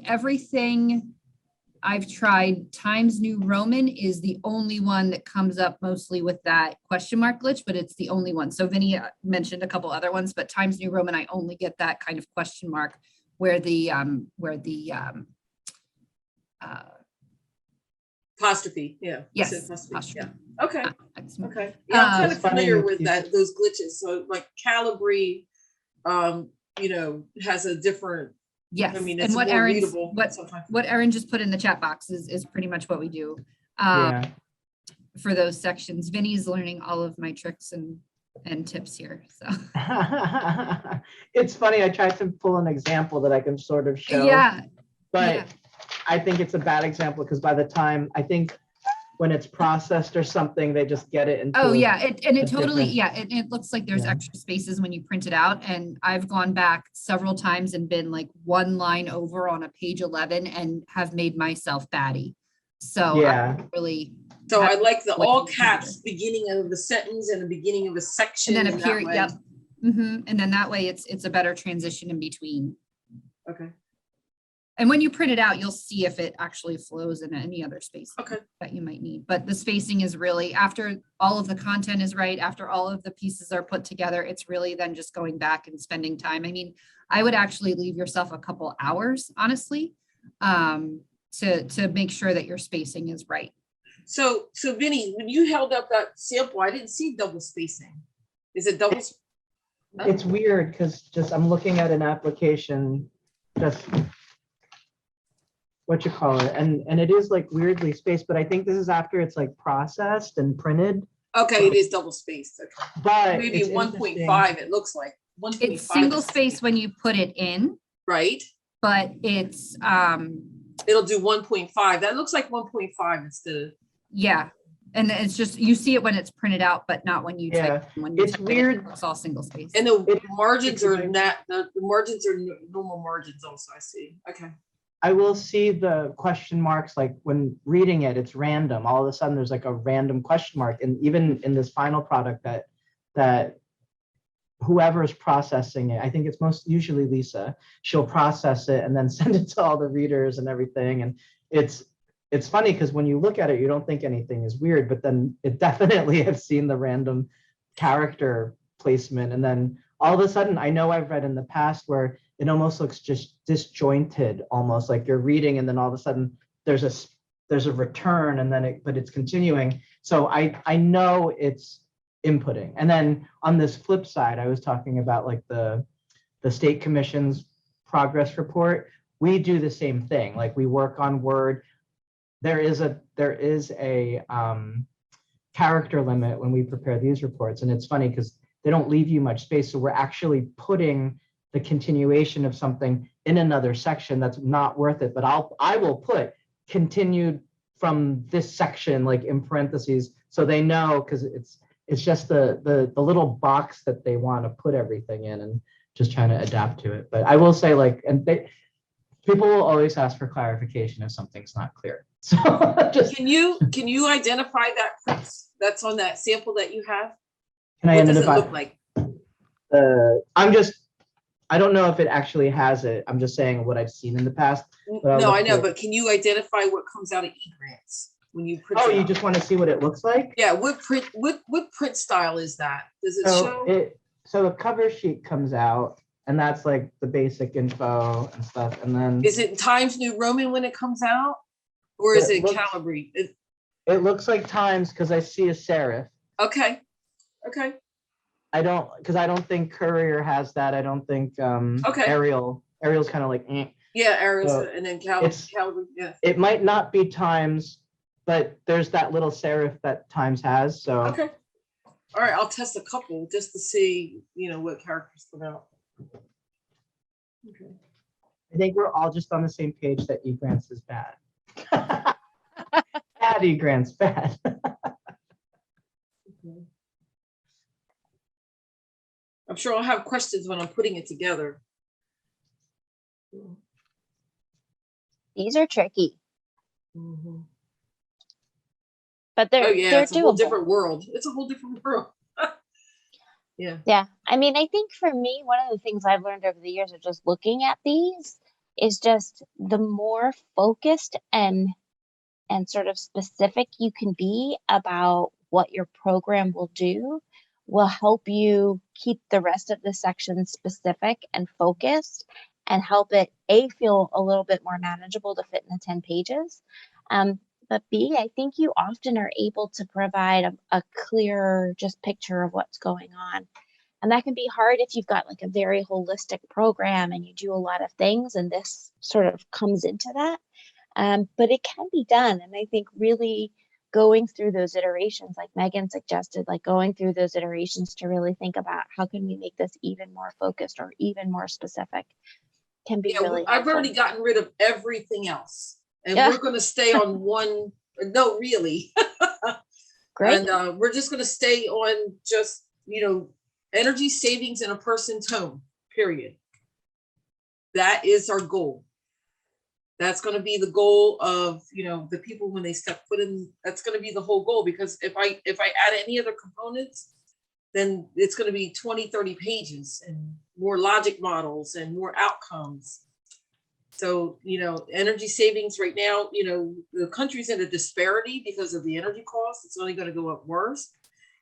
everything I've tried, Times New Roman is the only one that comes up mostly with that question mark glitch, but it's the only one. So Vinny mentioned a couple other ones, but Times New Roman, I only get that kind of question mark where the Apostrophe. Yeah. yes, Apostrophe. apostrophe. Yeah. Okay. Excellent. Okay. Yeah, I'm kind It's of familiar funny with you- that, those glitches. So like Calibri, has a different, Yes, I mean, and it's what more Aaron's readable sometimes. what Aaron just put in the chat box is pretty much what we do Yeah. for those sections. Vinny's learning all of my tricks and tips here. So It's funny. I tried to pull an example that I can sort of show. yeah, But yeah. I think it's a bad example because by the time I think when it's processed or something, they just get it into. Oh yeah, it a totally, different- yeah, it looks like there's Yeah. extra spaces when you print it out, and I've gone back several times and been like one line over on a page 11 and have made myself batty. So Yeah. I really, So I like the Like all on the computer. caps beginning of the sentence and the beginning of a section. and then a that period, way. yep. And then that way it's a better transition in between. Okay. And when you print it out, you'll see if it actually flows in any other space Okay. that you might need. But the spacing is really, after all of the content is right, after all of the pieces are put together, it's really then just going back and spending time. I mean, I would actually leave yourself a couple hours, honestly, to make sure that your spacing is right. So Vinny, when you held up that sample, I didn't see double spacing. Is it double? It's weird because just I'm looking at an application, just what you call it, and it is like weirdly spaced, but I think this is after it's like processed and printed. Okay, it is double spaced. Okay. But Maybe it's 1.5, it looks like. 1.5 It's single is- space when you put it in, Right? but it's, It'll do 1.5. That looks like 1.5 instead of. yeah. And it's just, you see it when it's printed out, but not when you Yeah, type. When you it's type weird. It's all single space. And the It- margins are because not, the margins are normal margins also, I see. Okay. I will see the question marks, like when reading it, it's random. All of a sudden there's like a random question mark. And even in this final product that whoever is processing it, I think it's most usually Lisa, she'll process it and then send it to all the readers and everything. And it's funny because when you look at it, you don't think anything is weird, but then it definitely have seen the random character placement. And then all of a sudden, I know I've read in the past where it almost looks just disjointed, almost like you're reading and then all of a sudden there's a return and then but it's continuing. So I know it's inputting. And then on this flip side, I was talking about like the state commission's progress report. We do the same thing. Like we work on Word. There is a character limit when we prepare these reports. And it's funny because they don't leave you much space. So we're actually putting the continuation of something in another section that's not worth it. But I will put continued from this section, like in parentheses, so they know, because it's just the little box that they want to put everything in and just trying to adapt to it. But I will say, like, and people will always ask for clarification if something's not clear. So just Can you identify that print that's on that sample that you have? can I What does it identify? look like? I don't know if it actually has it. I'm just saying what I've seen in the past. But I'll No, I look know, for it. but can you identify what comes out of eGrants when you print? Oh, it you out? just want to see what it looks like? Yeah, what print style is that? Does it show? So a cover sheet comes out, and that's like the basic info and stuff. And then Is it Times New Roman when it comes out? Or is It it looks- Calibri? it looks like Times because I see a serif. Okay. I don't think Courier has that. I don't think Okay. Ariel's kind of like Yeah, Arizona, So and then it's- Calibri, yeah. it might not be Times, but there's that little serif that Times has. So Okay. All right, I'll test a couple just to see, what characters come out. Okay. I think we're all just on the same page that eGrants is bad. Patty grants bad. Okay. I'm sure I'll have questions when I'm putting it together. These are tricky, Mhm. but Oh they're yeah, it's a whole doable. different world. It's a whole different world. Yeah. Yeah. I mean, I think for me, one of the things I've learned over the years of just looking at these is just the more focused and sort of specific you can be about what your program will do will help you keep the rest of the section specific and focused and help it feel a little bit more manageable to fit in the 10 pages. But B, I think you often are able to provide a clearer just picture of what's going on. And that can be hard if you've got like a very holistic program and you do a lot of things, and this sort of comes into that. But it can be done. And I think really going through those iterations, like Megan suggested, like going through those iterations to really think about how can we make this even more focused or even more specific can be Yeah, really I've helpful. already gotten rid of everything else. And Yeah. we're going to stay on one, no, really. Great. And we're just going to stay on just, energy savings in a person's home, period. That is our goal. That's going to be the goal of, the people when they step foot in, that's going to be the whole goal. Because if I add any other components, then it's going to be 20, 30 pages and more logic models and more outcomes. So, energy savings right now, the country's in a disparity because of the energy costs. It's only going to go up worse.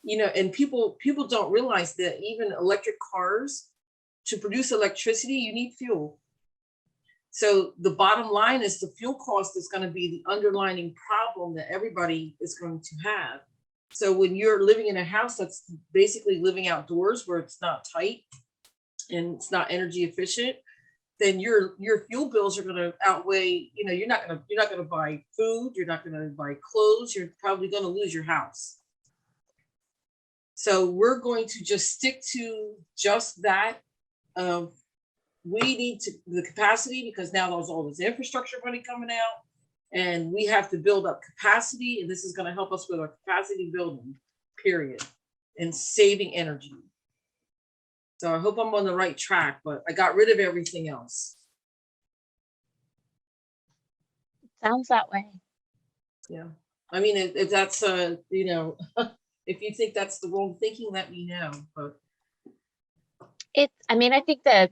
And people don't realize that even electric cars, to produce electricity, you need fuel. So the bottom line is the fuel cost is going to be the underlying problem that everybody is going to have. So when you're living in a house that's basically living outdoors where it's not tight and it's not energy efficient, then your fuel bills are going to outweigh, you're not going to buy food, you're not going to buy clothes, you're probably going to lose your house. So we're going to just stick to just that. We need the capacity because now there's all this infrastructure money coming out, and we have to build up capacity, and this is going to help us with our capacity building, period, and saving energy. So I hope I'm on the right track, but I got rid of everything else. Sounds that way. Yeah. I mean, if that's, if you think that's the wrong thinking, let me know. But I think that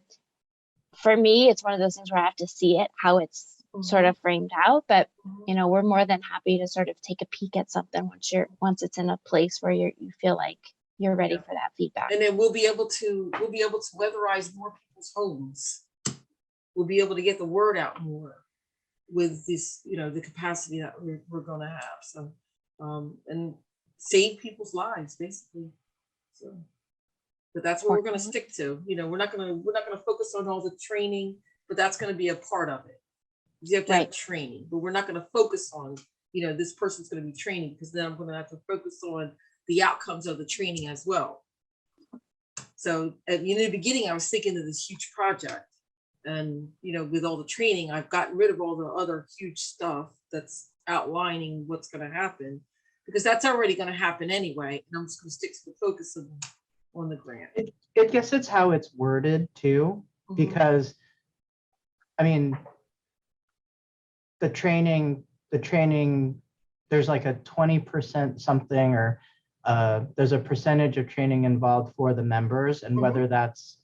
for me, it's one of those things where I have to see it, how it's sort of framed out. But, we're more than happy to sort of take a peek at something once it's in a place where you feel like you're ready for that feedback. And then we'll be able to weatherize more people's homes. We'll be able to get the word out more with this, the capacity that we're going to have. So, and save people's lives, basically. So, but that's what we're going to stick to. We're not going to focus on all the training, but that's going to be a part of it. You have to have training, but we're not going to focus on, this person's going to be training, because then I'm going to have to focus on the outcomes of the training as well. So in the beginning, I was thinking of this huge project, and, with all the training, I've gotten rid of all the other huge stuff that's outlining what's going to happen, because that's already going to happen anyway. And I'm just going to stick to the focus on the grant. I guess it's how it's worded too, because I mean, the training, there's like a 20% something, or there's a percentage of training involved for the members, and whether that's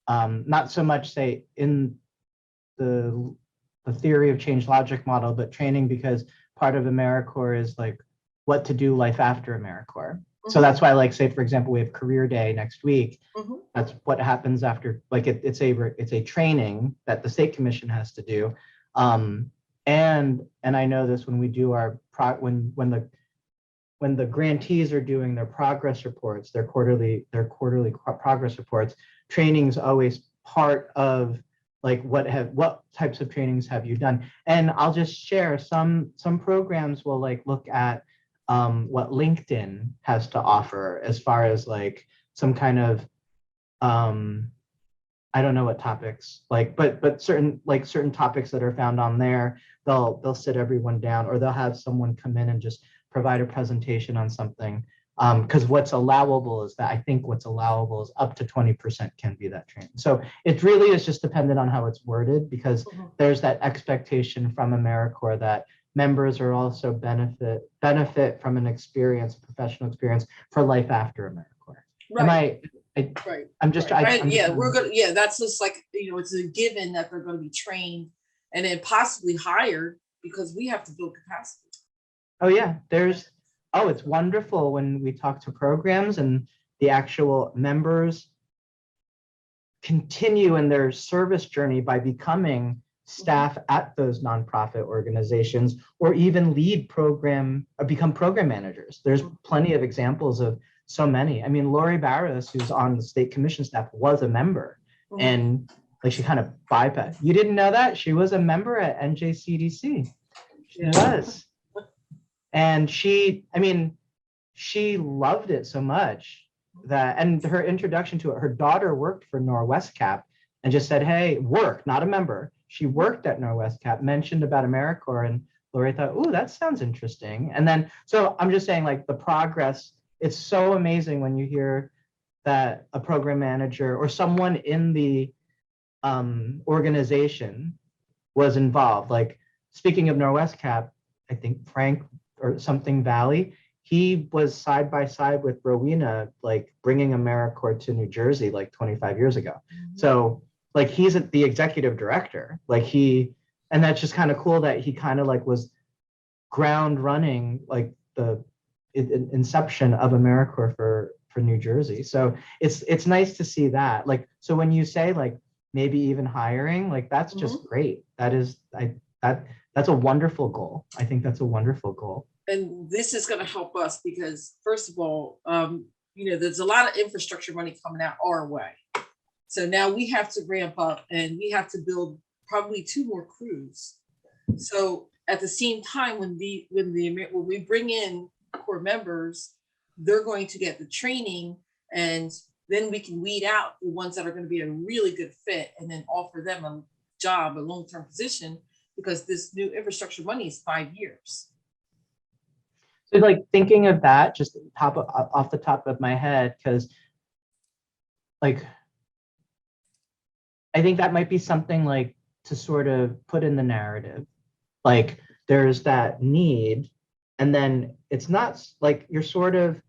not so much say in the theory of change logic model, but training because part of AmeriCorps is like what to do life after AmeriCorps. So that's why, like, say, for example, we have career day next week. That's what happens after, like, it's a training that the state commission has to do. And I know this when we do our when the grantees are doing their progress reports, their quarterly progress reports, training's always part of, like, what types of trainings have you done? And I'll just share some programs will, like, look at what LinkedIn has to offer as far as, like, some kind of I don't know what topics, like, but certain topics that are found on there, they'll sit everyone down, or they'll have someone come in and just provide a presentation on something. Because what's allowable is that, I think what's allowable is up to 20% can be that training. So it really is just dependent on how it's worded, because there's that expectation from AmeriCorps that members are also benefit from an experience, a professional experience for life after AmeriCorps. Right. Right. I'm just, Right. I'm Yeah, just- we're gonna, yeah, that's just like, it's a given that they're gonna be trained and then possibly hired, because we have to build capacity. Oh yeah, it's wonderful when we talk to programs and the actual members continue in their service journey by becoming staff at those nonprofit organizations, or even become program managers. There's plenty of examples of so many. I mean, Lori Barros, who's on the state commission staff, was a member, and like she kind of bypassed. You didn't know that? She was a member at NJCDC. She was. And she loved it so much that, and her introduction to it, her daughter worked for Norwest Cap and just said, hey, not a member. She worked at Norwest Cap, mentioned about AmeriCorps, and Lori thought, ooh, that sounds interesting. And then, so I'm just saying, like, the progress, it's so amazing when you hear that a program manager or someone in the organization was involved. Like, speaking of Norwest Cap, I think Frank or something Valley, he was side by side with Rowena, like bringing AmeriCorps to New Jersey like 25 years ago. So like, he's the executive director, and that's just kind of cool that he kind of like was ground running, like the inception of AmeriCorps for New Jersey. So it's nice to see that. Like, so when you say like maybe even hiring, like that's just great. That's a wonderful goal. I think that's a wonderful goal. And this is going to help us because, first of all, there's a lot of infrastructure money coming out our way. So now we have to ramp up and we have to build probably 2 more crews. So at the same time, when we bring in core members, they're going to get the training, and then we can weed out the ones that are going to be a really good fit and then offer them a job, a long-term position, because this new infrastructure money is 5 years. So like thinking of that, just off the top of my head, because like, I think that might be something like to sort of put in the narrative. Like there's that need, and then it's not like you're sort of,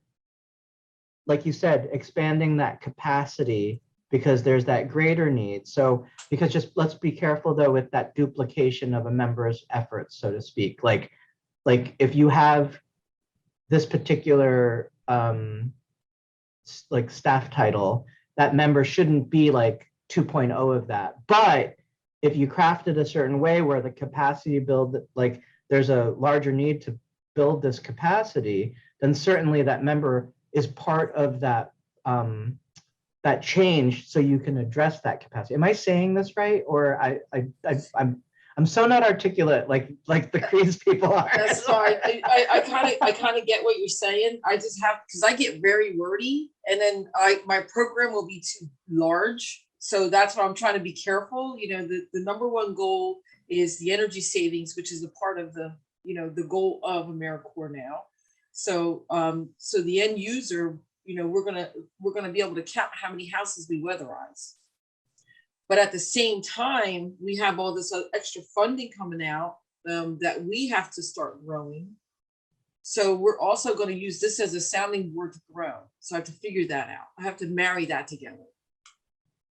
like you said, expanding that capacity because there's that greater need. So because just let's be careful though with that duplication of a member's efforts, so to speak. Like if you have this particular like staff title, that member shouldn't be like 2.0 of that. But if you craft it a certain way where the capacity build, like there's a larger need to build this capacity, then certainly that member is part of that that change, so you can address that capacity. Am I saying this right? Or I'm so not articulate like the Creeds people are. That's fine. I kind of get what you're saying. I just have, because I get very wordy, and then my program will be too large. So that's why I'm trying to be careful. The number one goal is the energy savings, which is a part of the goal of AmeriCorps now. So so the end user, we're gonna be able to count how many houses we weatherize. But at the same time, we have all this extra funding coming out that we have to start growing. So we're also going to use this as a sounding board to grow. So I have to figure that out. I have to marry that together.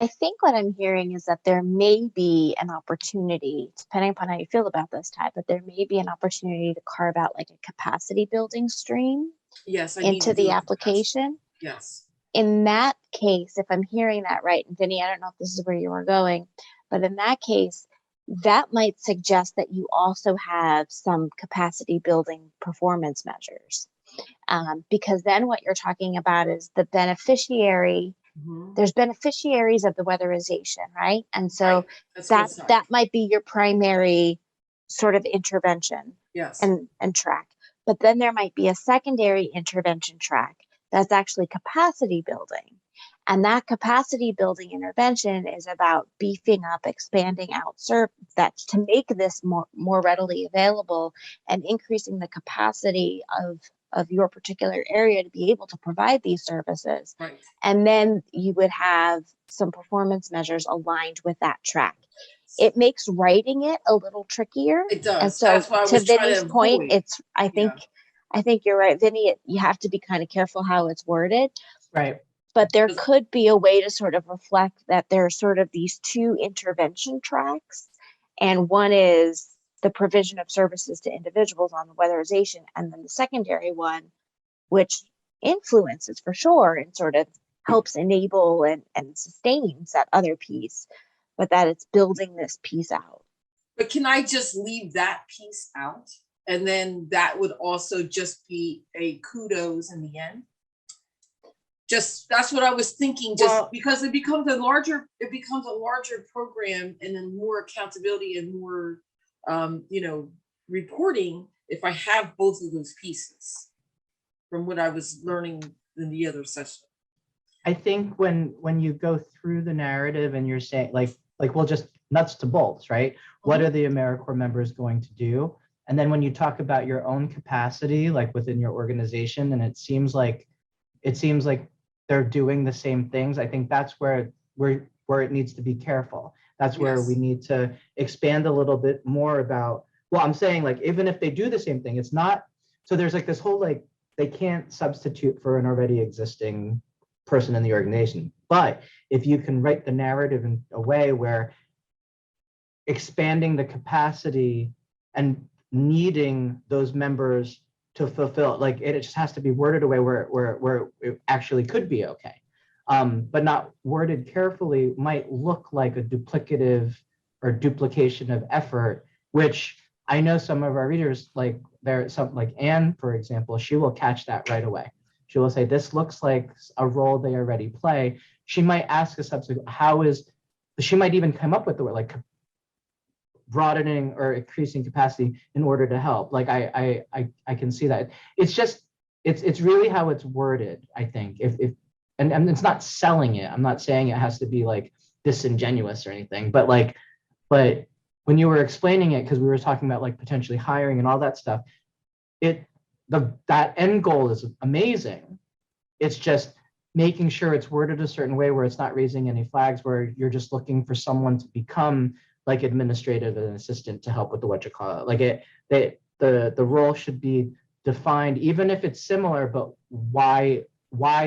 I think what I'm hearing is that there may be an opportunity, depending upon how you feel about this type, but there may be an opportunity to carve out like a capacity building stream Yes, I need into to do the a application. Yes. In that case, if I'm hearing that right, and Vinny, I don't know if this is where you were going, but in that case, that might suggest that you also have some capacity building performance measures. Because then what you're talking about is the beneficiary. There's beneficiaries of the weatherization, right? And so that might be your primary sort of intervention. Yes. And track. But then there might be a secondary intervention track that's actually capacity building. And that capacity building intervention is about beefing up, expanding out that's to make this more readily available and increasing the capacity of your particular area to be able to provide these services. Right. And then you would have some performance measures aligned with that track. It makes writing it a little trickier. It does. And so That's what I to was trying to Vinny's point, avoid. I think you're right, Vinny, you have to be kind of careful how it's worded. Right. But there could be a way to sort of reflect that there are sort of these two intervention tracks. And one is the provision of services to individuals on the weatherization. And then the secondary one, which influences for sure and sort of helps enable and sustains that other piece, but that it's building this piece out. But can I just leave that piece out? And then that would also just be a kudos in the end? Just, that's what I was thinking, because it becomes a larger program and then more accountability and more, reporting if I have both of those pieces from what I was learning in the other session. I think when you go through the narrative and you're saying like we'll just nuts to bolts, right? What are the AmeriCorps members going to do? And then when you talk about your own capacity, like within your organization, and it seems like they're doing the same things, I think that's where it needs to be careful. That's where we need to expand a little bit more about, well, I'm saying like, even if they do the same thing, it's not, so there's like this whole, like, they can't substitute for an already existing person in the organization. But if you can write the narrative in a way where expanding the capacity and needing those members to fulfill, like it just has to be worded away where it actually could be okay. But not worded carefully might look like a duplicative or duplication of effort, which I know some of our readers, like there's some, like Anne, for example, she will catch that right away. She will say, this looks like a role they already play. She might ask a subsequent, she might even come up with the word like broadening or increasing capacity in order to help. Like I can see that. It's just, it's really how it's worded, I think. And it's not selling it. I'm not saying it has to be like disingenuous or anything, but when you were explaining it, because we were talking about like potentially hiring and all that stuff, that end goal is amazing. It's just making sure it's worded a certain way where it's not raising any flags, where you're just looking for someone to become like administrative and assistant to help with like the role should be defined, even if it's similar, but why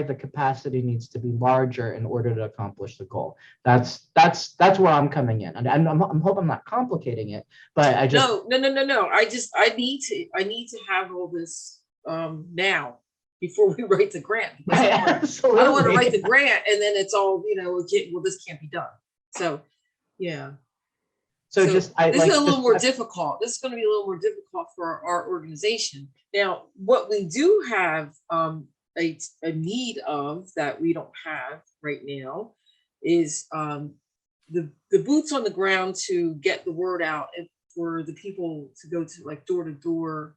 the capacity needs to be larger in order to accomplish the goal. That's where I'm coming in. And I'm hope I'm not complicating it, but I just no. I need to have all this now before we write the grant. I don't want to write the grant and then it's all, this can't be done. So yeah. So this is a little more difficult. This is going to be a little more difficult for our organization. Now, what we do have a need of that we don't have right now is the boots on the ground to get the word out and for the people to go to like door to door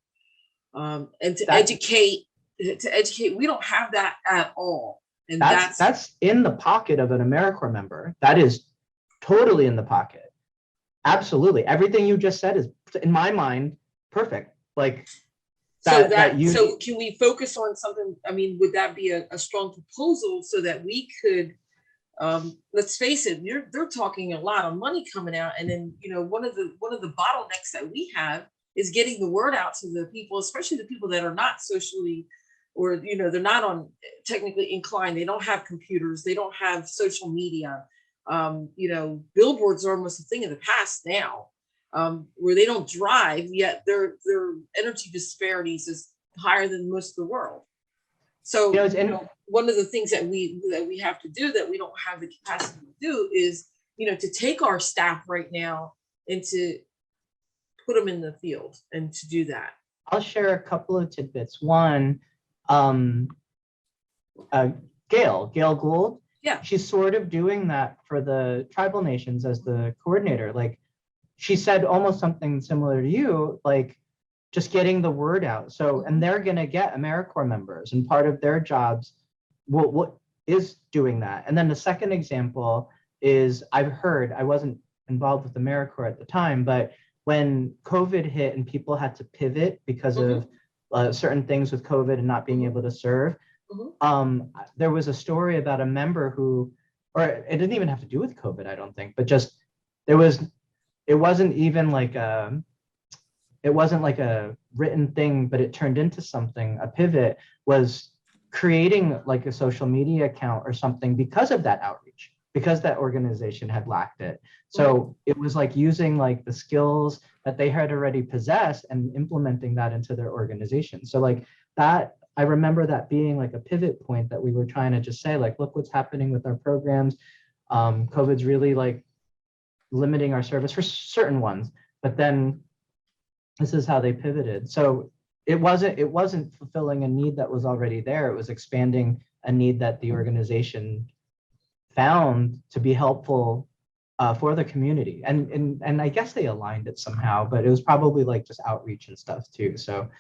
and to educate. We don't have that at all. And that's in the pocket of an AmeriCorps member. That is totally in the pocket. Absolutely. Everything you just said is, in my mind, perfect. Like so can we focus on something? I mean, would that be a strong proposal so that we could, let's face it, they're talking a lot of money coming out. And then, one of the bottlenecks that we have is getting the word out to the people, especially the people that are not socially, or, they're not on technically inclined. They don't have computers. They don't have social media. Billboards are almost a thing of the past now, where they don't drive, yet their energy disparities is higher than most of the world. So one of the things that we have to do that we don't have the capacity to do is, to take our staff right now and to put them in the field and to do that. I'll share a couple of tidbits. One, Gail Gould. Yeah. She's sort of doing that for the tribal nations as the coordinator. Like she said almost something similar to you, like just getting the word out. So, and they're going to get AmeriCorps members, and part of their jobs, is doing that. And then the second example is I've heard, I wasn't involved with AmeriCorps at the time, but when COVID hit and people had to pivot because of certain things with COVID and not being able to serve, there was a story about a member who, or it didn't even have to do with COVID, I don't think, but just it wasn't even like a written thing, but it turned into something. A pivot was creating like a social media account or something because of that outreach, because that organization had lacked it. So it was like using like the skills that they had already possessed and implementing that into their organization. So like that, I remember that being like a pivot point that we were trying to just say, like, look what's happening with our programs. COVID's really like limiting our service for certain ones, but then this is how they pivoted. So it wasn't fulfilling a need that was already there. It was expanding a need that the organization found to be helpful for the community. And I guess they aligned it somehow, but it was probably like just outreach and stuff too. So,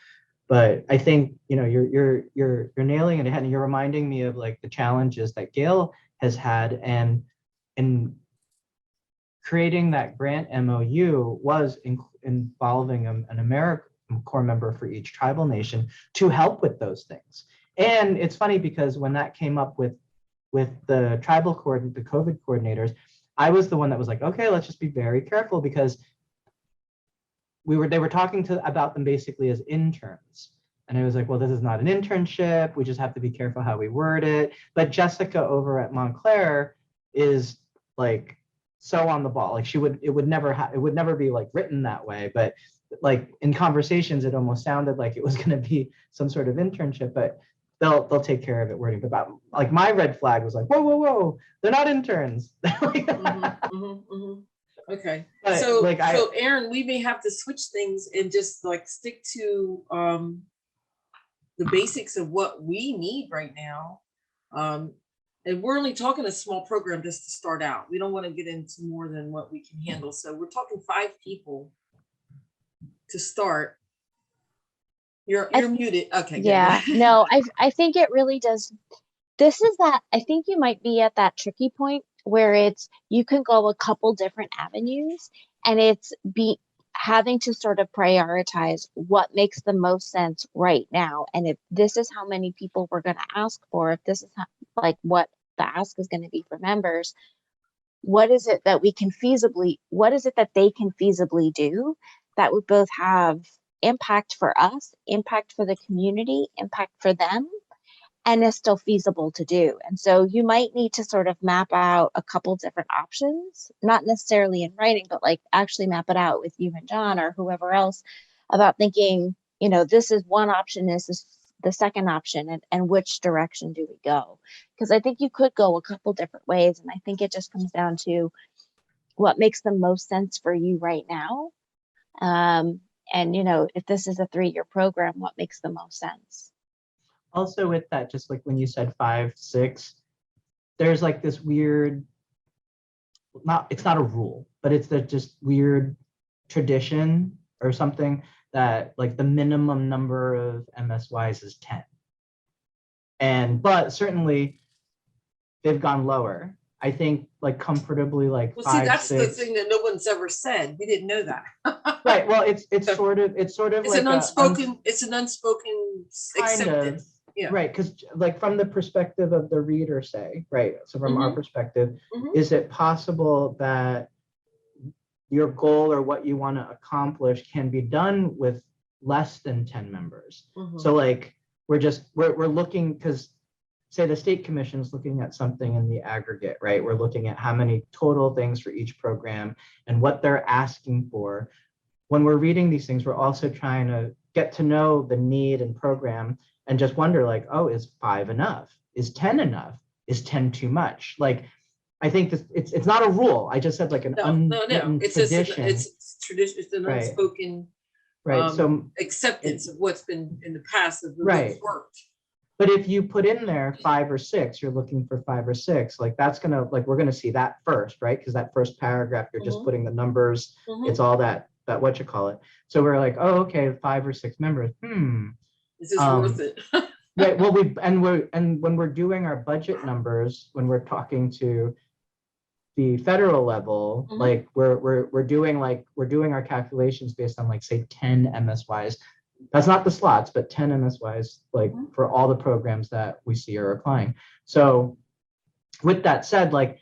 but I think, you know, you're nailing it ahead, and you're reminding me of like the challenges that Gail has had, and in creating that grant MOU was involving an AmeriCorps member for each tribal nation to help with those things. And it's funny because when that came up with the tribal the COVID coordinators, I was the one that was like, okay, let's just be very careful, because they were talking about them basically as interns. And I was like, well, this is not an internship. We just have to be careful how we word it. But Jessica over at Montclair is like so on the ball. Like it would never be like written that way. But like in conversations, it almost sounded like it was going to be some sort of internship, but they'll take care of it wording. But about, like, my red flag was like, whoa, they're not interns. Okay, But, so like, so Aaron, we may have to switch things and just like stick to the basics of what we need right now. And we're only talking a small program just to start out. We don't want to get into more than what we can handle. So we're talking 5 people to start. You're muted. Okay. Yeah, no, I think it really does. This is that, I think you might be at that tricky point where it's, you can go a couple different avenues, and it's having to sort of prioritize what makes the most sense right now. And if this is how many people we're going to ask for, if this is like what the ask is going to be for members, what is it that they can feasibly do that would both have impact for us, impact for the community, impact for them, and is still feasible to do. And so you might need to sort of map out a couple different options, not necessarily in writing, but like actually map it out with you and John or whoever else about thinking, you know, this is one option, this is the second option, and which direction do we go? Because I think you could go a couple different ways. And I think it just comes down to what makes the most sense for you right now. And, you know, if this is a 3-year program, what makes the most sense? Also with that, just like when you said 5, 6, there's like this weird, it's not a rule, but it's the just weird tradition or something that like the minimum number of MSYs is 10. But certainly they've gone lower. I think like comfortably like Well, 5, see, that's 6. the thing that no one's ever said. We didn't know that. Right. Well, it's sort of it's like an unspoken acceptance. Yeah. Right, because like from the perspective of the reader, say, right, so from our perspective, is it possible that your goal or what you want to accomplish can be done with less than 10 members? So like we're looking, because say the state commission is looking at something in the aggregate, right? We're looking at how many total things for each program and what they're asking for. When we're reading these things, we're also trying to get to know the need and program, and just wonder like, oh, is 5 enough? Is 10 enough? Is 10 too much? Like, I think it's not a rule. I just said like an unwritten tradition. It's tradition. It's an unspoken so acceptance of what's been in the past of what's worked. But if you put in there 5 or 6, you're looking for 5 or 6, like that's gonna, like we're gonna see that first, right? Because that first paragraph, you're just putting the numbers, it's all that what you call it. So we're like, oh, okay, 5 or 6 members. Is this worth it? Right, well, when we're doing our budget numbers, when we're talking to the federal level, Mhm. like we're doing our calculations based on like, say, 10 MSYs. That's not the slots, but 10 MSYs, like Mhm. for all the programs that we see are applying. So with that said, like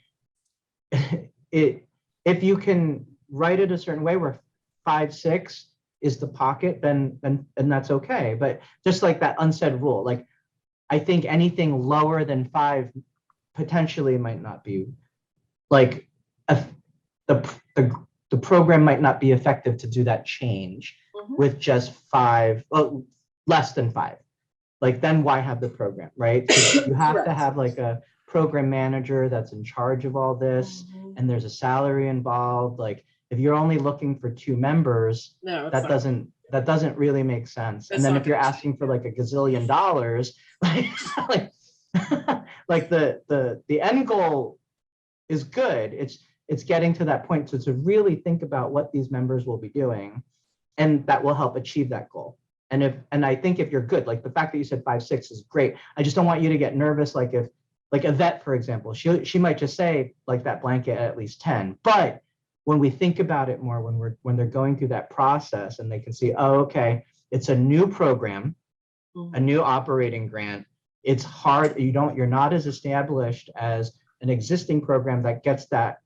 if you can write it a certain way where 5, 6 is the pocket, then that's okay. But just like that unsaid rule, like I think anything lower than 5 potentially might not be like the program might not be effective to do that change Mhm. with just 5, well, less than 5. Like then why have the program, right? 'Cause you have to Correct. have like a program manager that's in charge of all this, Mhm. and there's a salary involved. Like if you're only looking for 2 members, No, it's that not. doesn't really make sense. That's And then not if you're gonna asking for like a gazillion dollars, like like, like the end goal is good. It's getting to that point to really think about what these members will be doing, and that will help achieve that goal. And I think if you're good, like the fact that you said 5, 6 is great. I just don't want you to get nervous. Like if like a vet, for example, she might just say like that blanket at least 10. But when we think about it more, when they're going through that process and they can see, oh, okay, it's a new program, a new operating grant. It's hard. You're not as established as an existing program that gets that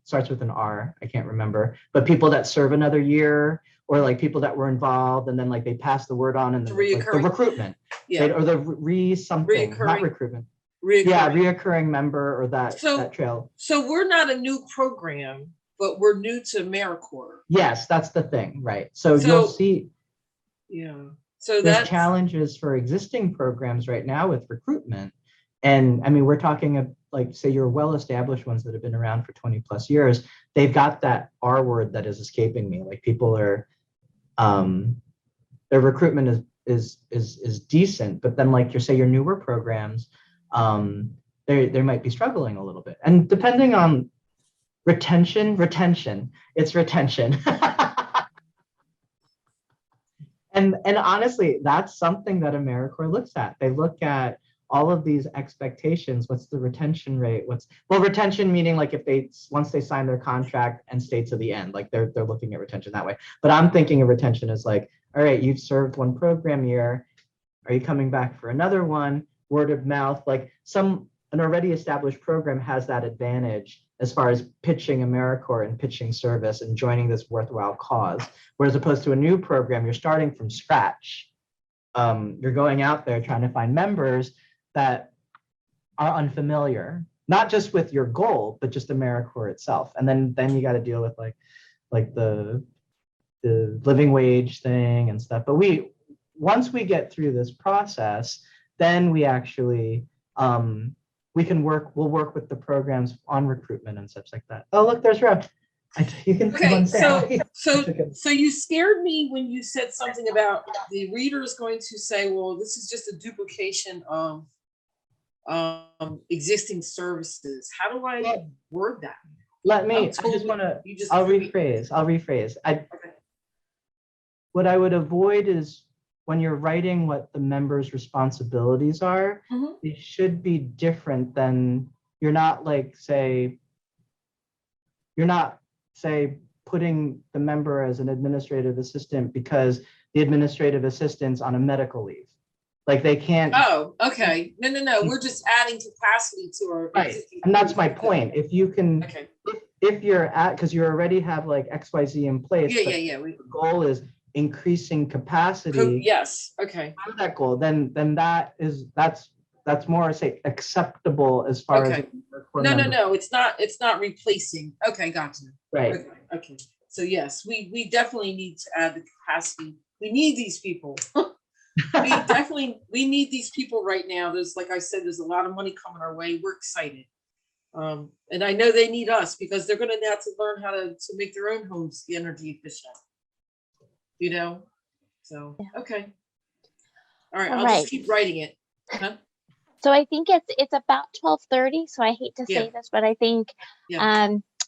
starts with an R. I can't remember, but people that serve another year, or like people that were involved and then like they pass the word on, and then like the Reoccurring. recruitment, Yeah. or the something, not Reoccurring. recruitment. Reoccurring. Yeah, reoccurring member, or that So- trail. So we're not a new program, but we're new to AmeriCorps. Yes, that's the thing, right? So So- you'll see Yeah. So there's that's challenges for existing programs right now with recruitment. And I mean, we're talking of like, say you're well-established ones that have been around for 20 plus years, they've got that R word that is escaping me. Like people are, their recruitment is decent, but then like your newer programs, they might be struggling a little bit. And depending on retention, it's retention. And honestly, that's something that AmeriCorps looks at. They look at all of these expectations. What's the retention rate? Retention meaning like if once they sign their contract and stay to the end, like they're looking at retention that way. But I'm thinking of retention as like, all right, you've served one program year. Are you coming back for another one? Word of mouth, like an already established program has that advantage as far as pitching AmeriCorps and pitching service and joining this worthwhile cause. Whereas opposed to a new program, you're starting from scratch. You're going out there trying to find members that are unfamiliar, not just with your goal, but just AmeriCorps itself. And then you got to deal with like the living wage thing and stuff. But once we get through this process, then we actually we'll work with the programs on recruitment and such like that. Oh, look, there's Rob. You can okay. say So you scared me when you said something about the reader is going to say, well, this is just a duplication of existing services. How do I word that? I'll rephrase. What I would avoid is when you're writing what the members' responsibilities are, they should be different than you're not putting the member as an administrative assistant because the administrative assistant's on a medical leave. Like they can't. Oh, okay. No. We're just adding capacity to our Right. And that's my point. If you can, okay. if you're because you already have like XYZ in place. Yeah. The goal is increasing capacity. Yes. Okay. For that goal, then that's more say acceptable as far as No. It's not replacing. Okay, gotcha. Right. Okay. So yes, we definitely need to add the capacity. We need these people. we need these people right now. There's, like I said, there's a lot of money coming our way. We're excited. And I know they need us because they're going to have to learn how to make their own homes energy efficient. So, okay. All right. All I'll right. just keep writing it. Huh? So I think it's about 12:30. So I hate to say this, but I think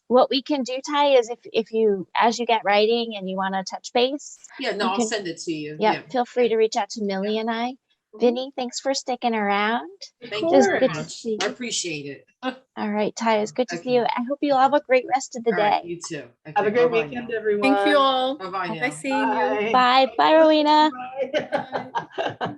what we can do, Ty, is if you, as you get writing and you want to touch base. Yeah, no, I'll send it to you. Yeah, feel free to reach out to Millie and I. Vinny, thanks for sticking around. Thank It you was very good to much. see I you. appreciate it. All right, Ty, it's good to see you. Okay. I hope you all have a great rest of the All right, day. you too. Have a Okay, great bye-bye weekend, now. everyone. Thank you all. Bye-bye Hope now. I see you. Bye. Bye. Bye, Rowena. Bye.